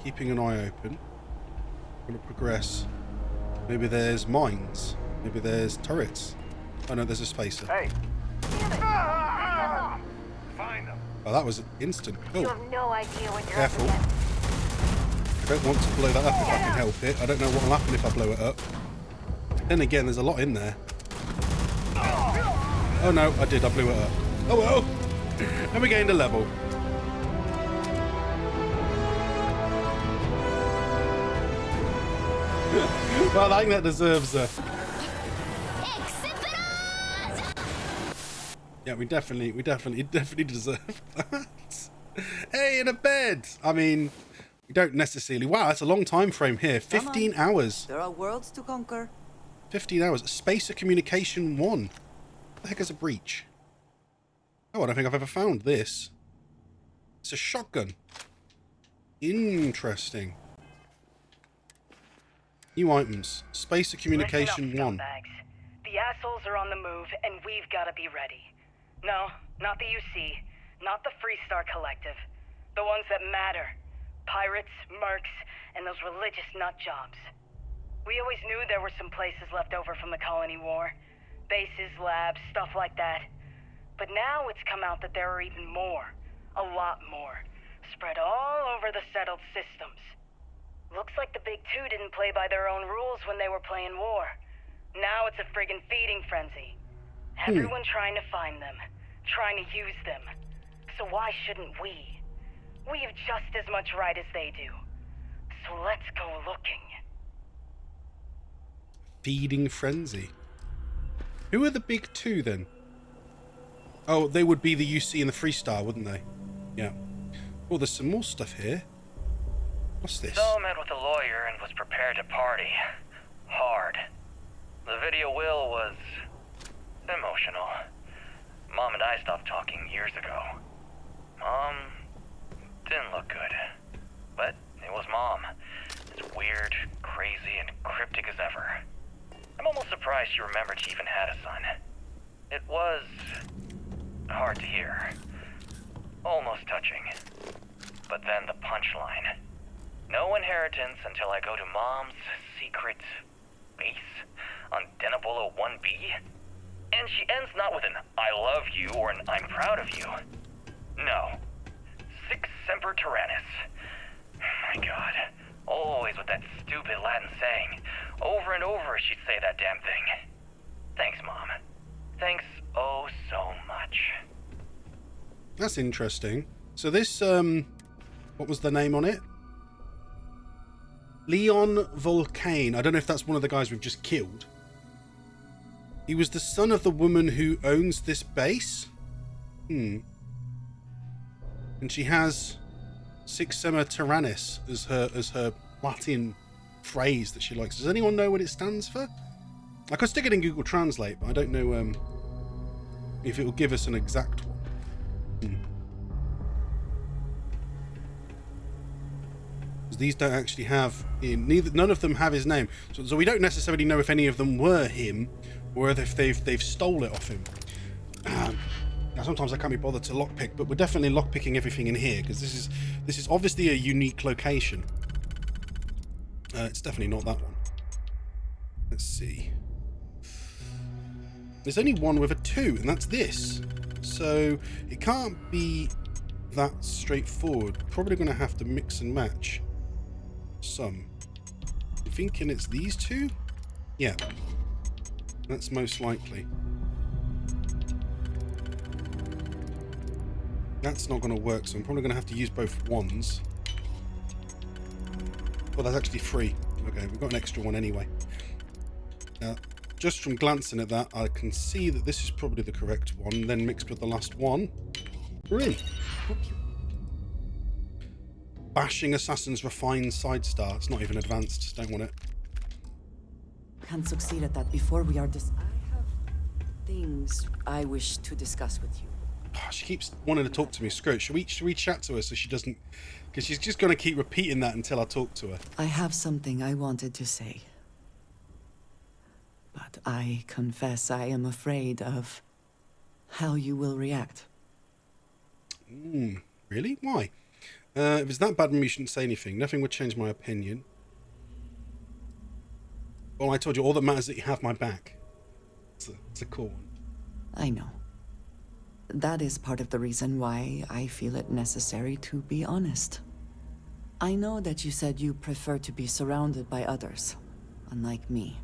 keeping an eye open. I'm gonna progress. Maybe there's mines. Maybe there's turrets. Oh no, there's a spacer. Hey. Find them. Oh, that was instant. Oh. You have no idea what you're Careful. up against. I don't want to blow that up if I can help it. I don't know what will happen if I blow it up. Then again, there's a lot in there. Oh no, I did. I blew it up. Oh well. And we gained a level. Well, I think that deserves a... Yeah, we definitely deserve that. Hey, in a bed. I mean, we don't necessarily... Wow, that's a long time frame here. 15 hours. There are worlds to conquer. 15 hours. Spacer Communication 1. What the heck is a breach? Oh, I don't think I've ever found this. It's a shotgun. Interesting. New items. Spacer Communication 1. The assholes are on the move, and we've got to be ready. No, not the UC. Not the Freestar Collective. The ones that matter. Pirates, mercs, and those religious nut jobs. We always knew there were some places left over from the Colony War. Bases, labs, stuff like that. But now it's come out that there are even more. A lot more. Spread all over the settled systems. Looks like the Big Two didn't play by their own rules when they were playing war. Now it's a friggin' feeding frenzy. Everyone trying to find them. Trying to use them. So why shouldn't we? We have just as much right as they do. So let's go looking. Feeding frenzy. Who are the Big Two then? Oh, they would be the UC and the Freestar, wouldn't they? Yeah. Oh, there's some more stuff here. What's this? So met with a lawyer and was prepared to party. Hard. The video will was emotional. Mom and I stopped talking years ago. Mom didn't look good. But it was Mom. As weird, crazy, and cryptic as ever. I'm almost surprised she remembered she even had a son. It was hard to hear. Almost touching. But then the punchline. No inheritance until I go to Mom's secret base on Denabolo 1B. And she ends not with an I love you or an I'm proud of you. No. Sic semper tyrannis. My God. Always with that stupid Latin saying. Over and over she'd say that damn thing. Thanks, Mom. Thanks oh so much. That's interesting. So this, what was the name on it? Leon Volcane. I don't know if that's one of the guys we've just killed. He was the son of the woman who owns this base. And she has Sic semper tyrannis as her Latin phrase that she likes. Does anyone know what it stands for? I could stick it in Google Translate, but I don't know if it will give us an exact one. These don't actually have none of them have his name, so we don't necessarily know if any of them were him or if they've stole it off him. Now sometimes I can't be bothered to lockpick, but we're definitely lockpicking everything in here because this is obviously a unique location. It's definitely not that one. Let's see. There's only one with a 2, and that's this. So it can't be that straightforward. Probably going to have to mix and match some. I'm thinking it's these two? Yeah. That's most likely. That's not going to work, so I'm probably going to have to use both ones. Well, that's actually 3. Okay, we've got an extra one anyway. Just from glancing at that, I can see that this is probably the correct one, then mixed with the last one. We're in. Bashing Assassin's Refined Side Star. It's not even advanced. Don't want it. Can't succeed at that before we are I have things I wish to discuss with you. She keeps wanting to talk to me. Screw it. Should we chat to her so she doesn't... Because she's just going to keep repeating that until I talk to her. I have something I wanted to say. But I confess I am afraid of how you will react. Really? Why? If it's that bad, then you shouldn't say anything. Nothing would change my opinion. Well, I told you, all that matters is that you have my back. It's a cool one. I know. That is part of the reason why I feel it necessary to be honest. I know that you said you prefer to be surrounded by others, unlike me.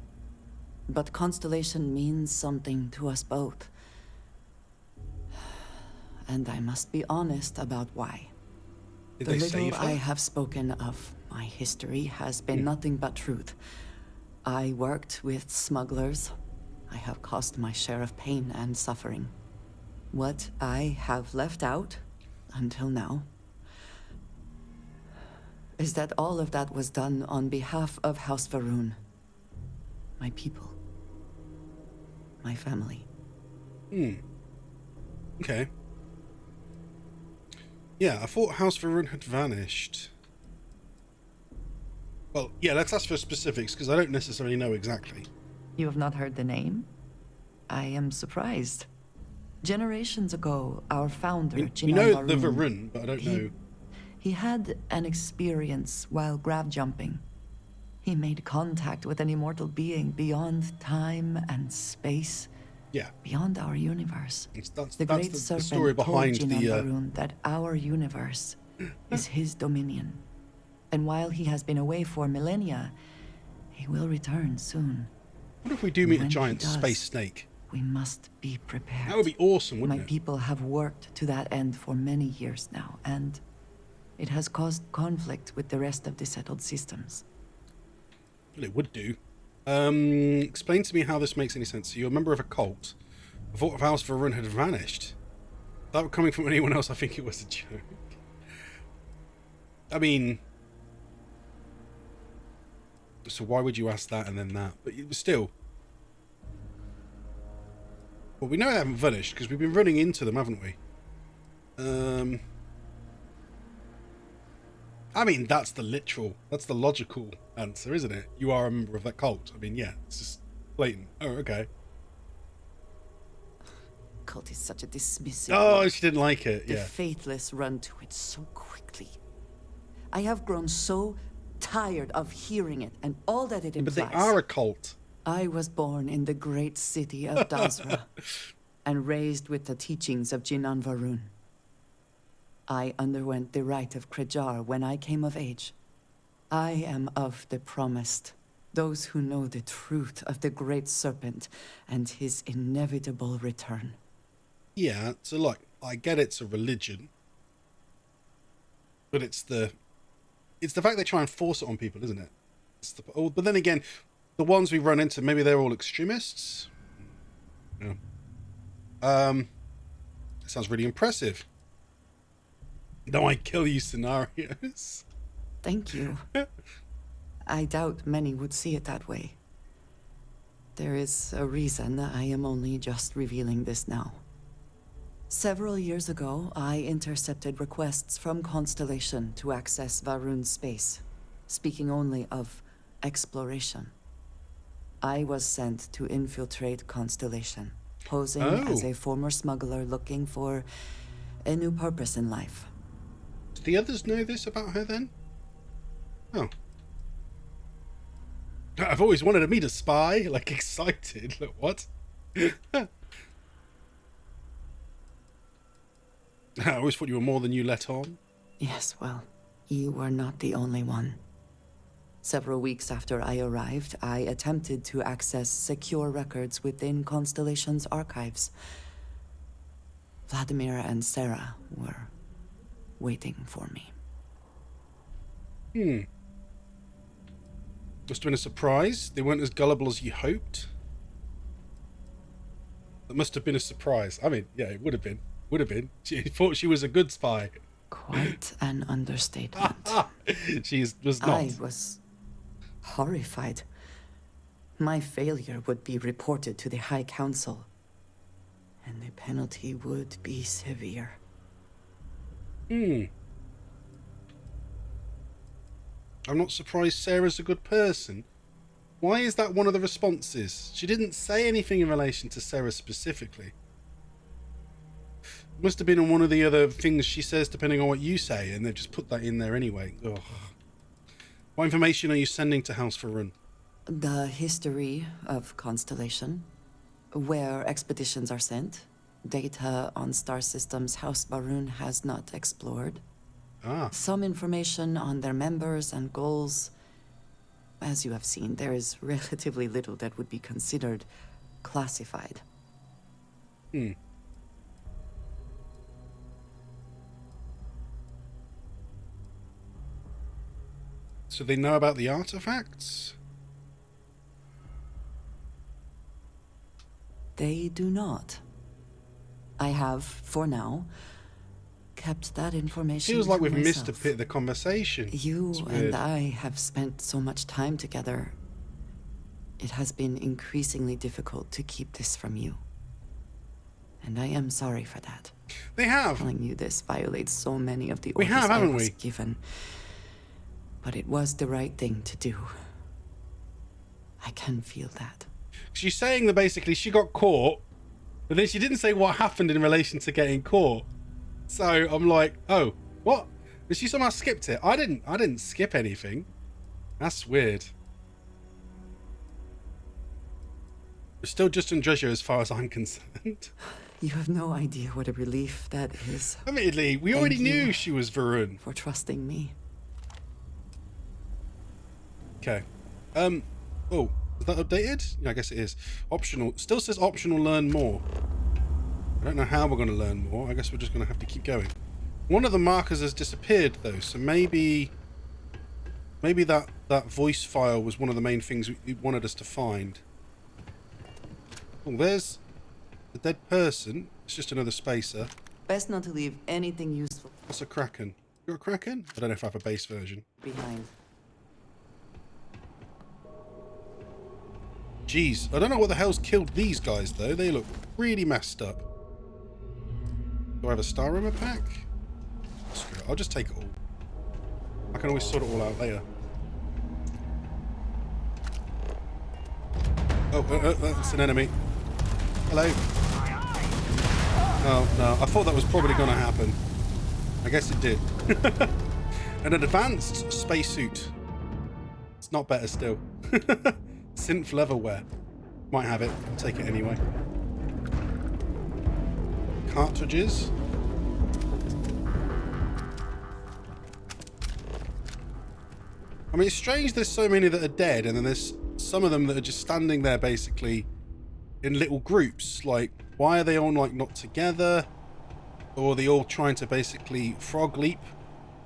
But Constellation means something to us both. And I must be honest about why. The little I have spoken of my history has been nothing but truth. I worked with smugglers. I have caused my share of pain and suffering. What I have left out, until now, is that all of that was done on behalf of House Va'ruun. My people. My family. Okay. Yeah, I thought House Va'ruun had vanished. Well, yeah, let's ask for specifics, because I don't necessarily know exactly. You have not heard the name? I am surprised. Generations ago, our founder, We know the Va'ruun, but I don't know. He had an experience while grav jumping. He made contact with an immortal being beyond time and space. Yeah. Beyond our universe. That's the story behind told the Va'ruun that our universe is his dominion. And while he has been away for millennia, he will return soon. What if we do meet a giant space snake? We must be prepared. That would be awesome, wouldn't My it? people have worked to that end for many years now, and it has caused conflict with the rest of the settled systems. Well, it would do. Explain to me how this makes any sense. So you're a member of a cult. I thought House Va'ruun had vanished. That coming from anyone else, I think it was a joke. I mean... So why would you ask that and then that? But it was still... Well, we know they haven't vanished because we've been running into them, haven't we? I mean, that's the logical answer, isn't it? You are a member of that cult. I mean, yeah, it's just blatant. Oh, okay. Cult is such a dismissive Oh, word. she didn't like it, The yeah. faithless run to it so quickly. I have grown so tired of hearing it and all that it But implies. they are a cult. I was born in the great city of Dazra and raised with the teachings of Jinan Va'ruun. I underwent the rite of Krejar when I came of age. I am of the promised, those who know the truth of the great serpent and his inevitable return. Yeah, so like, I get it's a religion, but it's the fact they try and force it on people, isn't it? But then again, the ones we run into, maybe they're all extremists. Yeah. That sounds really impressive. No, I kill you scenarios. Thank you. I doubt many would see it that way. There is a reason I am only just revealing this now. Several years ago, I intercepted requests from Constellation to access Va'ruun's space, speaking only of exploration. I was sent to infiltrate Constellation, posing as a former smuggler looking for a new purpose in life. Do the others know this about her then? Oh. I've always wanted to meet a spy, like excited. Look, what? I always thought you were more than you let on. Yes, well, you were not the only one. Several weeks after I arrived, I attempted to access secure records within Constellation's archives. Vladimir and Sarah were waiting for me. Must have been a surprise. They weren't as gullible as you hoped. That must have been a surprise. I mean, yeah, it would have been. Would have been. She thought she was a good spy. Quite an understatement. She was not. I was horrified. My failure would be reported to the High Council, and the penalty would be severe. I'm not surprised Sarah's a good person. Why is that one of the responses? She didn't say anything in relation to Sarah specifically. Must have been on one of the other things she says depending on what you say, and they've just put that in there anyway. Ugh. What information are you sending to House Varun? The history of Constellation, where expeditions are sent, data on star systems House Varun has not explored. Some information on their members and goals. As you have seen, there is relatively little that would be considered classified. So they know about the artifacts? They do not. I have, for now, kept that information. Feels like to we've missed a myself. bit of the conversation. You It's weird. and I have spent so much time together. It has been increasingly difficult to keep this from you. And I am sorry for that. They have. Telling you this violates so many of the We orders have, I haven't was we? given. But it was the right thing to do. I can feel that. She's saying that basically she got caught, but then she didn't say what happened in relation to getting caught. So I'm like, oh, what? But she somehow skipped it. I didn't skip anything. That's weird. We're still just in treasure as far as I'm concerned. You have no idea what a relief that is. Admittedly, we Thank already you knew she was Varun. for trusting me. Okay. Oh, is that updated? Yeah, I guess it is. Optional. Still says optional learn more. I don't know how we're going to learn more. I guess we're just going to have to keep going. One of the markers has disappeared though, so maybe that voice file was one of the main things you wanted us to find. Oh, there's the dead person. It's just another spacer. Best not to leave anything useful That's a Kraken. You're a Kraken? I don't know if I have a base version. behind. Jeez, I don't know what the hell's killed these guys though. They look really messed up. Do I have a star armor pack? Screw it, I'll just take it all. I can always sort it all out later. Oh, that's an enemy. Hello. Oh, no, I thought that was probably going to happen. I guess it did. An advanced spacesuit. It's not better still. Synth leatherware. Might have it. I'll take it anyway. Cartridges. I mean, it's strange there's so many that are dead, and then there's some of them that are just standing there basically in little groups. Like, why are they all like not together? Or are they all trying to basically frog leap,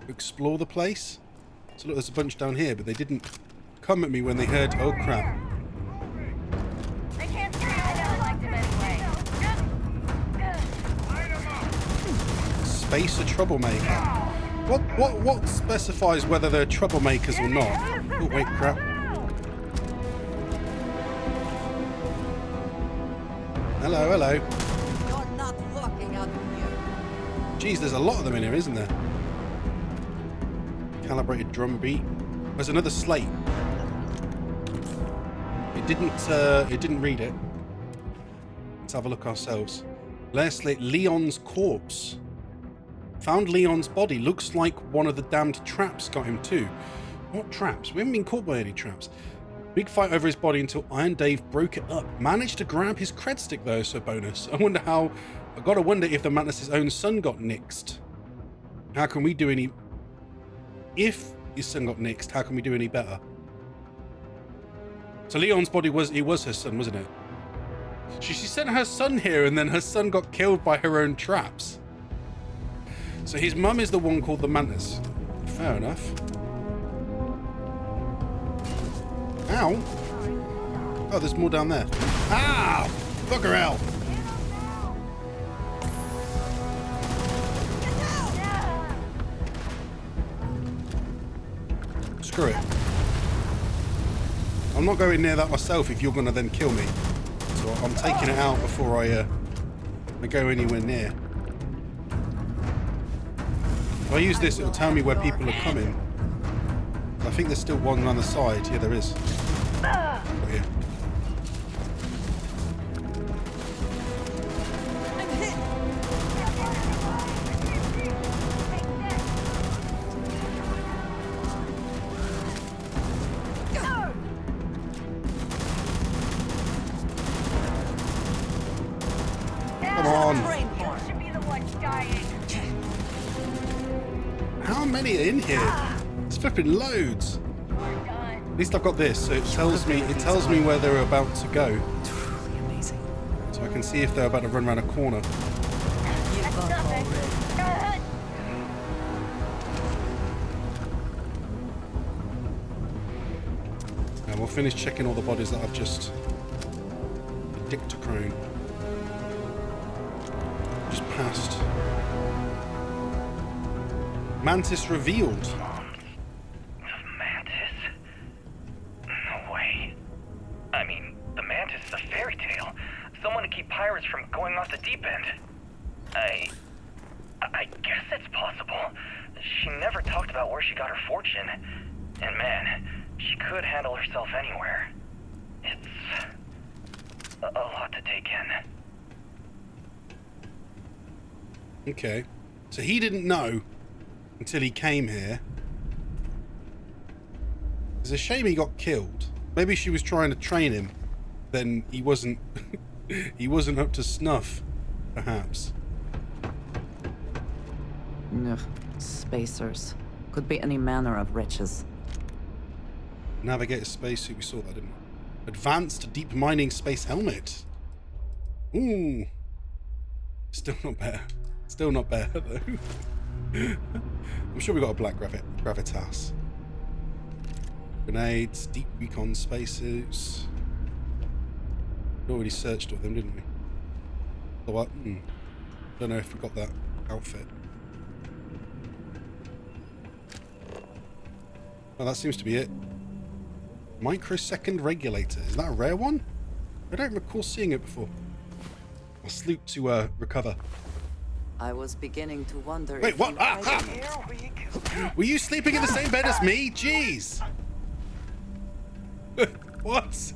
explore the place? So look, there's a bunch down here, but they didn't come at me when they heard, oh crap. They can't see I don't like them anyway. Spacer troublemaker. What specifies whether they're troublemakers or not? Oh wait, crap. Hello, hello. You're not walking out of here. Jeez, there's a lot of them in here, isn't there? Calibrated drum beat. There's another slate. It didn't read it. Let's have a look ourselves. Lair slate, Leon's corpse. Found Leon's body. Looks like one of the damned traps got him too. What traps? We haven't been caught by any traps. Big fight over his body until Iron Dave broke it up. Managed to grab his cred stick though, so bonus. I gotta wonder if the Mantis' own son got nixed. How can we do any... If his son got nixed, how can we do any better? So Leon's body was her son, wasn't it? She sent her son here and then her son got killed by her own traps. So his mum is the one called the Mantis. Fair enough. Ow. Oh, there's more down there. Ah! Bugger hell. Screw it. I'm not going near that myself if you're going to then kill me. So I'm taking it out before I go anywhere near. If I use this, it'll tell me where people are coming. I think there's still one on the side. Yeah, there is. Oh, yeah. Come on. How many are in here? It's flipping loads. At least I've got this, so it tells me where they're about to go. Truly amazing. So I can see if they're about to run around a corner. And we'll finish checking all the bodies that I've just dictochrone. Just passed. Mantis revealed. Someone to keep pirates from going off the deep end. I guess it's possible. She never talked about where she got her fortune. And man, she could handle herself anywhere. It's a lot to take in. Okay. So he didn't know until he came here. It's a shame he got killed. Maybe she was trying to train him. Then he wasn't he wasn't up to snuff, perhaps. Ugh, spacers. Could be any manner of riches. Navigator spacesuit, we saw that, didn't we? Advanced deep mining space helmet. Ooh. Still not better. Still not better, though. I'm sure we got a black gravitas. Grenades, deep recon spacesuits. We already searched all of them, didn't we? So what? Don't know if we got that outfit. Well, that seems to be it. Microsecond regulator. Is that a rare one? I don't recall seeing it before. I'll sleep to recover. I was beginning to wonder. Wait, what? Were you sleeping in the same bed as me? Jeez. What?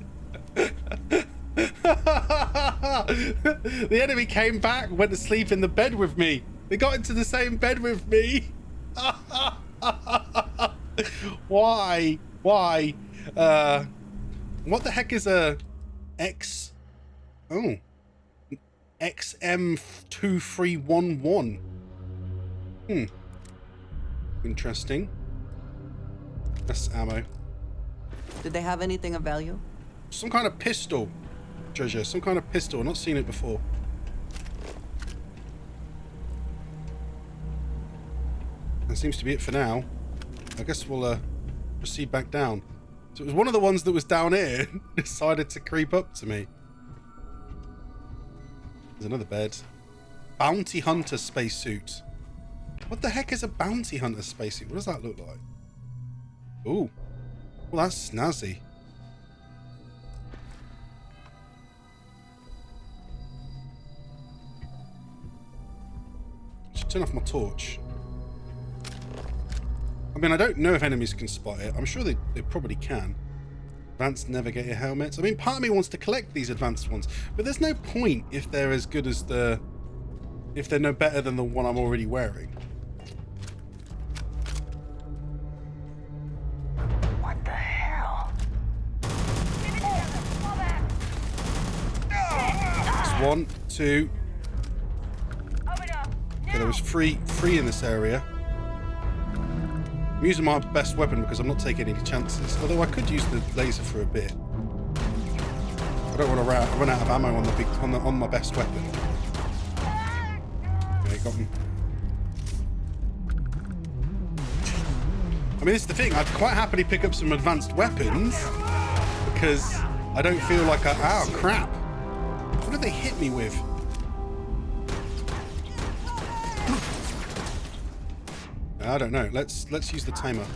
The enemy came back, went to sleep in the bed with me. They got into the same bed with me. Why? Why? What the heck is a X? Oh. XM2311. Interesting. That's ammo. Did they have anything of value? Some kind of pistol. Treasure. Some kind of pistol. I've not seen it before. That seems to be it for now. I guess we'll proceed back down. So it was one of the ones that was down here decided to creep up to me. There's another bed. Bounty hunter spacesuit. What the heck is a bounty hunter spacesuit? What does that look like? Ooh. Well, that's snazzy. Should turn off my torch. I mean, I don't know if enemies can spot it. I'm sure they probably can. Advanced navigator helmets. I mean, part of me wants to collect these advanced ones, but there's no point if they're as good as if they're no better than the one I'm already wearing. What the hell? 1, 2. Okay, there was three in this area. I'm using my best weapon because I'm not taking any chances. Although I could use the laser for a bit. I don't want to run out of ammo on my best weapon. Okay, got him. I mean, this is the thing. I'd quite happily pick up some advanced weapons because I don't feel like oh crap! What did they hit me with? I don't know. Let's use the timer.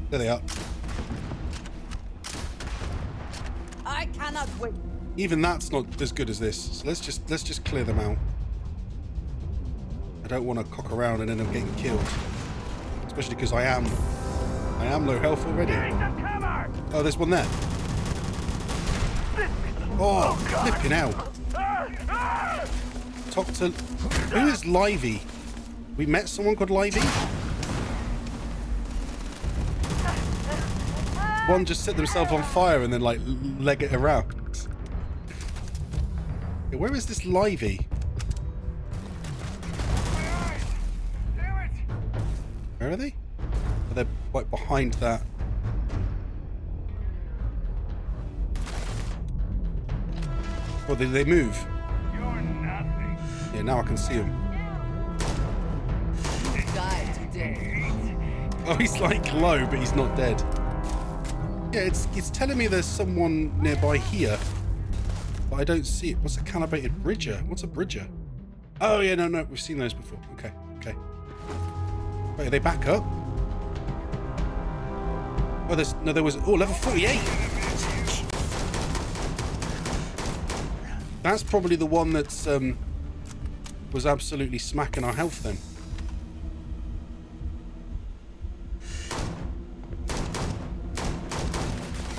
There they are. I cannot wait. Even that's not as good as this. So let's just clear them out. I don't want to cock around and end up getting killed, especially because I am low health already. Oh, there's one there. Oh, flipping out. Talk to... Who is Livy? We met someone called Livy? One just set themselves on fire and then, like, leg it around. Okay, where is this Livy? Where are they? Oh, they're, like, behind that. Oh, did they move? Yeah, now I can see them. Oh, he's like low, but he's not dead. Yeah, it's telling me there's someone nearby here, but I don't see it. What's a calibrated bridger? What's a bridger? Oh yeah, no, we've seen those before. Okay. Wait, are they back up? Oh, there was level 48. That's probably the one that's was absolutely smacking our health then.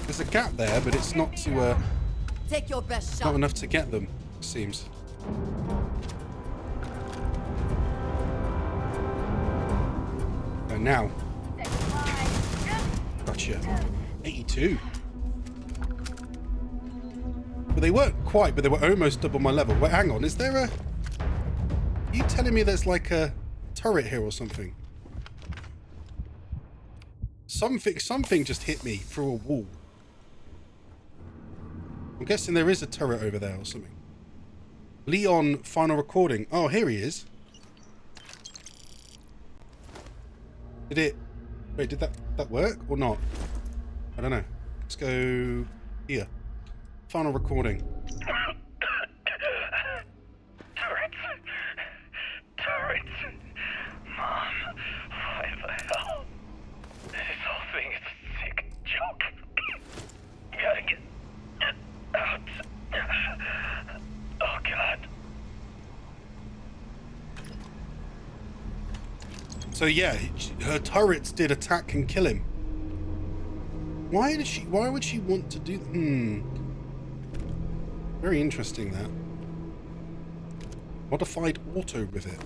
There's a gap there, but it's not to take your best shot. Not enough to get them, it seems. And now. Gotcha. 82. Well, they weren't quite, but they were almost double my level. Wait, hang on. Is there a... Are you telling me there's like a turret here or something? Something just hit me through a wall. I'm guessing there is a turret over there or something. Leon, final recording. Oh, here he is. Did it... Wait, did that work or not? I don't know. Let's go here. Final recording. Turrets. Mom, why the hell? This whole thing is a sick joke. Gotta get out. Oh, God. So yeah, her turrets did attack and kill him. Why would she want to do that? Very interesting, that. Modified auto rivet.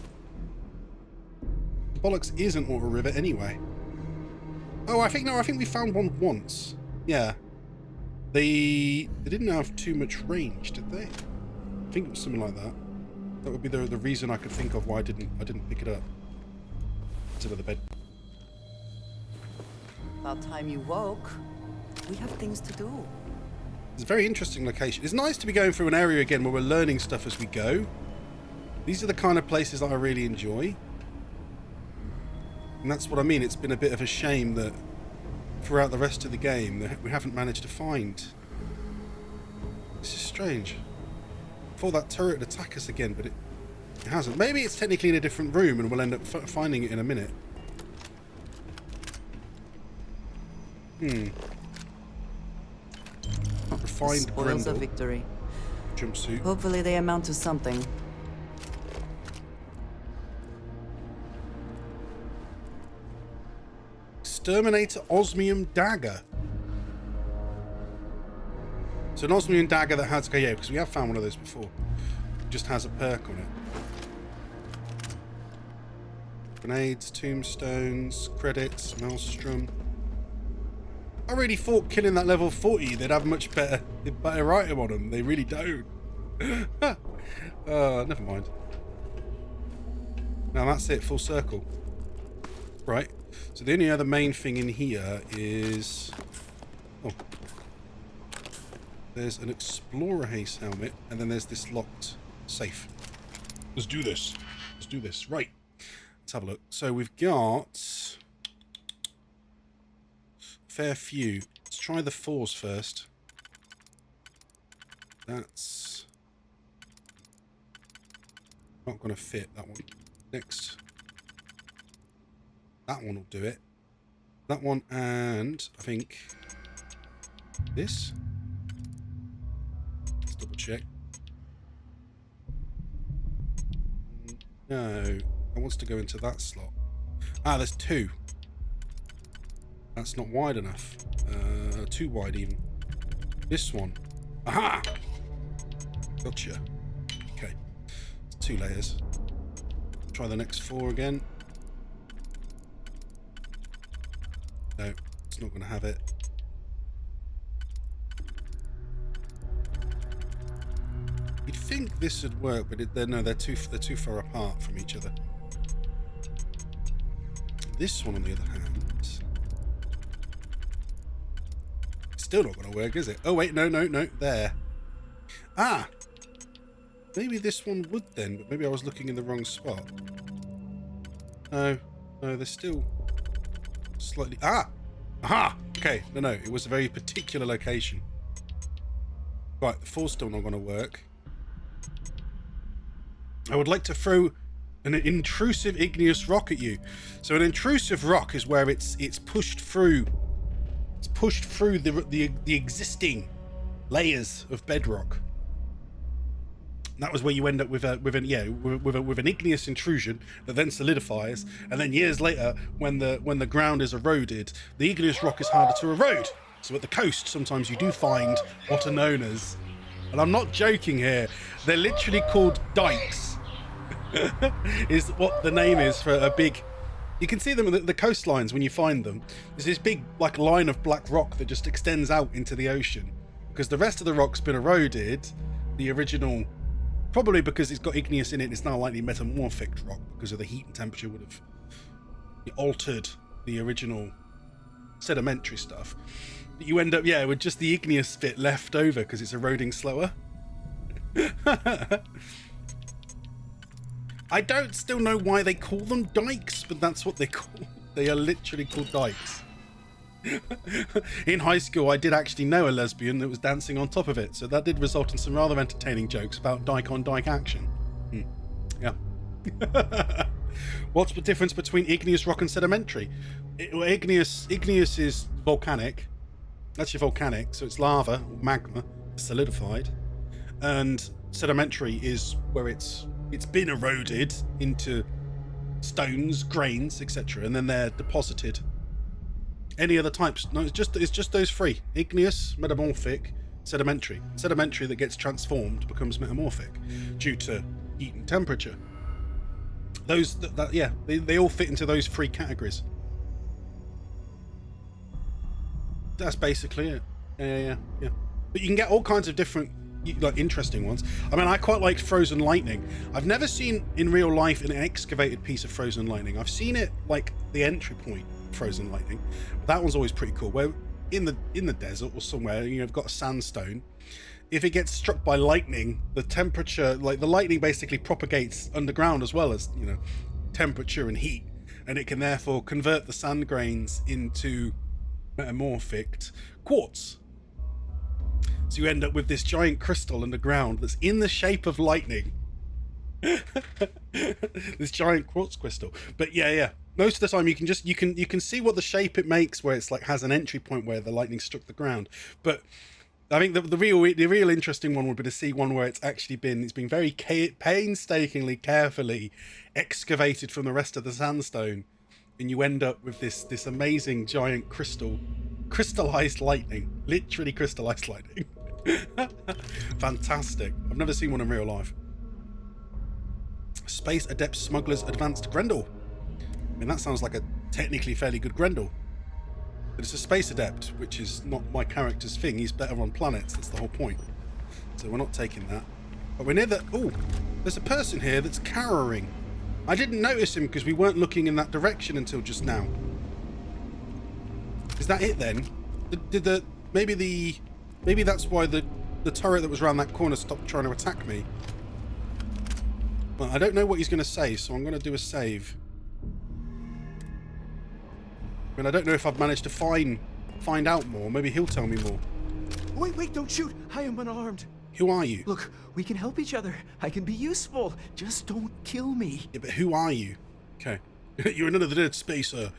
Bollocks is an auto rivet anyway. Oh, I think we found one once. Yeah. They didn't have too much range, did they? I think it was something like that. That would be the reason I could think of why I didn't pick it up. It's under the bed. About time you woke. We have things to do. It's a very interesting location. It's nice to be going through an area again where we're learning stuff as we go. These are the kind of places that I really enjoy. And that's what I mean. It's been a bit of a shame that throughout the rest of the game that we haven't managed to find. This is strange. I thought that turret would attack us again, but it hasn't. Maybe it's technically in a different room and we'll end up finding it in a minute. Refined Spoils of victory. Jumpsuit. Hopefully they amount to something. Exterminator Osmium Dagger. So an Osmium Dagger that has... Okay, yeah, because we have found one of those before. It just has a perk on it. Grenades, tombstones, credits, maelstrom. I really thought killing that level 40, they'd have much better item on them. They really don't. Never mind. Now that's it, full circle. Right. So the only other main thing in here is... Oh. There's an Explorer Haze helmet, and then there's this locked safe. Let's do this. Let's do this. Right. Let's have a look. So we've got... fair few. Let's try the 4s first. That's... not going to fit, that one. Next. That one will do it. That one and I think this. Let's double check. No, it wants to go into that slot. Ah, there's 2. That's not wide enough. Too wide even. This one. Aha! Gotcha. Okay. 2 layers. Try the next 4 again. No, it's not going to have it. You'd think this would work, but they're too far apart from each other. This one, on the other hand, still not going to work, is it? Oh wait, no, there. Ah, maybe this one would then, but maybe I was looking in the wrong spot. No, they're still slightly... Ah! Aha! Okay, no, it was a very particular location. Right, the 4's still not going to work. I would like to throw an intrusive igneous rock at you. So an intrusive rock is where it's pushed through. It's pushed through the existing layers of bedrock. That was where you end up with an igneous intrusion that then solidifies, and then years later, when the ground is eroded, the igneous rock is harder to erode. So at the coast, sometimes you do find what are known as, and I'm not joking here, they're literally called dikes. Is what the name is for a big. You can see them at the coastlines when you find them. There's this big like line of black rock that just extends out into the ocean because the rest of the rock's been eroded. The original. Probably because it's got igneous in it, it's now likely metamorphic rock because of the heat and temperature would have altered the original sedimentary stuff. But you end up, with just the igneous bit left over because it's eroding slower. I don't still know why they call them dikes, but that's what they call. They are literally called dikes. In high school, I did actually know a lesbian that was dancing on top of it, so that did result in some rather entertaining jokes about dike-on-dike action. Yeah. What's the difference between igneous rock and sedimentary? Igneous is volcanic. That's your volcanic, so it's lava, magma, solidified. And sedimentary is where it's been eroded into stones, grains, etc., and then they're deposited. Any other types? No, it's just those 3: igneous, metamorphic, sedimentary. Sedimentary that gets transformed becomes metamorphic due to heat and temperature. Those they all fit into those 3 categories. That's basically it. Yeah. But you can get all kinds of different like interesting ones. I mean, I quite liked frozen lightning. I've never seen in real life an excavated piece of frozen lightning. I've seen it like the entry point frozen lightning. That one's always pretty cool, where in the desert or somewhere you've got a sandstone. If it gets struck by lightning, the temperature, like the lightning basically propagates underground as well as temperature and heat, and it can therefore convert the sand grains into metamorphic quartz. So you end up with this giant crystal underground that's in the shape of lightning. This giant quartz crystal. But yeah. Most of the time you can see what the shape it makes, where it's like has an entry point where the lightning struck the ground. But I think the real interesting one would be to see one where it's been very painstakingly, carefully excavated from the rest of the sandstone, and you end up with this amazing giant crystallized lightning, literally crystallized lightning. Fantastic. I've never seen one in real life. Space Adept Smuggler's Advanced Grendel. I mean, that sounds like a technically fairly good Grendel. But it's a space adept, which is not my character's thing. He's better on planets. That's the whole point. So we're not taking that. But we're near the... Oh, there's a person here that's cowering. I didn't notice him because we weren't looking in that direction until just now. Is that it then? Maybe that's why the turret that was around that corner stopped trying to attack me. Well, I don't know what he's going to say, so I'm going to do a save. I mean, I don't know if I've managed to find out more. Maybe he'll tell me more. Wait, don't shoot. I am unarmed. Who are you? Look, we can help each other. I can be useful. Just don't kill me. Yeah, but who are you? Okay. You're another dead spacer.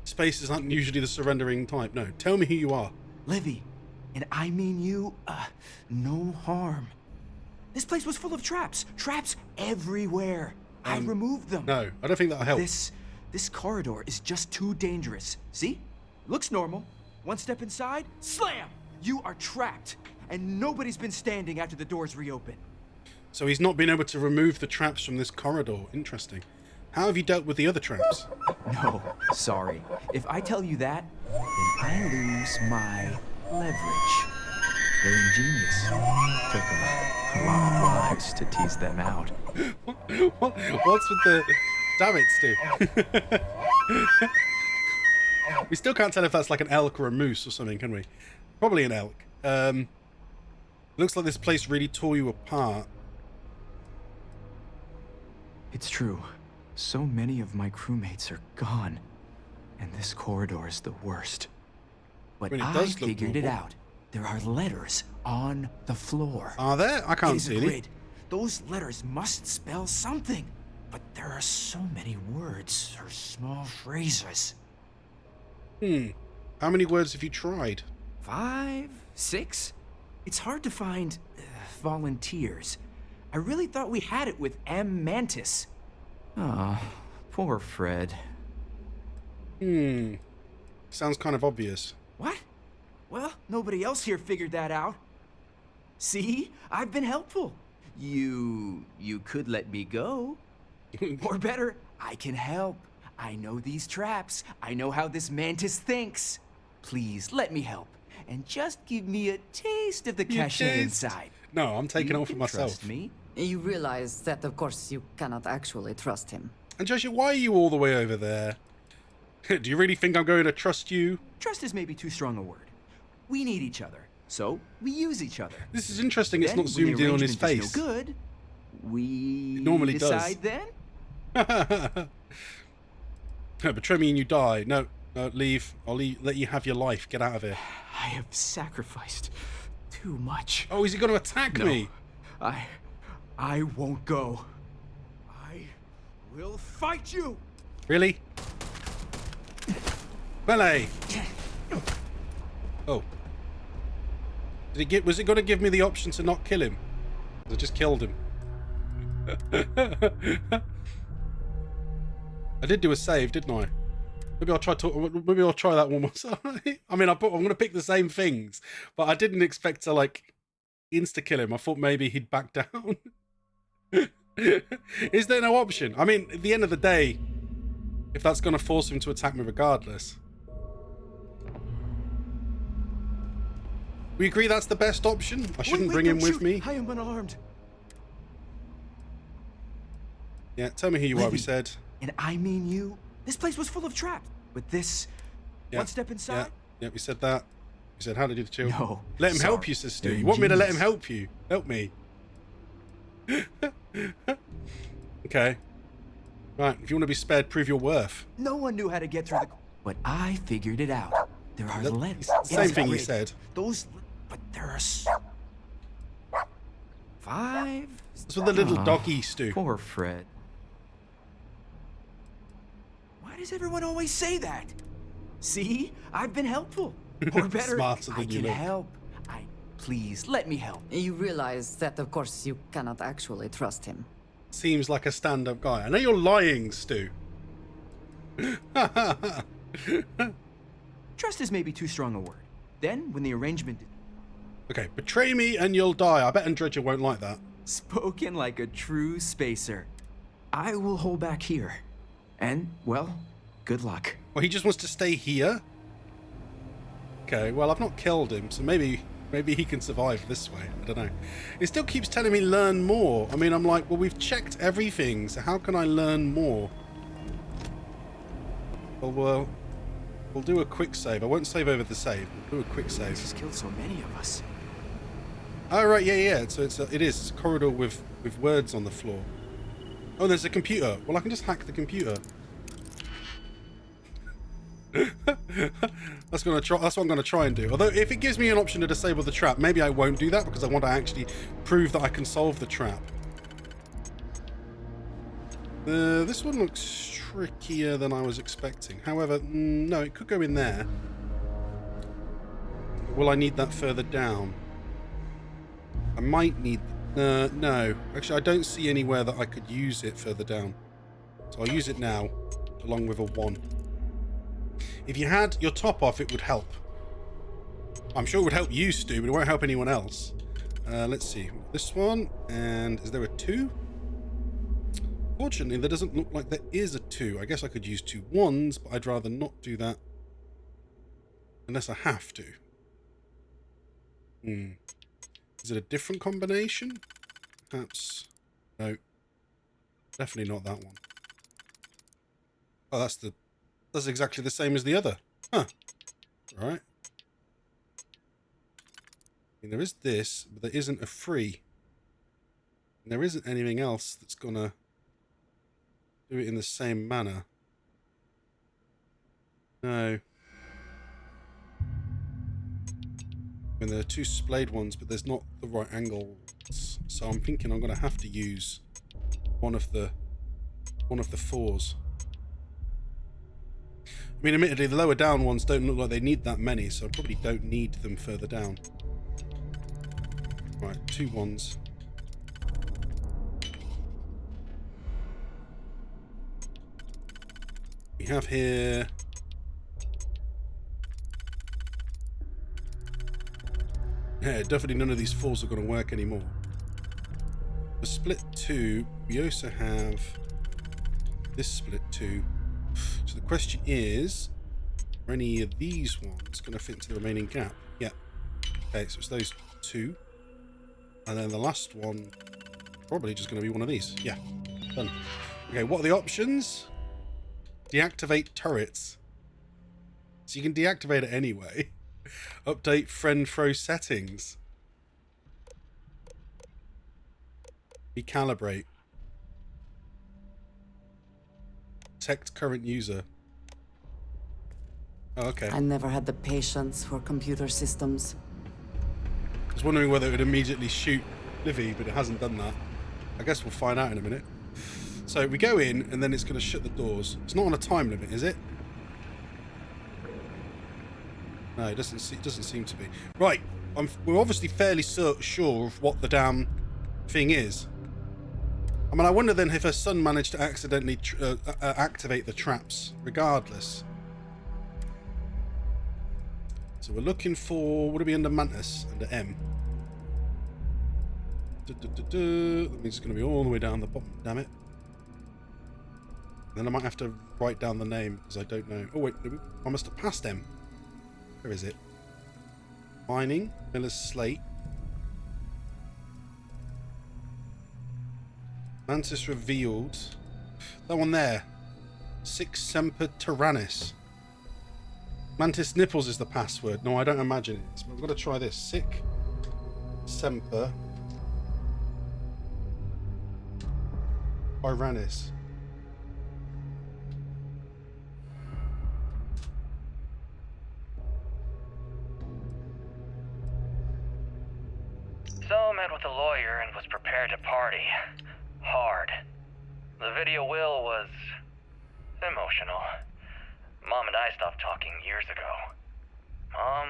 Spacers aren't usually the surrendering type. No, tell me who you are. Livy, and I mean you, no harm. This place was full of traps. Traps everywhere. I removed them. No, I don't think that'll help. This corridor is just too dangerous. See? Looks normal. One step inside, slam! You are trapped, and nobody's been standing after the doors reopen. So he's not been able to remove the traps from this corridor. Interesting. How have you dealt with the other traps? No, sorry. If I tell you that, then I lose my leverage. They're ingenious. Took a lot of lives to tease them out. What's with the... Damn it, Stu. We still can't tell if that's like an elk or a moose or something, can we? Probably an elk. Looks like this place really tore you apart. It's true. So many of my crewmates are gone. And this corridor is the worst. But I figured it out. There are letters on the floor. Are there? I can't see any. Those letters must spell something. But there are so many words or small phrases. How many words have you tried? 5, 6? It's hard to find volunteers. I really thought we had it with Mantis. Ah, poor Fred. Sounds kind of obvious. What? Well, nobody else here figured that out. See? I've been helpful. You could let me go. Or better, I can help. I know these traps. I know how this Mantis thinks. Please, let me help. And just give me a taste of the cachet inside. No, I'm taking it all for myself. Trust me. You realize that, of course, you cannot actually trust him. And Joshua, why are you all the way over there? Do you really think I'm going to trust you? Trust is maybe too strong a word. We need each other, so we use each other. This is interesting. It's not zoomed in on his face. No good. We it normally decide does. Then. No, betray me and you die. No, leave. I'll let you have your life. Get out of here. I have sacrificed too much. Oh, is he going to attack me? I won't go. I will fight you. Really? Melee. Oh. Was it going to give me the option to not kill him? I just killed him. I did do a save, didn't I? Maybe I'll try that one more time. I mean, I'm going to pick the same things, but I didn't expect to like insta kill him. I thought maybe he'd back down. Is there no option? I mean, at the end of the day, if that's going to force him to attack me regardless. We agree that's the best option? I shouldn't bring him with me? I am unarmed. Yeah, tell me who you are, we said. And I mean you. This place was full of traps. With this, one step inside. Yeah, we said that. We said, how to do the chill. No. Let him help you, sister. You want me to let him help you? Help me. Okay. Right, if you want to be spared, prove your worth. No one knew how to get through the... But I figured it out. There are letters. Same thing you said. But there are... 5... That's with the little doggy, Stu. Poor Fred. Why does everyone always say that? See? I've been helpful. Or better, I can help. Please, let me help. You realize that, of course, you cannot actually trust him. Seems like a stand-up guy. I know you're lying, Stu. Trust is maybe too strong a word. Then, when the arrangement... Okay, betray me and you'll die. I bet Andreja won't like that. Spoken like a true spacer. I will hold back here. And, well, Good luck. Well, he just wants to stay here? Okay, well, I've not killed him, so maybe he can survive this way. I don't know. It still keeps telling me learn more. I mean, I'm like, well, we've checked everything, so how can I learn more? Well, we'll do a quick save. I won't save over the save. We'll do a quick save. He's killed so many of us. Oh, right, yeah. So it is. It's a corridor with words on the floor. Oh, there's a computer. Well, I can just hack the computer. That's what I'm going to try and do. Although, if it gives me an option to disable the trap, maybe I won't do that because I want to actually prove that I can solve the trap. This one looks trickier than I was expecting. However, no, it could go in there. Will I need that further down? I might need... no. Actually, I don't see anywhere that I could use it further down. So I'll use it now, along with a 1. If you had your top off, it would help. I'm sure it would help you, Stu, but it won't help anyone else. Let's see. This one, and is there a 2? Fortunately, there doesn't look like there is a 2. I guess I could use 2 1s, but I'd rather not do that. Unless I have to. Is it a different combination? Perhaps. No. Definitely not that one. Oh, that's exactly the same as the other. Huh. Right. I mean, there is this, but there isn't a 3. And there isn't anything else that's gonna do it in the same manner. No. I mean, there are 2 splayed ones, but there's not the right angles. So I'm thinking I'm going to have to use one of the 4s. I mean, admittedly, the lower down ones don't look like they need that many, so I probably don't need them further down. Right, 2 1s. We have here... Yeah, definitely none of these 4s are going to work anymore. For split 2, we also have this split 2. So the question is, are any of these ones going to fit into the remaining gap? Yeah. Okay, so it's those 2. And then the last one, probably just going to be one of these. Yeah, done. Okay, what are the options? Deactivate turrets. So you can deactivate it anyway. Update friend throw settings. Recalibrate. Protect current user. Oh, okay. I never had the patience for computer systems. I was wondering whether it would immediately shoot Livy, but it hasn't done that. I guess we'll find out in a minute. So we go in, and then it's going to shut the doors. It's not on a time limit, is it? No, it doesn't seem to be. Right, we're obviously fairly sure of what the damn thing is. I mean, I wonder then if her son managed to accidentally activate the traps, regardless. So we're looking for... Would it be under Mantis? Under M. That means it's going to be all the way down the bottom, damn it. And then I might have to write down the name, because I don't know. Oh, wait, I must have passed M. Where is it? Mining, Miller's Slate. Mantis revealed. That one there. Sic Semper Tyrannis. Mantis Nipples is the password. No, I don't imagine it. So I'm going to try this. Sic Semper Tyrannis. So met with a lawyer and was prepared to party. Hard. The video will was emotional. Mom and I stopped talking years ago. Mom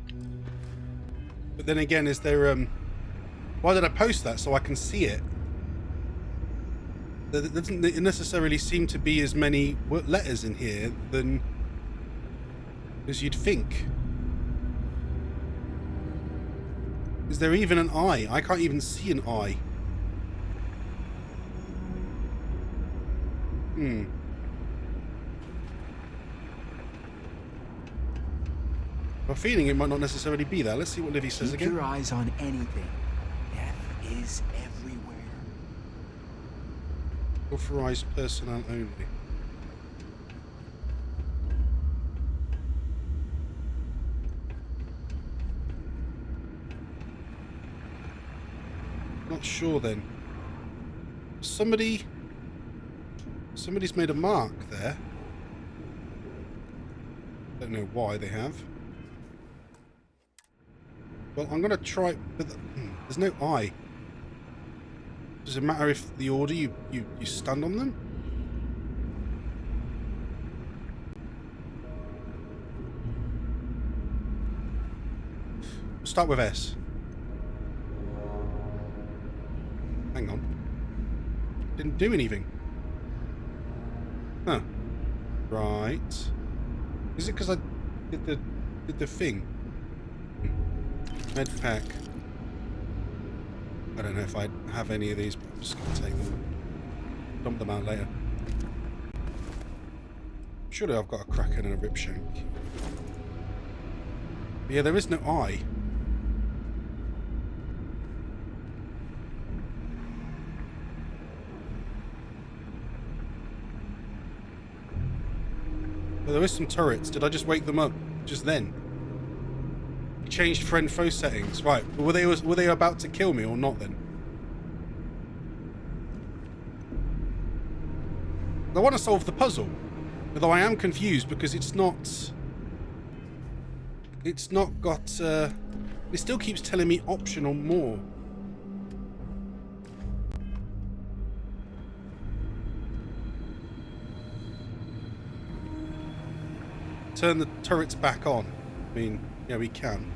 didn't. But then again, is there why did I post that? So I can see it. There doesn't necessarily seem to be as many letters in here than as you'd think. Is there even an I? I can't even see an I. I'm feeling it might not necessarily be there. Let's see what Livy says Keep again. your eyes on anything. Death is everywhere. Authorized personnel only. Not sure then. Somebody's made a mark there. Don't know why they have. Well, I'm gonna try, but there's no eye. Does it matter if the order you stand on them? We'll start with S. Hang on. Didn't do anything. Huh. Right. Is it because I did the thing? Med pack. I don't know if I have any of these, but I'm just going to take them. Dump them out later. Surely I've got a kraken and a rip shank. But yeah, there is no eye. But there is some turrets. Did I just wake them up just then? Changed friend foe settings, right? But were they about to kill me or not then? I want to solve the puzzle, although I am confused because it's not got. It still keeps telling me optional more. Turn the turrets back on. I mean, yeah, we can.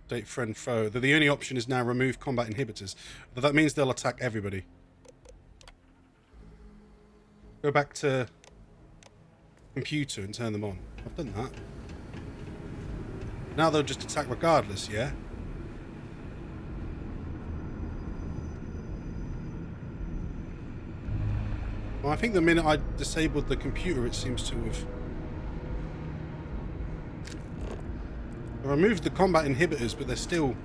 Update friend foe. The only option is now remove combat inhibitors. But that means they'll attack everybody. Go back to computer and turn them on. I've done that. Now they'll just attack regardless, yeah? Well, I think the minute I disabled the computer, it seems to have... I removed the combat inhibitors, but they're still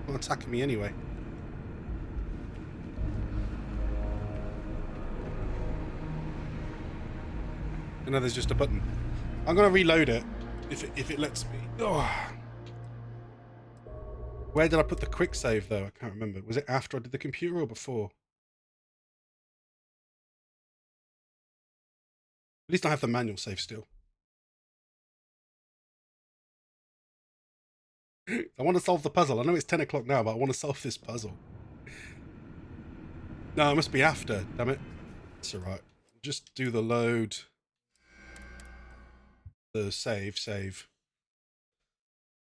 not attacking me anyway. And now there's just a button. I'm going to reload it, if it lets me. Oh. Where did I put the quick save, though? I can't remember. Was it after I did the computer or before? At least I have the manual save still. I want to solve the puzzle. I know it's 10 o'clock now, but I want to solve this puzzle. No, it must be after. Damn it. It's alright. Just do the load. The save.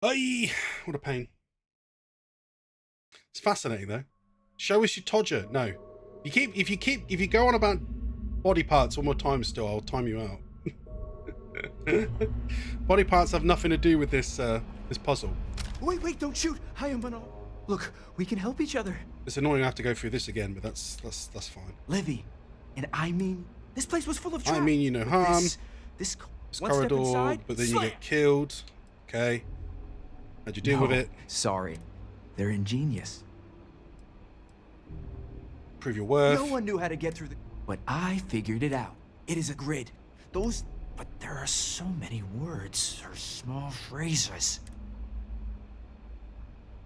Aye! What a pain. It's fascinating though. Show us your Todger. No. If you go on about body parts one more time still, I'll time you out. Body parts have nothing to do with this this puzzle. Wait, don't shoot. Hi, Umbano. Look, we can help each other. It's annoying I have to go through this again, but that's fine. Livy, and I mean, this place was full of traps. I mean you no harm. This corridor, inside, but then slam. you get killed. Okay. How'd you deal with it? Sorry. They're ingenious. Prove your worth. No one knew how to get through the... But I figured it out. It is a grid. But there are so many words or small phrases.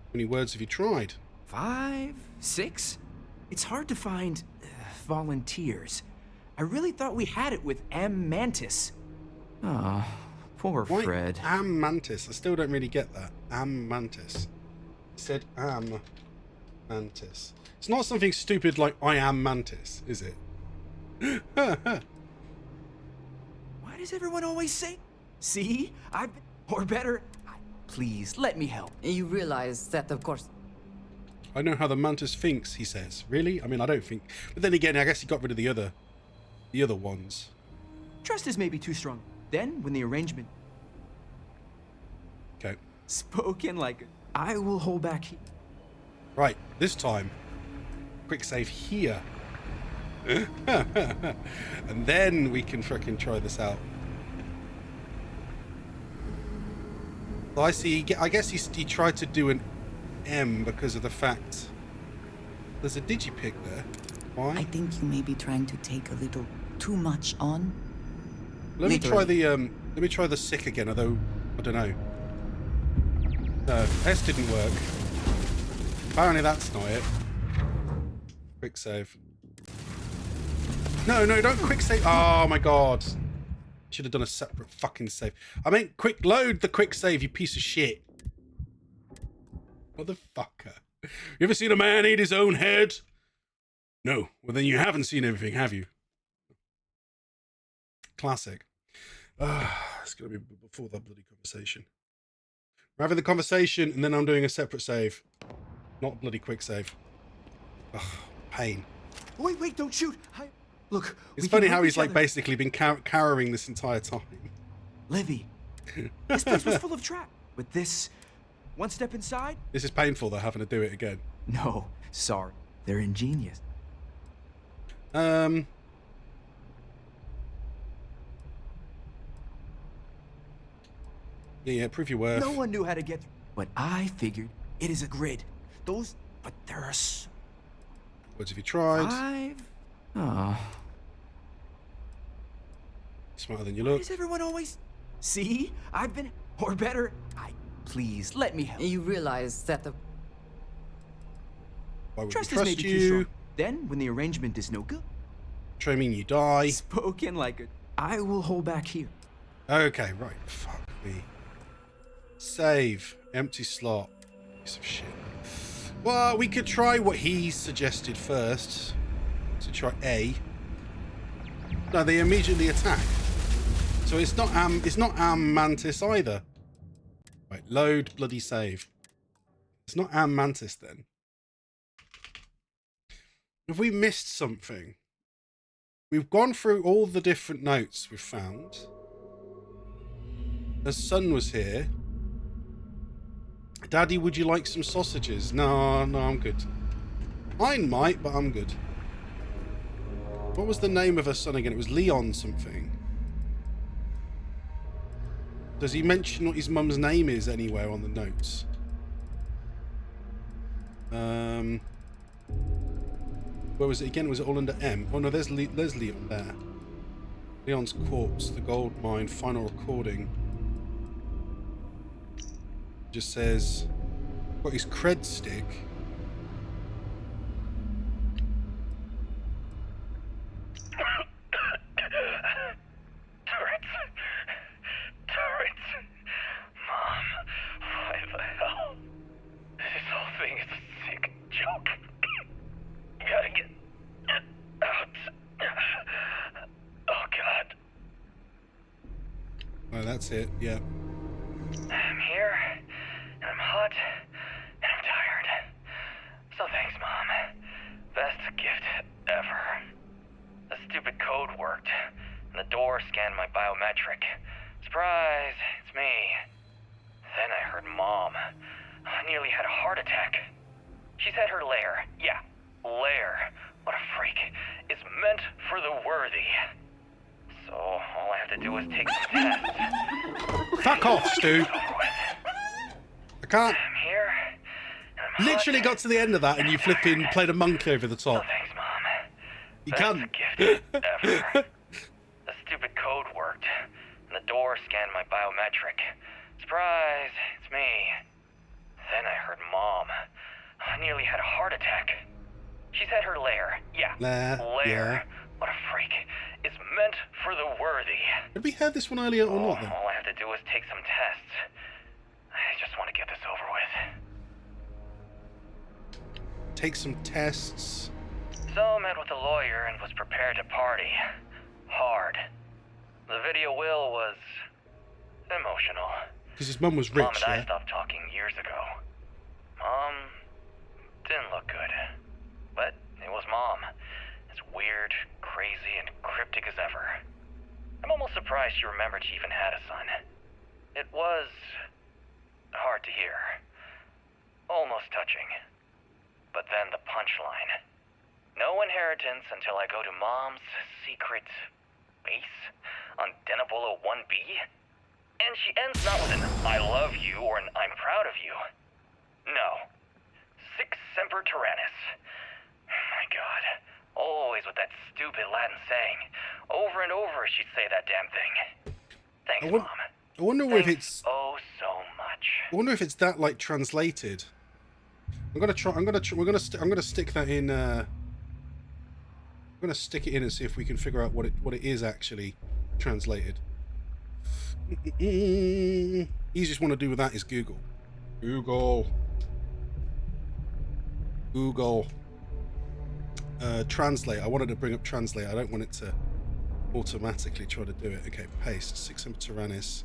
How many words have you tried? 5, 6? It's hard to find volunteers. I really thought we had it with Mantis. Oh, poor Why Fred. Mantis? I still don't really get that. Mantis. It said Mantis. It's not something stupid like I am Mantis, is it? Why does everyone always say... See? Or better... Please, let me help. You realize that, of course... I know how the Mantis thinks, he says. Really? I mean, I don't think... But then again, I guess he got rid of the other ones. Trust is maybe too strong. Then, when the arrangement... Okay. Spoken like... I will hold back... Right, this time, quick save here. And then we can frickin' try this out. So I see, I guess he tried to do an M because of the fact there's a digipic there. Why? I think you may be trying to take a little too much on. Let me try the sick again, although I don't know. No, S didn't work. Apparently that's not it. Quick save. No, don't quick save. Oh my god. Should have done a separate fucking save. I meant quick load the quick save, you piece of shit. Motherfucker. You ever seen a man eat his own head? No. Well, then you haven't seen everything, have you? Classic. It's going to be before that bloody conversation. We're having the conversation, and then I'm doing a separate save. Not a bloody quick save. Ugh, pain. Wait, don't shoot. Look, it's funny how he's like basically been cowering this entire time. Livy, this place was full of traps. With this one step inside. This is painful, though, having to do it again. No, sorry. They're ingenious. Yeah, prove your worth. No one knew how to get through, but I figured it is a grid. But there are What have you tried? 5. Oh. Smarter than you look. Why does everyone always... See? I've been... Or better, please, let me help. You realize that the... Why would Trust we is trust maybe you? too strong. Then, when the arrangement is no good... Try mean you die. Spoken like a... I will hold back here. Okay, right. Fuck me. Save. Empty slot. Piece of shit. Well, we could try what he suggested first. So try A. No, they immediately attack. So it's not Mantis either. Right, load bloody save. It's not Mantis then. Have we missed something? We've gone through all the different notes we've found. The sun was here. Daddy, would you like some sausages? No, I'm good. Mine might, but I'm good. What was the name of her son again? It was Leon something. Does he mention what his mum's name is anywhere on the notes? Where was it again? Was it all under M? Oh no, there's Leon there. Leon's corpse, the gold mine, final recording. Just says, got his cred stick. Turrets. Mom, why the hell? This whole thing is a sick joke. Gotta get out. Oh, God. Oh, that's it, yeah. I'm here, and I'm hot, and I'm tired. So thanks, Mom. Best gift ever. The stupid code worked, and the door scanned my biometric. Surprise, it's me. Then I heard Mom. I nearly had a heart attack. She said her lair, yeah, lair, what a freak, is meant for the worthy. So all I have to do is take some tests. Fuck off, Stu. I can't. I'm here. And I'm Literally got to the end of that and you flipping played a monkey over the top. Thanks, Mom. You Best can't. gift ever. The stupid code worked, and the door scanned my biometric. Surprise, it's me. Then I heard Mom. I nearly had a heart attack. She said her lair, yeah, lair, yeah. What a freak, is meant for the worthy. Had we heard this one earlier or not then? All I have to do is take some tests. I just want to get this over with. Take some tests. So I met with a lawyer and was prepared to party. Hard. The video will was emotional. Because his mum was rich, Mom and I yeah? stopped talking years ago. Mom didn't look good. But it was Mom. As weird, crazy, and cryptic as ever. I'm almost surprised she remembered she even had a son. It was hard to hear. Almost touching. but then the punchline. No inheritance until I go to Mom's secret base on Denabolo 1B. And she ends not with an I love you or an I'm proud of you. No. Sic semper tyrannis. My God. Always with that stupid Latin saying. Over and over she'd say that damn thing. Thanks, Mom. I wonder if it's... Oh, so much. I wonder if it's that, like, translated. I'm gonna stick that in, I'm gonna stick it in and see if we can figure out what it is actually translated. Easiest one to do with that is Google. Google. Translate. I wanted to bring up translate. I don't want it to automatically try to do it. Okay, paste. Sic semper tyrannis.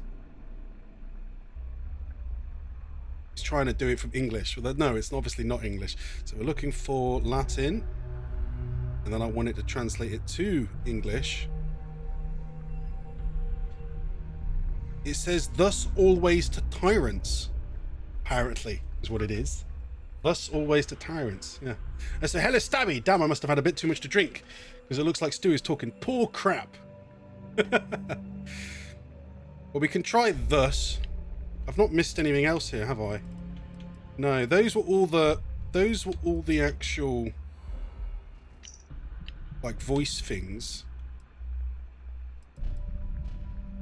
It's trying to do it from English. Well, no, it's obviously not English. So we're looking for Latin. And then I want it to translate it to English. It says, thus always to tyrants. Apparently, is what it is. Thus always to tyrants. Yeah. I say, hello, Stabby. Damn, I must have had a bit too much to drink. Because it looks like Stu is talking poor crap. Well, we can try thus. I've not missed anything else here, have I? No, those were all the actual, like, voice things.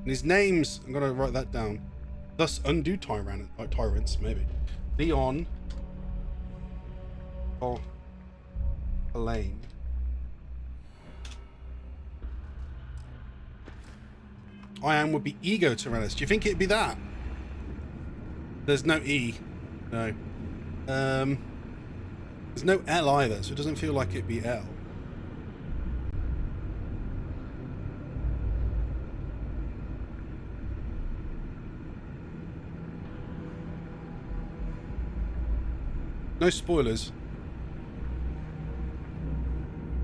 And his name's, I'm gonna write that down. Thus undo tyrants, maybe. Leon. Oh. Elaine. I am would be ego tyrannus. Do you think it'd be that? There's no E. No. There's no L either, so it doesn't feel like it'd be L. No spoilers.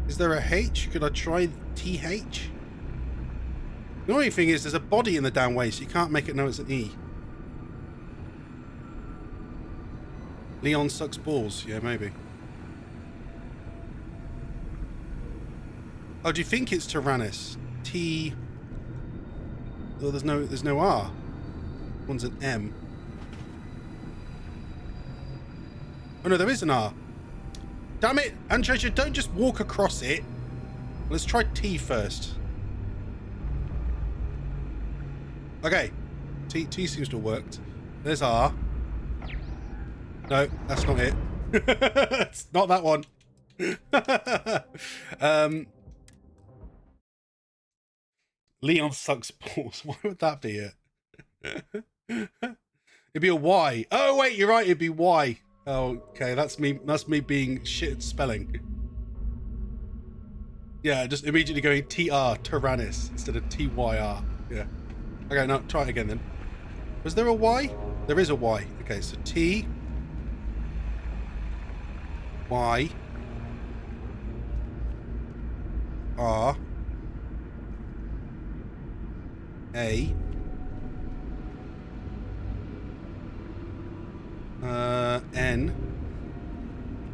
Is there a H? Could I try TH? The only thing is there's a body in the down way, so you can't make it know it's an E. Leon sucks balls. Yeah, maybe. Oh, do you think it's Tyrannus? T. Oh, there's no R. One's an M. Oh no, there is an R. Damn it, Andreja, don't just walk across it. Let's try T first. Okay. T seems to have worked. There's R. No, that's not it. It's not that one. Leon sucks balls. Why would that be it? It'd be a Y. Oh wait, you're right, it'd be Y. Oh, okay, that's me being shit at spelling. Yeah, just immediately going TR, Tyrannus, instead of TYR. Yeah. Okay, now try it again then. Was there a Y? There is a Y. Okay, so T, Y, R, A, N,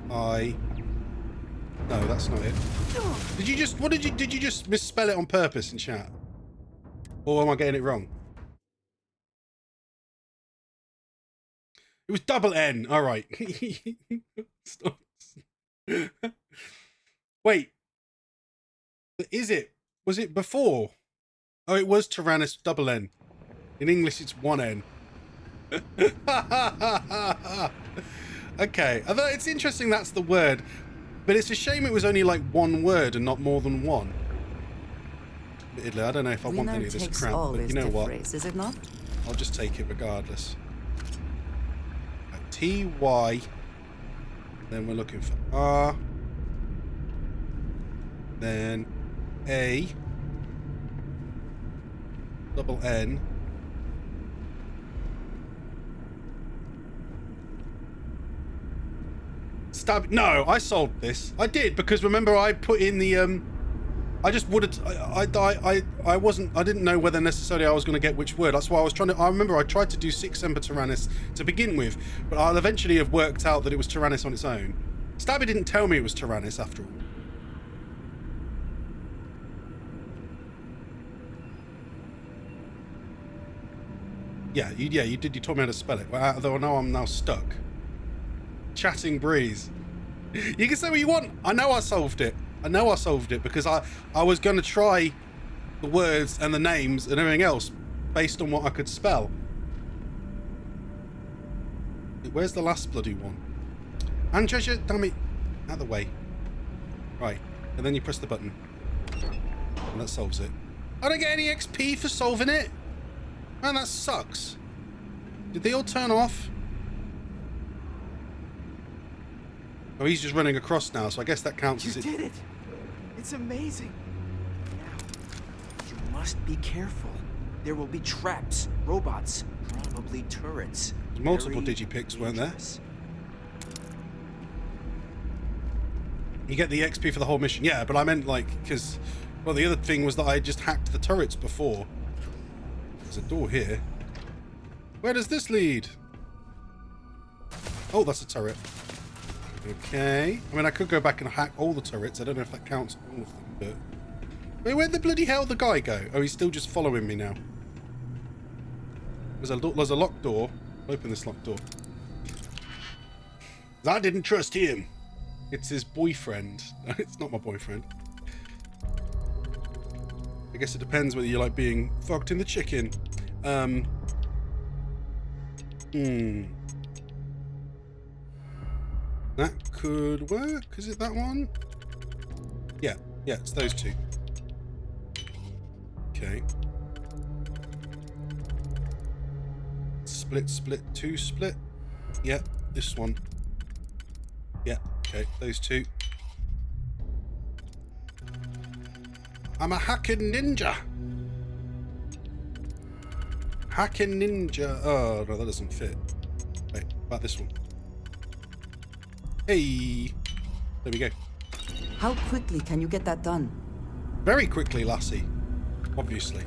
I. No, that's not it. Did you just? Did you just misspell it on purpose in chat? Or am I getting it wrong? It was double N. All right. Wait. Is it? Was it before? Oh, it was Tyrannus double N. In English, it's one N. Okay. Although it's interesting that's the word, but it's a shame it was only like one word and not more than one. I don't know if I want any of this crap, but you know what? Is it not? I'll just take it regardless. T-Y. Then we're looking for R. Then A. Double N. Stab. No, I solved this. I did, because remember I put in the I just would have. I wasn't. I didn't know whether necessarily I was going to get which word. That's why I was trying to. I remember I tried to do Sic semper tyrannis to begin with, but I'll eventually have worked out that it was Tyrannus on its own. Stabby didn't tell me it was Tyrannus after all. Yeah, you did. You told me how to spell it. Well, though now I'm now stuck. Chatting breeze. You can say what you want. I know I solved it. I know I solved it because I was going to try the words and the names and everything else based on what I could spell. Where's the last bloody one? And treasure, damn it. Out of the way. Right. And then you press the button. And that solves it. I don't get any XP for solving it. Man, that sucks. Did they all turn off? Oh, he's just running across now, so I guess that counts as it. You did it! It's amazing. Now, you must be careful. There will be traps, robots, probably turrets. There's multiple digipicks, weren't there? You get the XP for the whole mission. Yeah, but I meant like, because, well, the other thing was that I just hacked the turrets before. There's a door here. Where does this lead? Oh, that's a turret. Okay. I mean, I could go back and hack all the turrets. I don't know if that counts all of them, but... Wait, where the bloody hell did the guy go? Oh, he's still just following me now. There's a locked door. Open this locked door. I didn't trust him. It's his boyfriend. It's not my boyfriend. I guess it depends whether you like being fucked in the chicken. That could work. Is it that one? Yeah, it's those two. Okay. Split, two split. Yeah, this one. Yeah, okay, those two. I'm a hacking ninja. Hacking ninja. Oh, no, that doesn't fit. Wait, about this one. Hey. There we go. How quickly can you get that done? Very quickly, lassie. Obviously.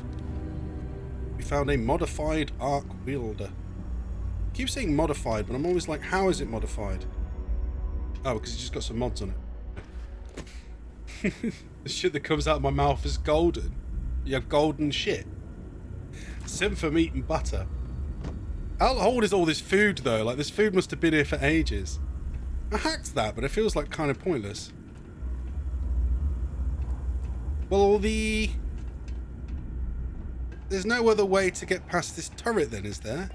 We found a modified arc wielder. I keep saying modified, but I'm always like, how is it modified? Oh, because it's just got some mods on it. The shit that comes out of my mouth is golden. You have golden shit. Sim for meat and butter. How old is all this food, though? Like, this food must have been here for ages. I hacked that, but it feels like kind of pointless. Well, there's no other way to get past this turret then, is there?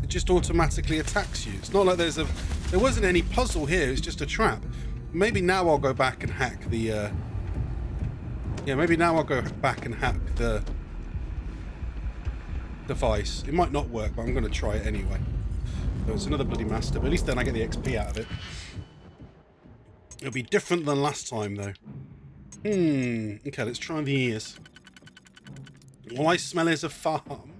It just automatically attacks you. It's not like there wasn't any puzzle here, it's just a trap. Maybe now I'll go back and hack the, yeah, maybe now I'll go back and hack the device. It might not work, but I'm going to try it anyway. So it's another bloody master, but at least then I get the XP out of it. It'll be different than last time, though. Okay, let's try the ears. All I smell is a farm.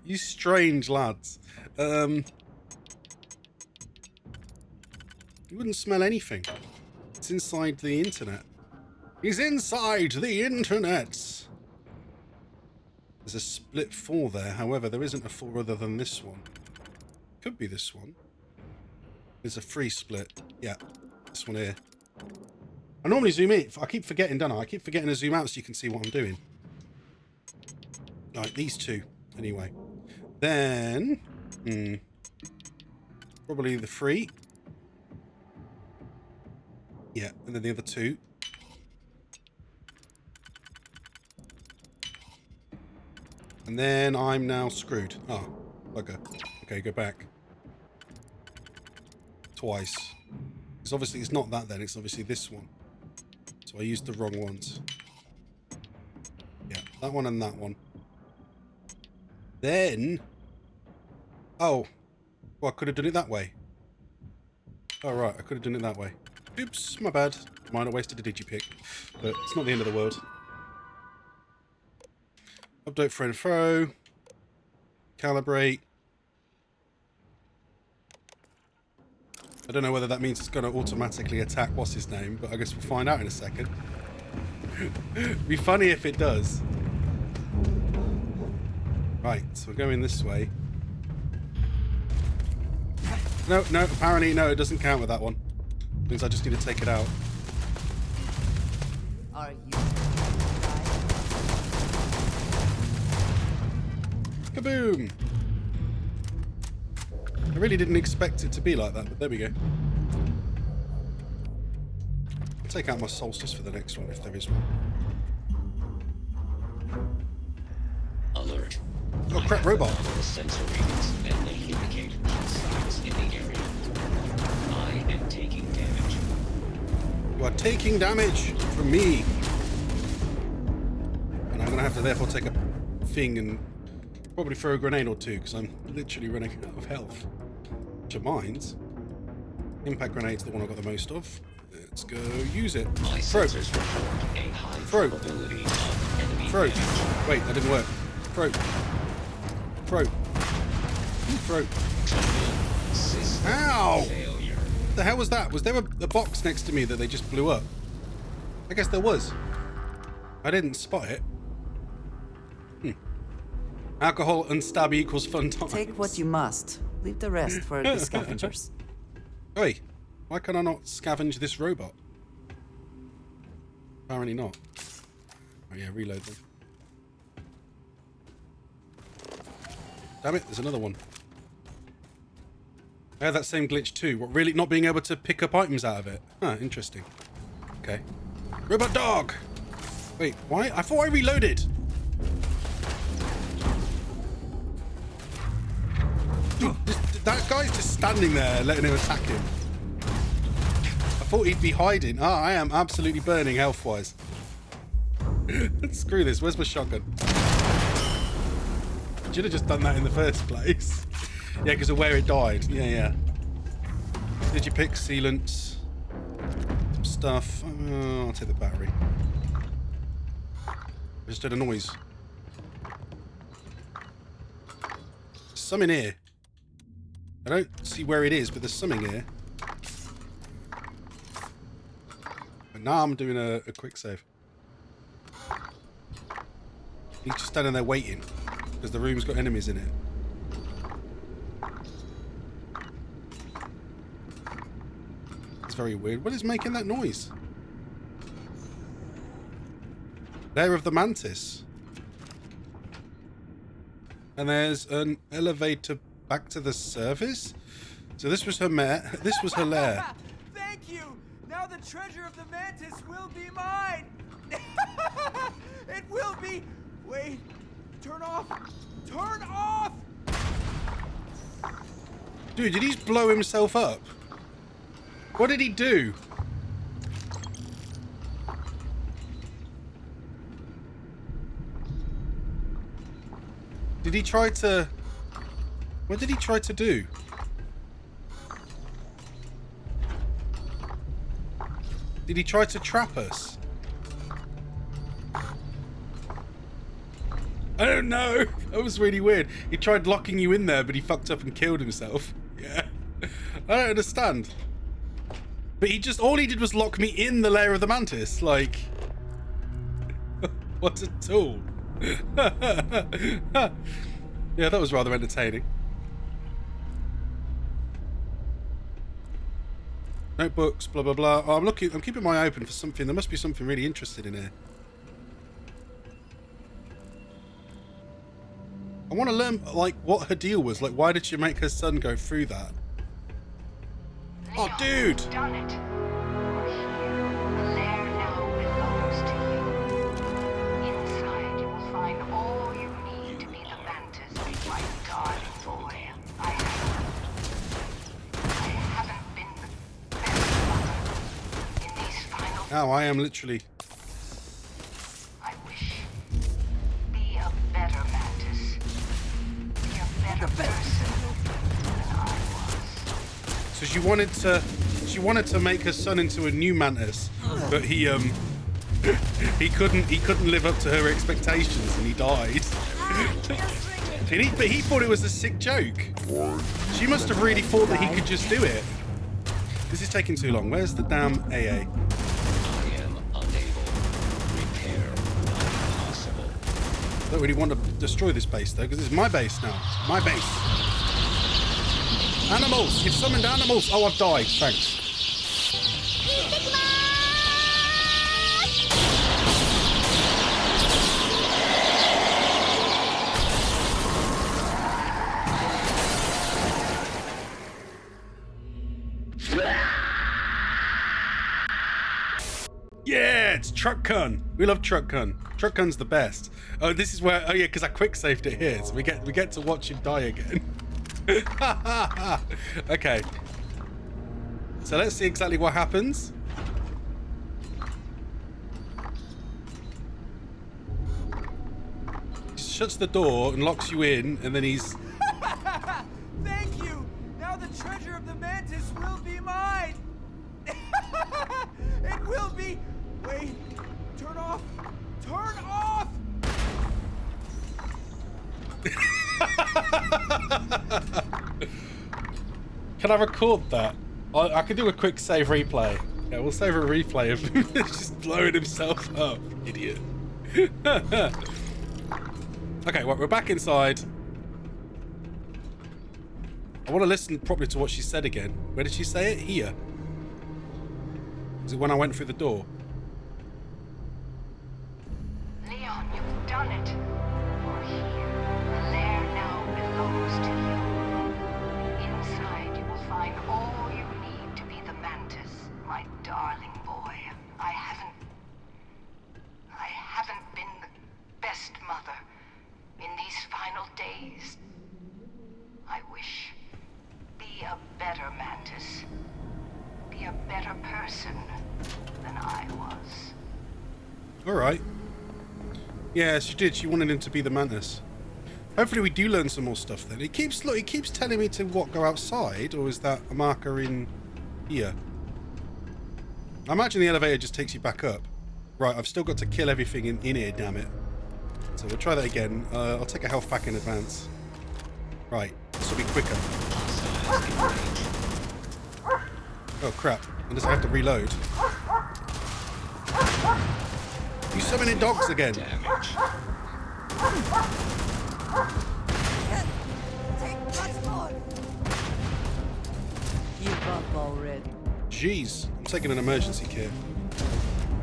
You strange lads. You wouldn't smell anything. It's inside the internet. He's inside the internet. There's a split 4 there. However, there isn't a 4 other than this one. Could be this one. There's a 3 split. Yeah, this one here. I normally zoom in. I keep forgetting, don't I? I keep forgetting to zoom out so you can see what I'm doing. Right, these two. Anyway. Then... probably the 3. Yeah, and then the other 2. And then I'm now screwed. Oh, bugger. Okay, go back. Twice. Because obviously it's not that then, it's obviously this one. So I used the wrong ones. Yeah, that one and that one. Then... Oh. Well, I could have done it that way. Oh, right, I could have done it that way. Oops, my bad. Mine, I wasted a digipick. But it's not the end of the world. Update friend throw. Calibrate. I don't know whether that means it's going to automatically attack what's his name, but I guess we'll find out in a second. It'd be funny if it does. Right, so we're going this way. No, apparently no, it doesn't count with that one. Means I just need to take it out. Are you? Kaboom! I really didn't expect it to be like that, but there we go. I'll take out my solstice for the next one if there is one. Alert. Oh crap, robot! Sensor readings and they indicate hot signs in the area. I am taking damage. You are taking damage from me. And I'm going to have to therefore take a thing and probably throw a grenade or two because I'm literally running out of health. Which are mines. Impact grenade's the one I've got the most of. Let's go use it. My Throw. sensors report a high Throw. probability of enemy Throw. damage. Wait, that didn't work. Throw. Throw. Throw. Ow! Failure. What the hell was that? Was there a box next to me that they just blew up? I guess there was. I didn't spot it. Alcohol and stab equals fun times. Take what you must. Leave the rest for the scavengers. Oi, why can I not scavenge this robot? Apparently not. Oh yeah, reload them. Damn it, there's another one. I had that same glitch too. What, really not being able to pick up items out of it? Huh, interesting. Okay. Robot dog! Wait, why? I thought I reloaded. Dude, that guy's just standing there letting him attack him. I thought he'd be hiding. Ah, I am absolutely burning health-wise. Screw this, where's my shotgun? Should have just done that in the first place. Yeah, because of where it died. Yeah. Did you pick sealants? Some stuff. Oh, I'll take the battery. I just heard a noise. Some in here. I don't see where it is, but there's something here. But now I'm doing a quick save. He's just standing there waiting because the room's got enemies in it. It's very weird. What is making that noise? Lair of the Mantis. And there's an elevator back to the surface. So this was her this was her lair. Thank you. Now the treasure of the Mantis will be mine. It will be. Wait. Turn off. Turn off. Dude, did he just blow himself up? What did he do? Did he try to... What did he try to do? Did he try to trap us? I don't know. That was really weird. He tried locking you in there, but he fucked up and killed himself. Yeah. I don't understand. But he just... All he did was lock me in the lair of the Mantis. Like... What a tool. Yeah, that was rather entertaining. Notebooks, blah blah blah. Oh, I'm keeping my eye open for something. There must be something really interesting in here. I want to learn like what her deal was. Like, why did she make her son go through that? Oh, dude! Done it. You're here. The lair now belongs to you. Inside, you will find all you need to be the Mantis, my darling boy. I haven't been the best mother in these final. Now I am literally. I wish. Be a better Mantis. Be a better person than I was. So she wanted to make her son into a new Mantis, but he couldn't live up to her expectations and he died. But he thought it was a sick joke. She must have really thought that he could just do it. This is taking too long. Where's the damn AA? I am unable. Repair not possible. Don't really want to destroy this base though, because it's my base now. My base. Animals! You've summoned animals! Oh, I've died. Thanks. Yeah, it's Truck Kun. We love Truck Kun. Truck Kun's the best. Oh, this is where. Oh yeah, because I quick saved it here, so we get to watch him die again. Okay. So let's see exactly what happens. He shuts the door and locks you in, and then he's. Thank you. Now the treasure of the Mantis will be mine. It will be. Wait. Turn off. Turn off. Can I record that? I can do a quick save replay. Yeah, we'll save a replay of him just blowing himself up. Idiot. Okay, well, we're back inside. I want to listen properly to what she said again. Where did she say it? Here. Is it when I went through the door? Leon, you've done it. You're here. The lair now belongs to you. Inside, you will find all you need to be the Mantis, my darling boy. I haven't been the best mother in these final days. I wish. Be a better Mantis. Be a better person than I was. All right. Yeah, she did. She wanted him to be the Mantis. Hopefully we do learn some more stuff then. He keeps telling me to go outside, or is that a marker in here? I imagine the elevator just takes you back up. Right, I've still got to kill everything in here, damn it. So we'll try that again. I'll take a health pack in advance. Right, this will be quicker. Oh crap, unless I have to reload. You summoning dogs again. Damage. Give up already. Jeez, I'm taking an emergency kit.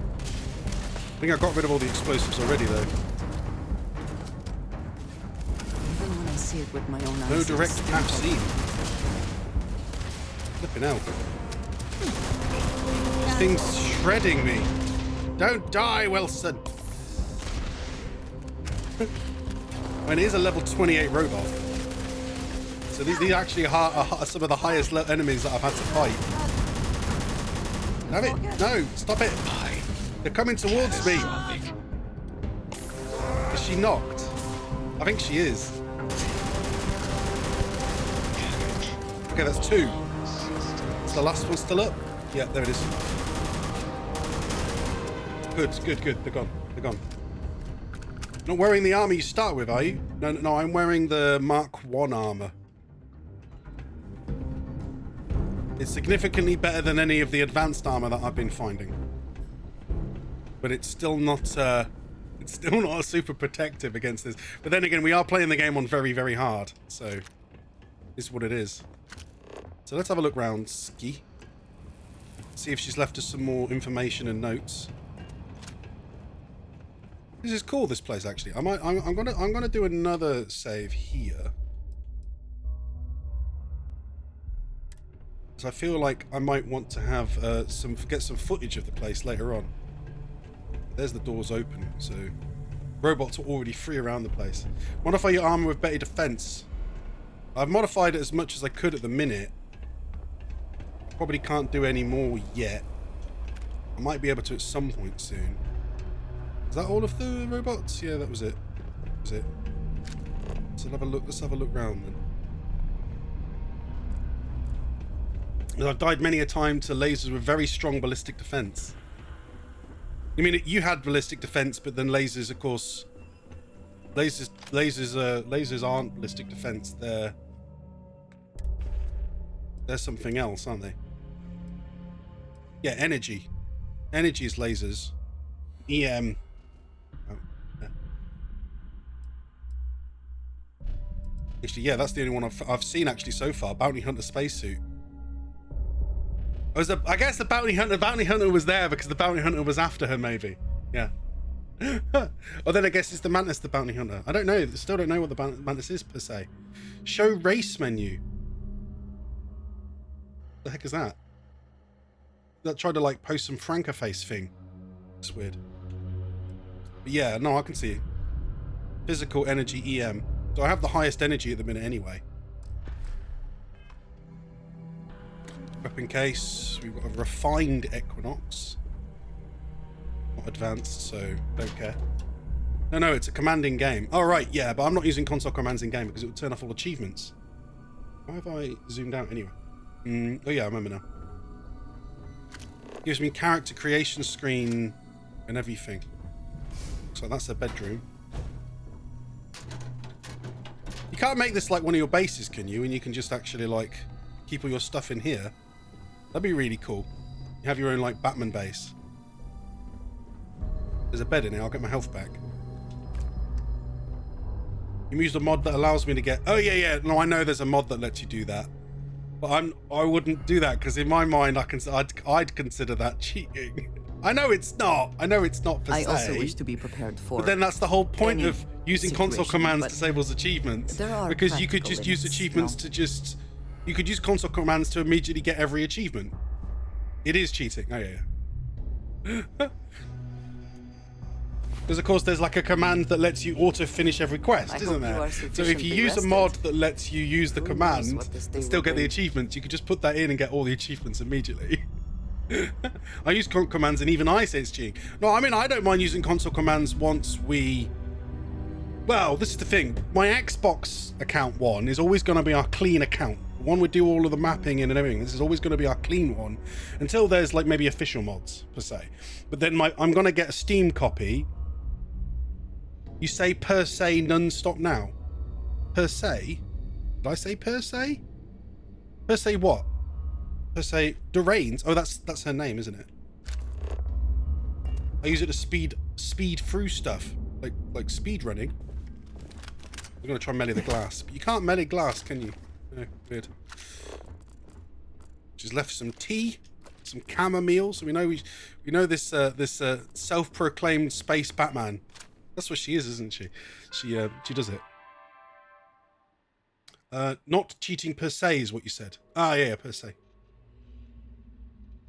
I think I got rid of all the explosives already though. Even when I see it with my own eyes. No direct map seen. Flipping out. This thing's shredding me. Don't die, Wilson. I mean, it is a level 28 robot. So these actually are some of the highest enemies that I've had to fight. Damn it! No! Stop it! They're coming towards me! Is she knocked? I think she is. Okay, that's 2. Is the last one still up? Yeah, there it is. Good, good, good. They're gone. They're gone. Not wearing the armor you start with, are you? No, I'm wearing the Mark 1 armor. It's significantly better than any of the advanced armor that I've been finding. But it's still not super protective against this. But then again, we are playing the game on very, very hard. So, this is what it is. So let's have a look round, Ski. See if she's left us some more information and notes. This is cool, this place, actually. I'm gonna do another save here. So I feel like I might want to have get some footage of the place later on. There's the doors open, so robots are already free around the place. Modify your armor with better defense. I've modified it as much as I could at the minute. Probably can't do any more yet. I might be able to at some point soon. Is that all of the robots? Yeah, that was it. That was it. So have a look. Let's have a look round then. I've died many a time to lasers with very strong ballistic defense. I mean, you had ballistic defense, but then lasers, of course, lasers aren't ballistic defense. They're something else, aren't they? Yeah, energy. Energy is lasers. EM. Oh, yeah. Actually, yeah, that's the only one I've seen actually so far. Bounty Hunter spacesuit. I guess the Bounty Hunter was there because the Bounty Hunter was after her, maybe. Yeah. Or then I guess it's the Mantis, the Bounty Hunter. I don't know. Still don't know what the Mantis is, per se. Show race menu. The heck is that? That tried to, like, post some Franca face thing. It's weird. But yeah, no, I can see it. Physical energy EM. So I have the highest energy at the minute anyway. Weapon case. We've got a refined Equinox. Not advanced, so don't care. No, it's a commanding game. Oh, right, yeah, but I'm not using console commands in game because it would turn off all achievements. Why have I zoomed out anyway? Oh yeah, I remember now. Gives me character creation screen and everything. So that's a bedroom. You can't make this like one of your bases, can you? And you can just actually like keep all your stuff in here. That'd be really cool. You have your own like Batman base. There's a bed in here. I'll get my health back. You used a mod that allows me to get... Oh yeah. No, I know there's a mod that lets you do that. But I wouldn't do that because in my mind I'd consider that cheating. I know it's not. I know it's not per se. I also wish to be prepared for. But then that's the whole point of using console commands disables achievements. Because you could just use achievements to just... You could use console commands to immediately get every achievement. It is cheating. Oh yeah. Because of course there's like a command that lets you auto finish every quest, isn't there? So if you use a mod that lets you use the command and still get the achievements, you could just put that in and get all the achievements immediately. I use commands and even I say it's cheating. No, I mean, I don't mind using console commands once we... Well, this is the thing. My Xbox account one is always going to be our clean account. The one we do all of the mapping in and everything. This is always going to be our clean one until there's like maybe official mods per se. But then I'm going to get a Steam copy. You say per se non-stop now? Per se? Did I say per se? Per se what? Per se Durains? Oh, that's her name, isn't it? I use it to speed through stuff. Like speed running. I'm gonna try and melee the glass. But you can't melee glass, can you? No, weird. She's left some tea, some chamomile, so we know this self-proclaimed space Batman. That's what she is, isn't she? She does it. Not cheating per se is what you said. Ah, yeah, per se.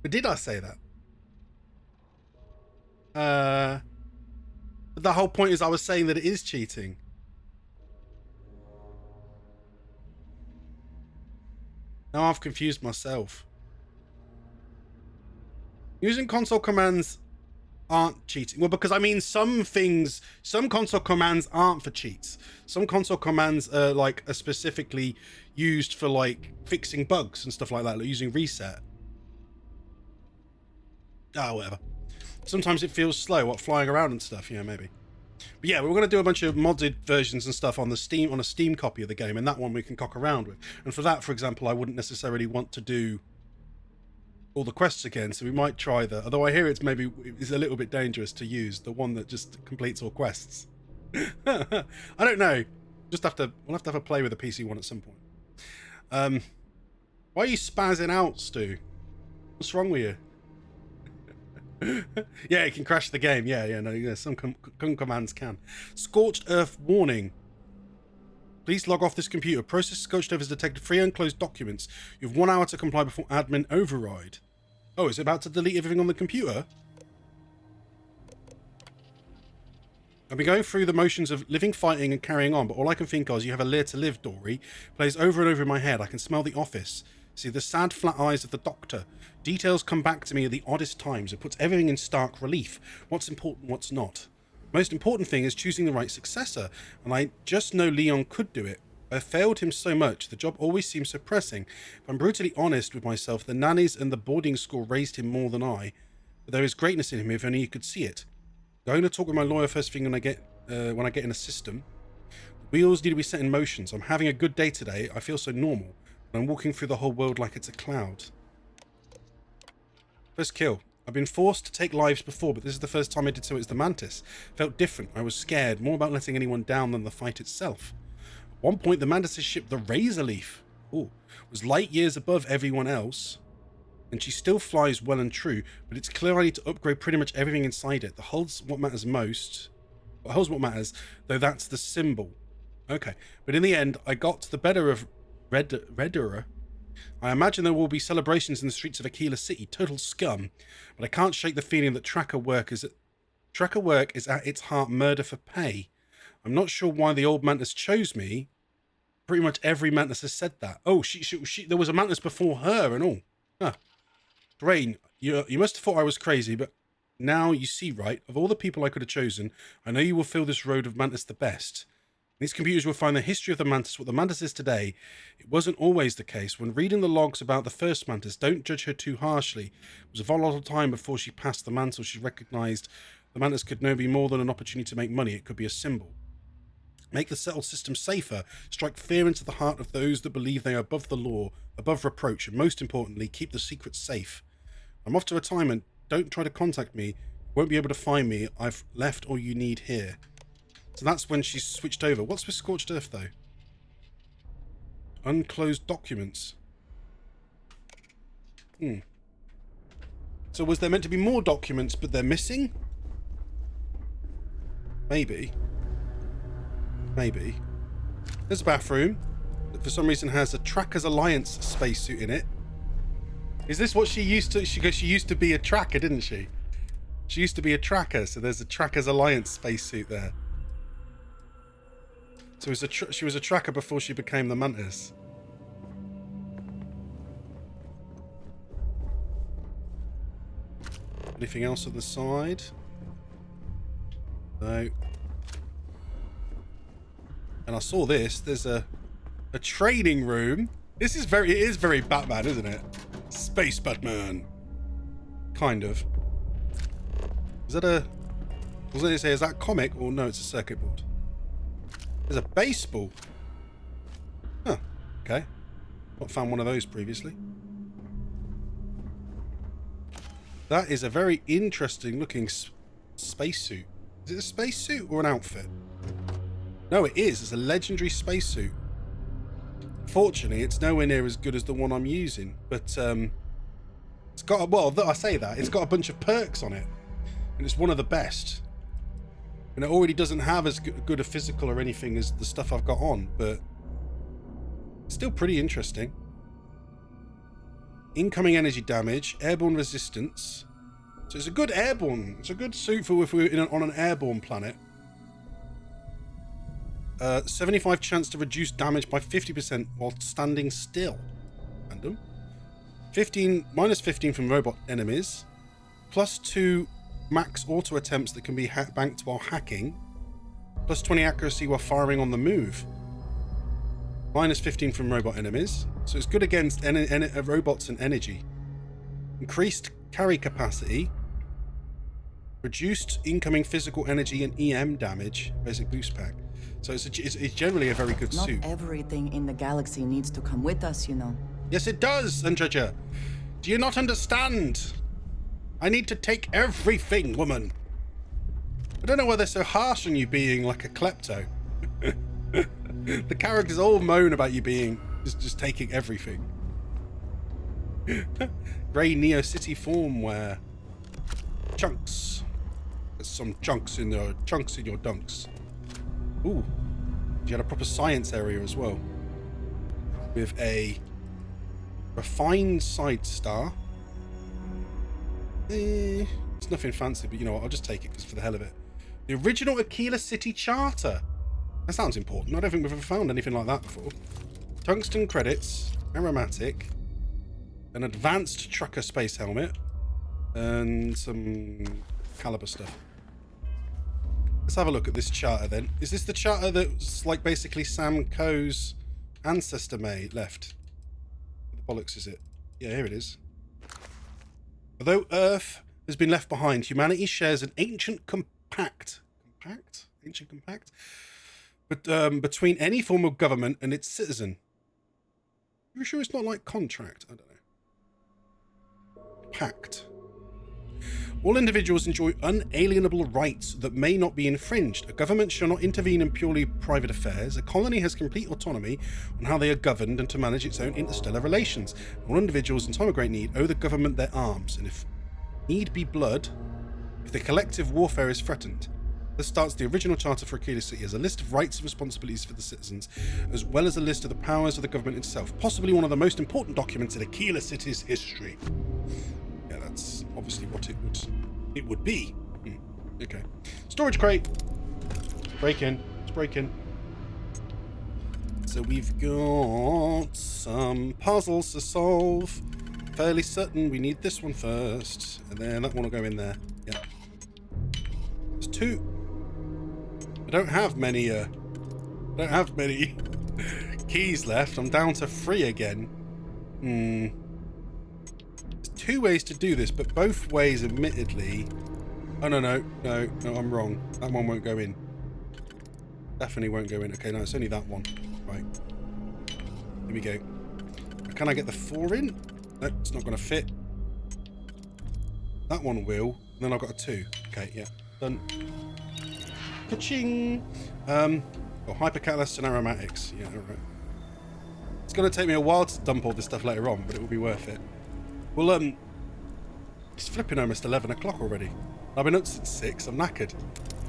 But did I say that? But the whole point is I was saying that it is cheating. Now I've confused myself. Using console commands aren't cheating. Well, because I mean some console commands aren't for cheats. Some console commands are specifically used for like fixing bugs and stuff like that, like using reset. Ah, whatever. Sometimes it feels slow, flying around and stuff, maybe. But yeah, we're going to do a bunch of modded versions and stuff on a Steam copy of the game, and that one we can cock around with. And for that, for example, I wouldn't necessarily want to do all the quests again, so we might try that. Although I hear it's a little bit dangerous to use the one that just completes all quests. I don't know. We'll have to have a play with the PC one at some point. Why are you spazzing out, Stu? What's wrong with you? Yeah, it can crash the game. Yeah, some commands can. Scorched Earth warning. Please log off this computer. Process Scorched Earth has detected 3 unclosed documents. You have 1 hour to comply before admin override. Oh, is it about to delete everything on the computer? I've been going through the motions of living, fighting, and carrying on, but all I can think of is you have a lair to live, Dory. Plays over and over in my head. I can smell the office. See the sad flat eyes of the doctor. Details come back to me at the oddest times. It puts everything in stark relief. What's important, what's not. Most important thing is choosing the right successor, and I just know Leon could do it. I failed him so much, the job always seems so pressing. If I'm brutally honest with myself, the nannies and the boarding school raised him more than I. But there is greatness in him if only you could see it. Going to talk with my lawyer first thing when I get in a system. The wheels need to be set in motion, so I'm having a good day today. I feel so normal. I'm walking through the whole world like it's a cloud. First kill. I've been forced to take lives before, but this is the first time I did so as the Mantis. Felt different. I was scared, more about letting anyone down than the fight itself. one point, the Mantis' ship, the Razorleaf, was light years above everyone else, and she still flies well and true, but it's clear I need to upgrade pretty much everything inside it. The hull's what matters most. Well, hull's what matters, though that's the symbol. Okay, but in the end, I got to the better of Redderer. I imagine there will be celebrations in the streets of Aquila City, total scum, but I can't shake the feeling that tracker work is at its heart murder for pay. I'm not sure why the old Mantis chose me. Pretty much every Mantis has said that. Oh, she there was a Mantis before her and all. Huh. Drain, you must have thought I was crazy, but now you see, right? Of all the people I could have chosen, I know you will feel this road of Mantis the best. These computers will find the history of the Mantis, what the Mantis is today. It wasn't always the case. When reading the logs about the first Mantis, don't judge her too harshly. It was a volatile time before she passed the mantle. She recognized the Mantis could no be more than an opportunity to make money. It could be a symbol. Make the settled system safer. Strike fear into the heart of those that believe they are above the law, above reproach, and most importantly, keep the secrets safe. I'm off to retirement. Don't try to contact me. You won't be able to find me. I've left all you need here. So that's when she's switched over. What's with Scorched Earth, though? Unclosed documents. So was there meant to be more documents, but they're missing? Maybe. Maybe. There's a bathroom that for some reason has a Trackers Alliance spacesuit in it. Is this what she used to... She used to be a tracker, didn't she? She used to be a tracker, so there's a Trackers Alliance spacesuit there. So she was a tracker before she became the Mantis. Anything else on the side? No. And I saw this. There's a training room. It is very Batman, isn't it? Space Batman. Kind of. Is that a... Was it say, is that a comic? Or no, it's a circuit board. There's a baseball. Huh. Okay. Not found one of those previously. That is a very interesting looking spacesuit. Is it a spacesuit or an outfit? No, it is. It's a legendary spacesuit. Fortunately, it's nowhere near as good as the one I'm using. But it's got, well, I say that, it's got a bunch of perks on it. And it's one of the best. And it already doesn't have as good a physical or anything as the stuff I've got on. But it's still pretty interesting. Incoming energy damage, airborne resistance. So it's a good airborne. It's a good suit for if we're on an airborne planet. 75 chance to reduce damage by 50% while standing still. Random. Minus 15 from robot enemies. Plus 2 max auto attempts that can be banked while hacking. Plus 20 accuracy while firing on the move. Minus 15 from robot enemies. So it's good against robots and energy. Increased carry capacity. Reduced incoming physical energy and EM damage. Basic boost pack. So it's generally a very good suit. Not everything in the galaxy needs to come with us, you know. Yes, it does, Andreja. Do you not understand? I need to take everything, woman. I don't know why they're so harsh on you being like a klepto. The characters all moan about you being just taking everything. Grey Neo City form wear. Chunks. There's some chunks in your dunks. Ooh, you had a proper science area as well. With a refined side star. It's nothing fancy, but you know what, I'll just take it just for the hell of it. The original Aquila City Charter. That sounds important. I don't think we've ever found anything like that before. Tungsten credits, aromatic, an advanced trucker space helmet, and some caliber stuff. Let's have a look at this charter then. Is this the charter that's like basically Sam Coe's ancestor left? What the bollocks is it? Yeah, here it is. Although Earth has been left behind, humanity shares an ancient compact? But between any form of government and its citizen. Are you sure it's not like contract? I don't know. Pact. All individuals enjoy unalienable rights that may not be infringed. A government shall not intervene in purely private affairs. A colony has complete autonomy on how they are governed and to manage its own interstellar relations. All individuals in time of great need owe the government their arms, and if need be blood, if the collective warfare is threatened. This starts the original charter for Aquila City as a list of rights and responsibilities for the citizens, as well as a list of the powers of the government itself, possibly one of the most important documents in Aquila City's history. Yeah, that's obviously what it would be. Okay. Storage crate. Break in. Let's break in. So we've got some puzzles to solve. Fairly certain we need this one first, and then that one will go in there. Yeah. There's 2. I don't have many keys left. I'm down to 3 again. There's 2 ways to do this, but both ways admittedly... Oh, no, I'm wrong. That one won't go in. Definitely won't go in. Okay, no, it's only that one. Right. Here we go. Can I get the 4 in? Nope, it's not going to fit. That one will. And then I've got a 2. Okay, yeah. Done. Ka-ching! Hypercatalyst and aromatics. Yeah, alright. It's going to take me a while to dump all this stuff later on, but it will be worth it. Well, it's flipping almost 11 o'clock already. I've been up since 6. I'm knackered.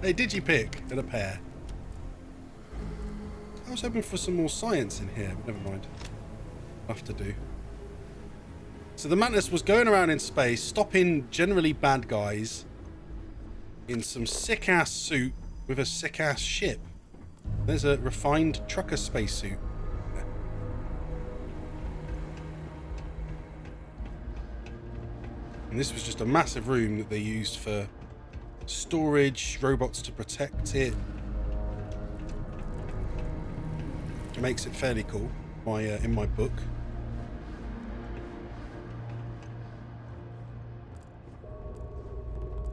Hey, digipick and a pear. I was hoping for some more science in here, but never mind. I'll have to do. So the Mantis was going around in space, stopping generally bad guys in some sick-ass suit with a sick-ass ship. There's a refined trucker spacesuit. And this was just a massive room that they used for storage, robots to protect it. It makes it fairly cool in my book.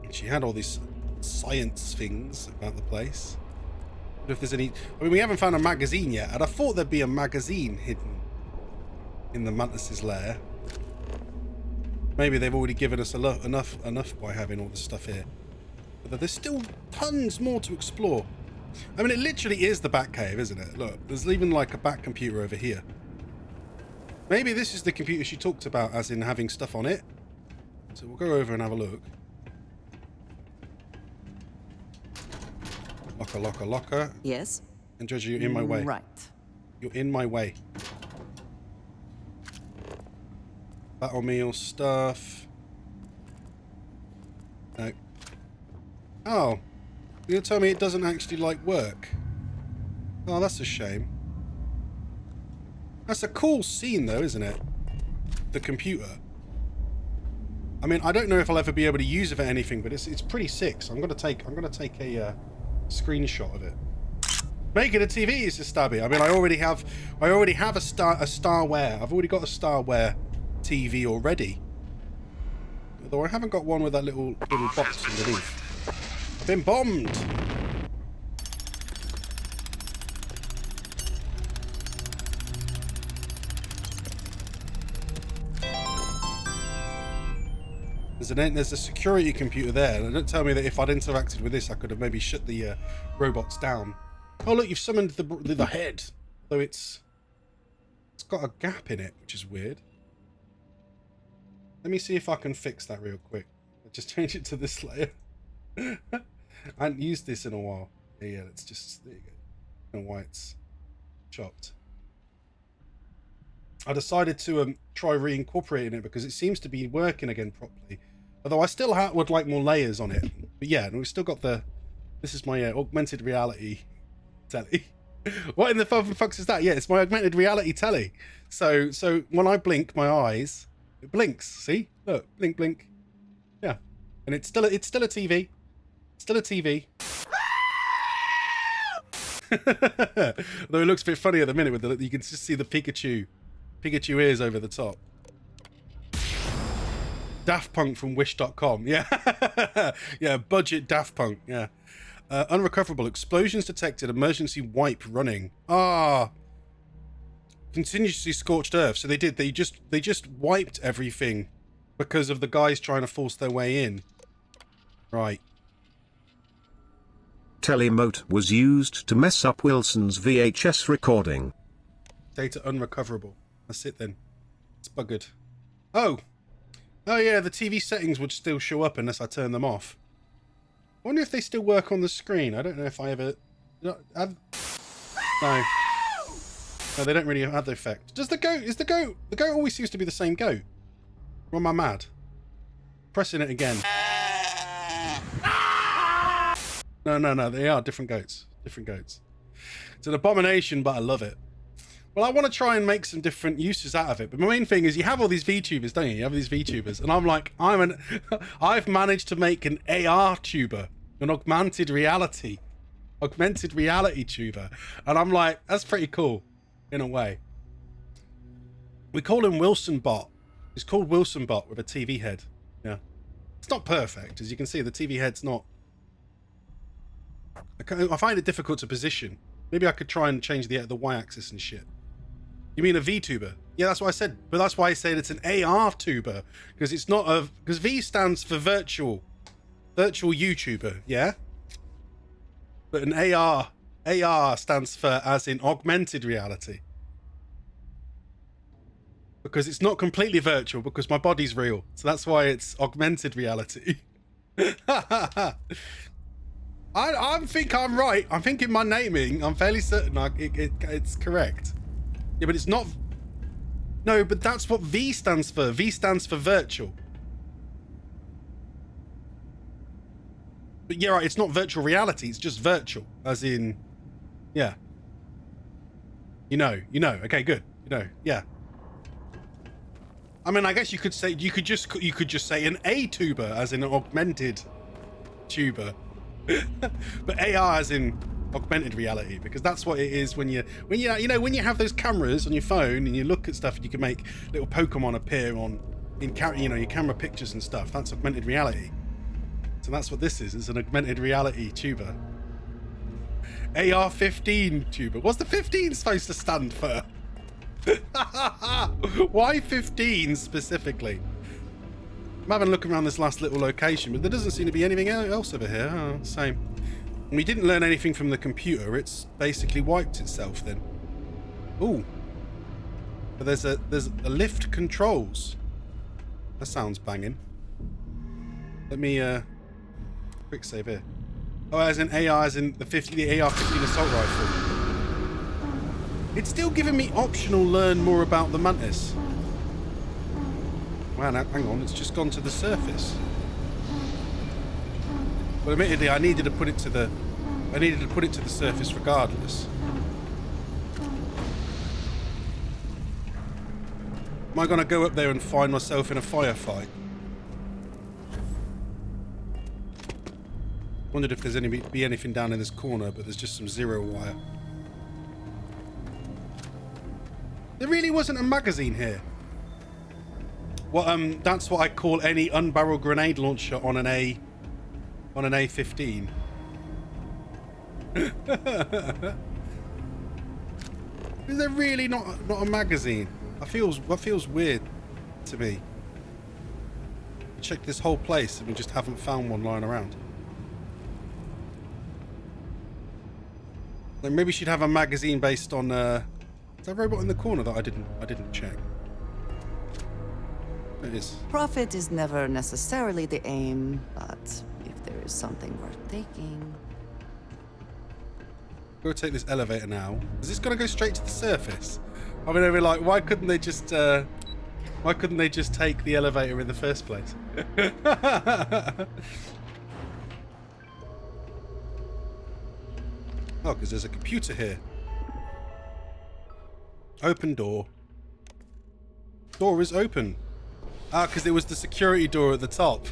And she had all these science things about the place. But if there's any... I mean, we haven't found a magazine yet, and I thought there'd be a magazine hidden in the Mantis's lair. Maybe they've already given us enough by having all this stuff here. But there's still tons more to explore. I mean, it literally is the Batcave, isn't it? Look, there's even like a Bat computer over here. Maybe this is the computer she talked about, as in having stuff on it. So we'll go over and have a look. Locker. Yes? And Georgia, you're in my way. Right. You're in my way. Battle meal stuff. No. Oh. You're gonna tell me it doesn't actually, like, work? Oh, that's a shame. That's a cool scene, though, isn't it? The computer. I mean, I don't know if I'll ever be able to use it for anything, but it's pretty sick. So I'm gonna take a screenshot of it. Make it a TV, says Stabby. I mean, I already have a Starware. I've already got a Starware TV already. Although I haven't got one with that little box underneath. I've been bombed. There's a security computer there, and don't tell me that if I'd interacted with this, I could have maybe shut the robots down. Oh look, you've summoned the head, though it's got a gap in it, which is weird. Let me see if I can fix that real quick. I'll just change it to this layer. I haven't used this in a while. Yeah, let's just, there you go. I don't know why it's chopped. I decided to try reincorporating it because it seems to be working again properly. Although I still would like more layers on it. But yeah, and we've still got the... This is my augmented reality telly. What in the fuck is that? Yeah, it's my augmented reality telly. So when I blink my eyes, it blinks. See? Look, blink, blink. Yeah, and it's still a TV. Still a TV. Though it looks a bit funny at the minute with you can just see the Pikachu ears over the top. Daft Punk from Wish.com. Yeah. Yeah, budget Daft Punk. Yeah. Unrecoverable. Explosions detected. Emergency wipe running. Continuously scorched earth. So they just wiped everything because of the guys trying to force their way in. Right. Telemote was used to mess up Wilson's VHS recording. Data unrecoverable. That's it then. It's buggered. Oh! Oh yeah, the TV settings would still show up unless I turn them off. I wonder if they still work on the screen. I don't know if I ever... No. No, they don't really have the effect. Does the goat... Is the goat... The goat always seems to be the same goat. Or am I mad? Pressing it again. No, they are different goats. Different goats. It's an abomination, but I love it. Well, I want to try and make some different uses out of it. But my main thing is you have all these VTubers, don't you? You have these VTubers. And I'm like, I've managed to make an AR tuber. An augmented reality tuber. And I'm like, that's pretty cool. In a way. We call him Wilson Bot. He's called Wilson Bot with a TV head. Yeah. It's not perfect. As you can see, the TV head's not... I find it difficult to position. Maybe I could try and change the y-axis and shit. You mean a VTuber? Yeah, that's what I said. But that's why I said it's an AR tuber. Because it's not a... Because V stands for virtual. Virtual YouTuber, yeah? But an AR stands for as in augmented reality. Because it's not completely virtual, because my body's real. So that's why it's augmented reality. I think I'm right. I'm thinking my naming, I'm fairly certain it's correct. Yeah, but it's not... No, but that's what V stands for. V stands for virtual. But yeah, right, it's not virtual reality, it's just virtual. As in... Yeah. You know. Okay, good. Yeah. I mean, I guess you could say... You could just say an A-tuber, as in an augmented tuber. But AR as in augmented reality, because that's what it is when you have those cameras on your phone and you look at stuff and you can make little Pokemon appear in your camera pictures and stuff. That's augmented reality. So that's what this is. It's an augmented reality tuber. AR-15 tuber. What's the 15 supposed to stand for? Why 15 specifically? I'm having a look around this last little location, but there doesn't seem to be anything else over here. Oh, same. We didn't learn anything from the computer. It's basically wiped itself then. Ooh. But there's a lift controls. That sounds banging. Let me quick save here. Oh, as in AR, as in the AR-15 assault rifle. It's still giving me optional learn more about the Mantis. Wow, now, hang on, it's just gone to the surface. Well, admittedly, I needed to put it to the surface regardless. Am I going to go up there and find myself in a firefight? Wondered if there's be anything down in this corner, but there's just some zero wire. There really wasn't a magazine here. Well, that's what I call any unbarreled grenade launcher on an A15. Is there really not a magazine? That feels weird to me. I checked this whole place and we just haven't found one lying around. Like maybe she'd have a magazine based on is that robot in the corner that I didn't check. It is. Profit is never necessarily the aim, but if there is something worth taking... Go take this elevator now. Is this gonna go straight to the surface? I mean, I'd be like, why couldn't they just take the elevator in the first place? Oh, because there's a computer here. Open door. Door is open. Ah, because it was the security door at the top.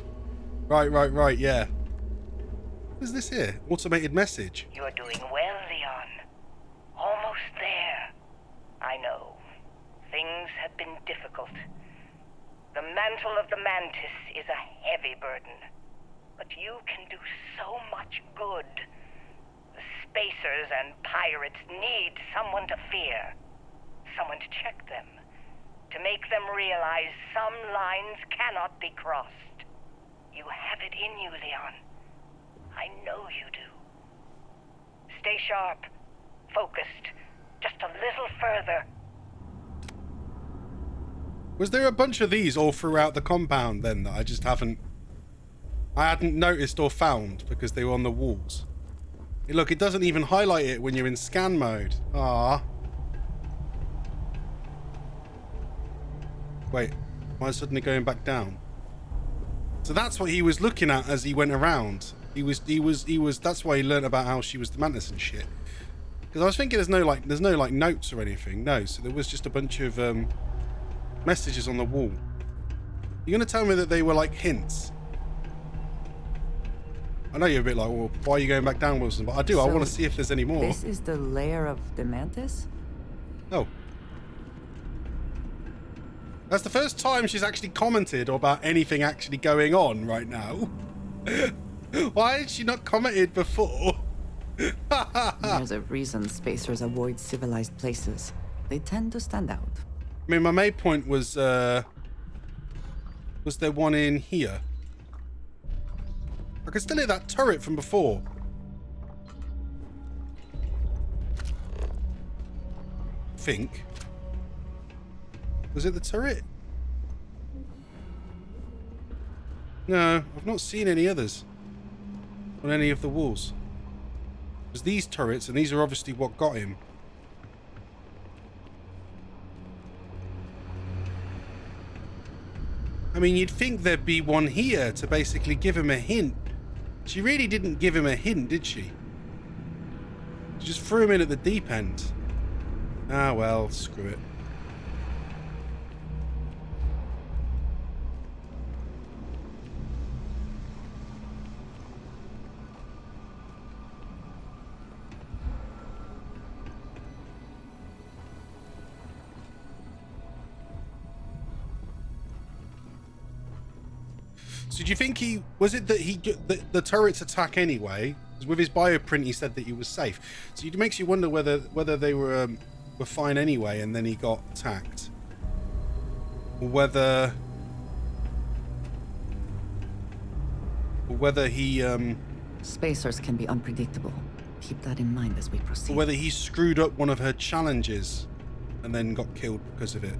Right, yeah. What is this here? Automated message. You're doing well, Leon. Almost there. I know. Things have been difficult. The mantle of the Mantis is a heavy burden. But you can do so much good. The spacers and pirates need someone to fear. Someone to check them. To make them realize some lines cannot be crossed. You have it in you, Leon. I know you do. Stay sharp, focused, just a little further. Was there a bunch of these all throughout the compound then that I hadn't noticed or found because they were on the walls? Look, it doesn't even highlight it when you're in scan mode. Ah. Wait, why is it suddenly going back down? So that's what he was looking at as he went around. That's why he learned about how she was the Mantis and shit. Because I was thinking there's no like notes or anything. No, so there was just a bunch of messages on the wall. You're gonna tell me that they were like hints? I know you're a bit like, well, why are you going back down, Wilson? But I do. I want to see if there's any more. This is the lair of the Mantis? Oh. That's the first time she's actually commented about anything actually going on right now. Why had she not commented before? There's a reason spacers avoid civilized places. They tend to stand out. I mean, my main point was there one in here? I can still hear that turret from before. Think. Was it the turret? No, I've not seen any others on any of the walls. There's these turrets, and these are obviously what got him. I mean, you'd think there'd be one here to basically give him a hint. She really didn't give him a hint, did she? She just threw him in at the deep end. Ah, well, screw it. So do you think the turrets attack anyway? Because with his bioprint he said that he was safe. So it makes you wonder whether they were fine anyway and then he got attacked. Or whether he Spacers can be unpredictable. Keep that in mind as we proceed. Or whether he screwed up one of her challenges and then got killed because of it.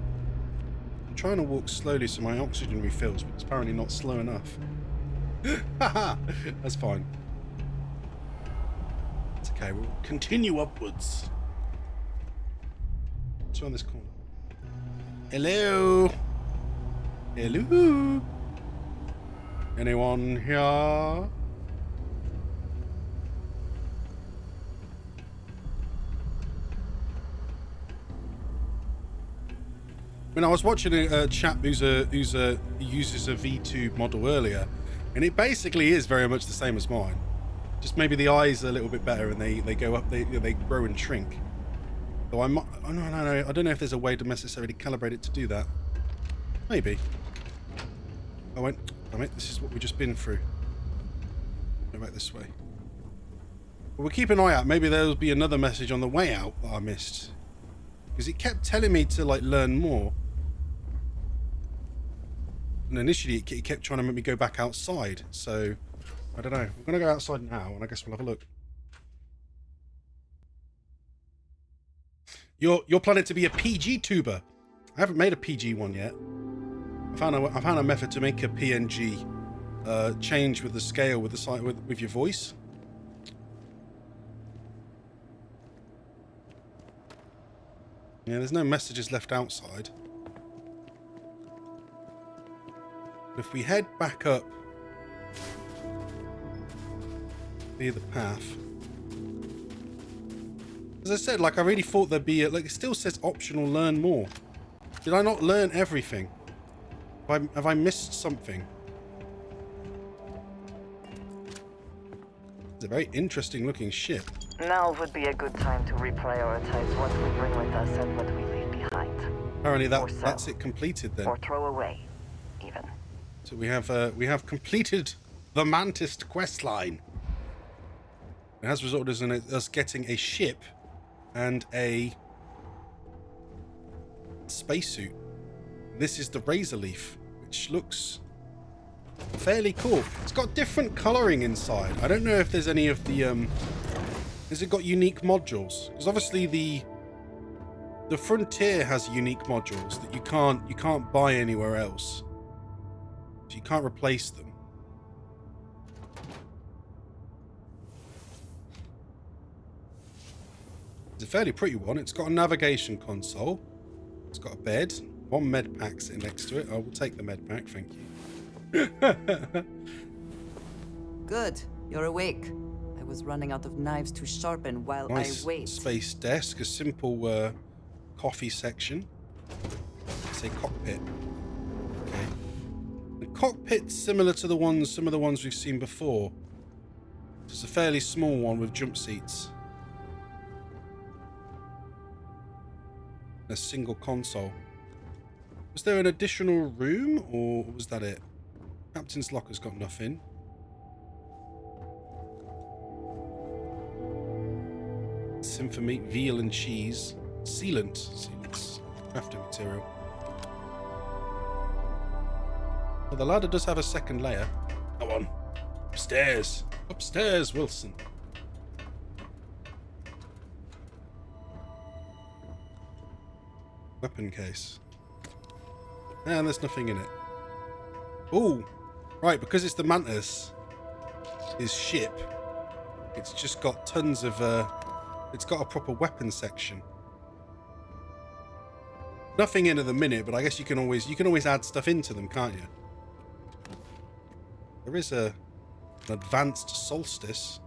I'm trying to walk slowly so my oxygen refills, but it's apparently not slow enough. Haha, that's fine. It's okay, we'll continue upwards. What's around this corner? Hello? Hello? Anyone here? I mean, I was watching a chap who uses a V2 model earlier, and it basically is very much the same as mine. Just maybe the eyes are a little bit better, and they go up, they grow and shrink. Though I don't know if there's a way to necessarily calibrate it to do that. Maybe. Oh wait, damn it! This is what we've just been through. Go back this way. But we'll keep an eye out. Maybe there'll be another message on the way out that I missed, because it kept telling me to like learn more. And initially it kept trying to make me go back outside, so I don't know. We're going to go outside now, and I guess we'll have a look. You're planning to be a PG tuber. I haven't made a PG one yet. I found a method to make a PNG change with the scale with the site with your voice. Yeah, there's no messages left outside. If we head back up via the path, as I said, like I really thought there'd be like it still says optional learn more. Did I not learn everything? Have I missed something? It's a very interesting looking ship. Now would be a good time to reprioritize what we bring with us and what we leave behind. Apparently that's it completed then. Or throw away, even. So we have completed the Mantis quest line. It has resulted in us getting a ship and a spacesuit. This is the Razor Leaf, which looks fairly cool. It's got different colouring inside. I don't know if there's any of the has it got unique modules? Because obviously the Frontier has unique modules that you can't buy anywhere else. So you can't replace them. It's a fairly pretty one. It's got a navigation console. It's got a bed. One med pack sitting next to it. I will take the med pack, thank you. Good. You're awake. I was running out of knives to sharpen while Nice I wait. space desk. A simple coffee section. Let's say cockpit. Okay. The cockpit's similar to some of the ones we've seen before. It's a fairly small one with jump seats. A single console. Was there an additional room, or was that it? Captain's locker's got nothing. Symphomeat, veal and cheese. Sealants. Crafting material. Well, the ladder does have a second layer. Come on. Upstairs. Upstairs, Wilson. Weapon case. And there's nothing in it. Oh, right, because it's the Mantis, his ship, it's just got tons of, it's got a proper weapon section. Nothing in at the minute, but I guess you can always add stuff into them, can't you? There is an advanced solstice.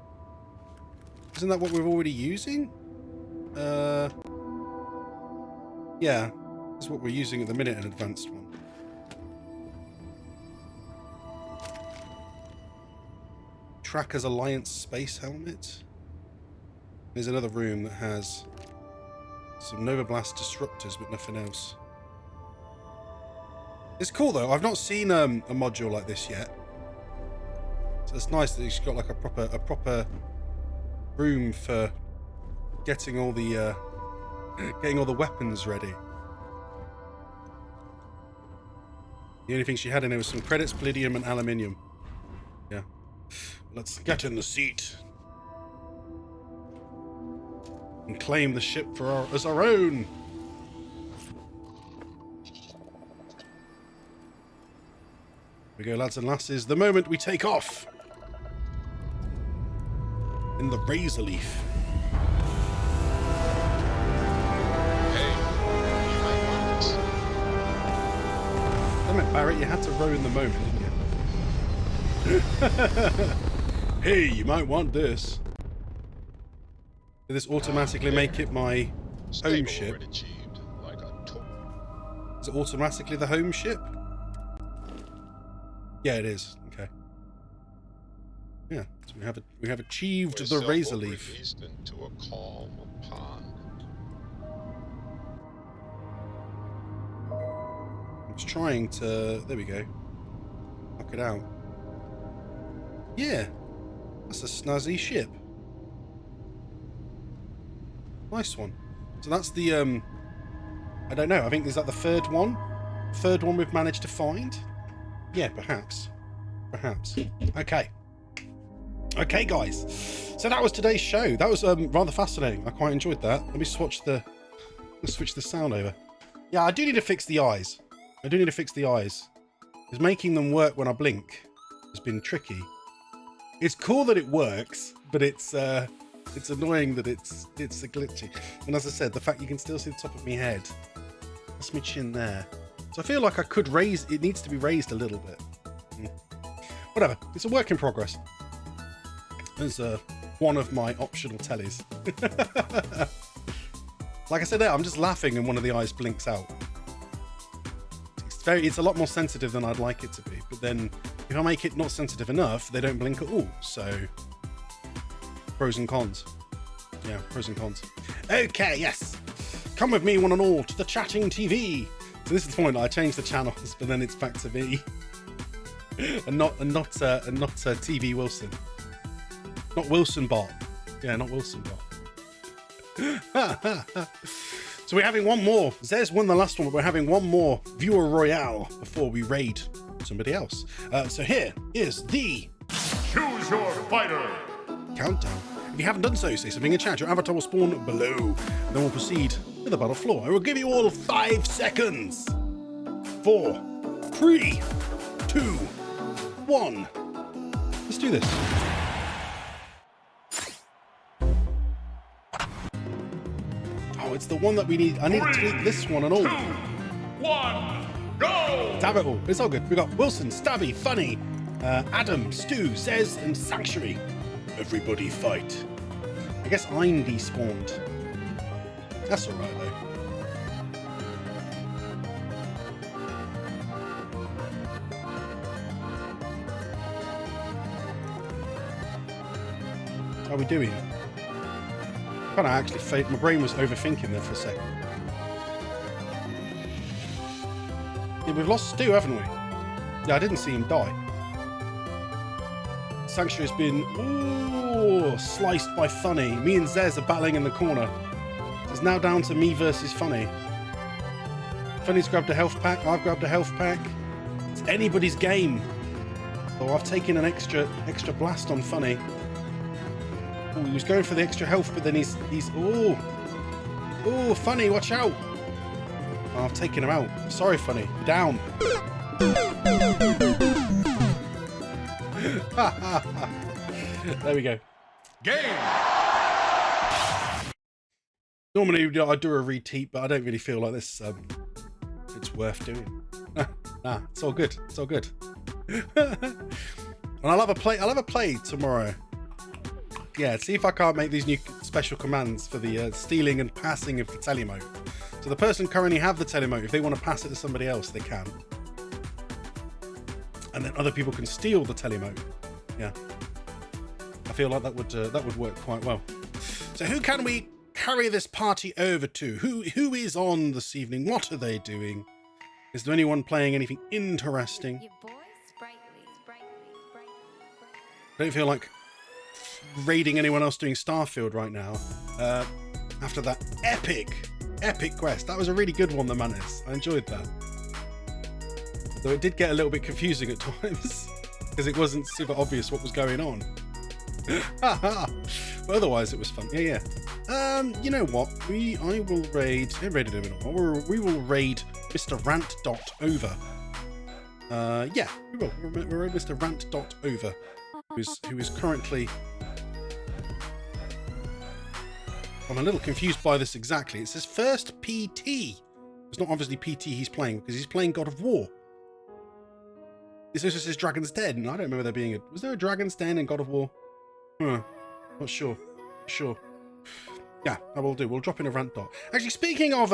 Isn't that what we're already using? Yeah, that's what we're using at the minute, an advanced one. Tracker's Alliance space helmet. There's another room that has some Nova Blast disruptors, but nothing else. It's cool though. I've not seen a module like this yet, so it's nice that it's got like a proper room for getting all the weapons ready. The only thing she had in there was some credits, palladium, and aluminium. Yeah. Let's get in the seat and claim the ship as our own. Here we go, lads and lasses. The moment we take off in the Razor Leaf. Damn it, Barrett, you had to row in the moment, didn't you? Hey, you might want this. Did this automatically make it my home ship? Is it automatically the home ship? Yeah, it is. Okay. Yeah, so we have achieved the Razor Leaf. Into a calm pond. I was trying to. There we go. Knock it out. Yeah. That's a snazzy ship. Nice one. So that's the, I don't know, I think, is that the third one? Third one we've managed to find? Yeah, perhaps. Perhaps. Okay. Okay, guys. So that was today's show. That was rather fascinating. I quite enjoyed that. Let me switch the sound over. Yeah, I do need to fix the eyes. Because making them work when I blink has been tricky. It's cool that it works, but it's annoying that it's glitchy. And as I said, the fact you can still see the top of my head. That's my chin there. So I feel like I could raise, it needs to be raised a little bit. Whatever, it's a work in progress. There's one of my optional tellies. Like I said there, I'm just laughing and one of the eyes blinks out. It's a lot more sensitive than I'd like it to be, but then if I make it not sensitive enough, they don't blink at all. So, pros and cons. Yeah, pros and cons. Okay, yes. Come with me, one and all, to the chatting TV. So this is the point. I changed the channels, but then it's back to me, and not TV Wilson, not Wilson Bot. Yeah, not Wilson Bot. So we're having one more. Zez won the last one, but we're having one more Viewer Royale before we raid somebody else. So here is the Choose your fighter. countdown. If you haven't done so, say something in chat. Your avatar will spawn below. Then we'll proceed to the battle floor. I will give you all 5 seconds. 4, 3, 2, 1. Let's do this. Oh, it's the one that we need. I need to tweak this one and all. 2, 1, go! Damn it all. It's all good. We got Wilson, Stabby, Funny, Adam, Stu, Says, and Sanctuary. Everybody fight. I guess I'm despawned. That's alright though. How are we doing? Kind of actually, my brain was overthinking there for a second. Yeah, we've lost Stu, haven't we? Yeah, I didn't see him die. Sanctuary's been sliced by Funny. Me and Zez are battling in the corner. It's now down to me versus Funny. Funny's grabbed a health pack. I've grabbed a health pack. It's anybody's game. Oh, I've taken an extra blast on Funny. Oh, he was going for the extra health, but then he's Funny, watch out! Oh, I've taken him out. Sorry, Funny. You're down. There we go. Game. Normally I'd do a reteat, but I don't really feel like this. It's worth doing. Nah, it's all good. It's all good. And I'll have a play tomorrow. Yeah, see if I can't make these new special commands for the stealing and passing of the telemote. So the person currently have the telemote. If they want to pass it to somebody else, they can. And then other people can steal the telemote. Yeah, I feel like that would work quite well. So who can we carry this party over to? Who is on this evening? What are they doing? Is there anyone playing anything interesting? I don't feel like raiding anyone else doing Starfield right now. After that epic quest, that was a really good one, the Mantis. I enjoyed that. Though it did get a little bit confusing at times because it wasn't super obvious what was going on. But otherwise it was fun. Yeah. You know what? We will raid Mr. Rant.over. Yeah, we will. We'll raid Mr. Rant.over, who is currently. I'm a little confused by this exactly. It says first PT. It's not obviously PT he's playing because he's playing God of War. This also says Dragon's Den. I don't remember there being was there a Dragon's Den in God of War? Not sure. Yeah, I will do. We'll drop in a rant dot. Actually, speaking of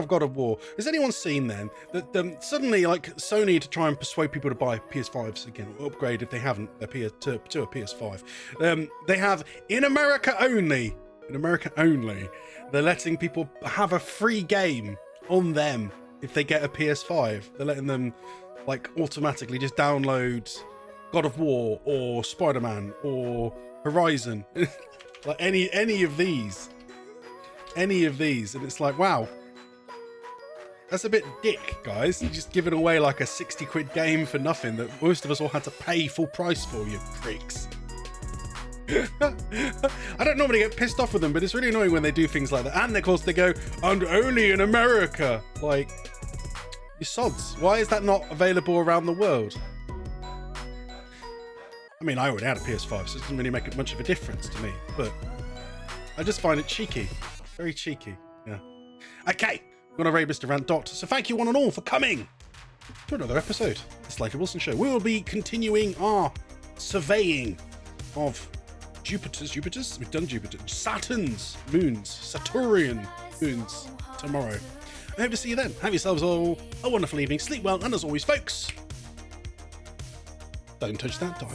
God of War, has anyone seen then that suddenly like Sony to try and persuade people to buy PS5s again or upgrade if they haven't their to a PS5? They have in America only. They're letting people have a free game on them if they get a PS5. They're letting them like automatically just download God of War or Spider-Man or Horizon. Like any of these. And it's like, wow, that's a bit dick, guys. You're just giving away like a 60 quid game for nothing that most of us all had to pay full price for, you pricks. I don't normally get pissed off with them, but it's really annoying when they do things like that. And of course they go, and only in America. Like, you sods. Why is that not available around the world? I mean, I already had a PS5, so it doesn't really make much of a difference to me, but I just find it cheeky. Very cheeky, yeah. Okay, we're gonna raid Mr. Rant Dot. So thank you one and all for coming to another episode of the Slightly Wilson Show. We will be continuing our surveying of Jupiter's. We've done Jupiter. Saturn's moons, Saturnian moons tomorrow. I hope to see you then. Have yourselves all a wonderful evening. Sleep well, and as always, folks, don't touch that dial.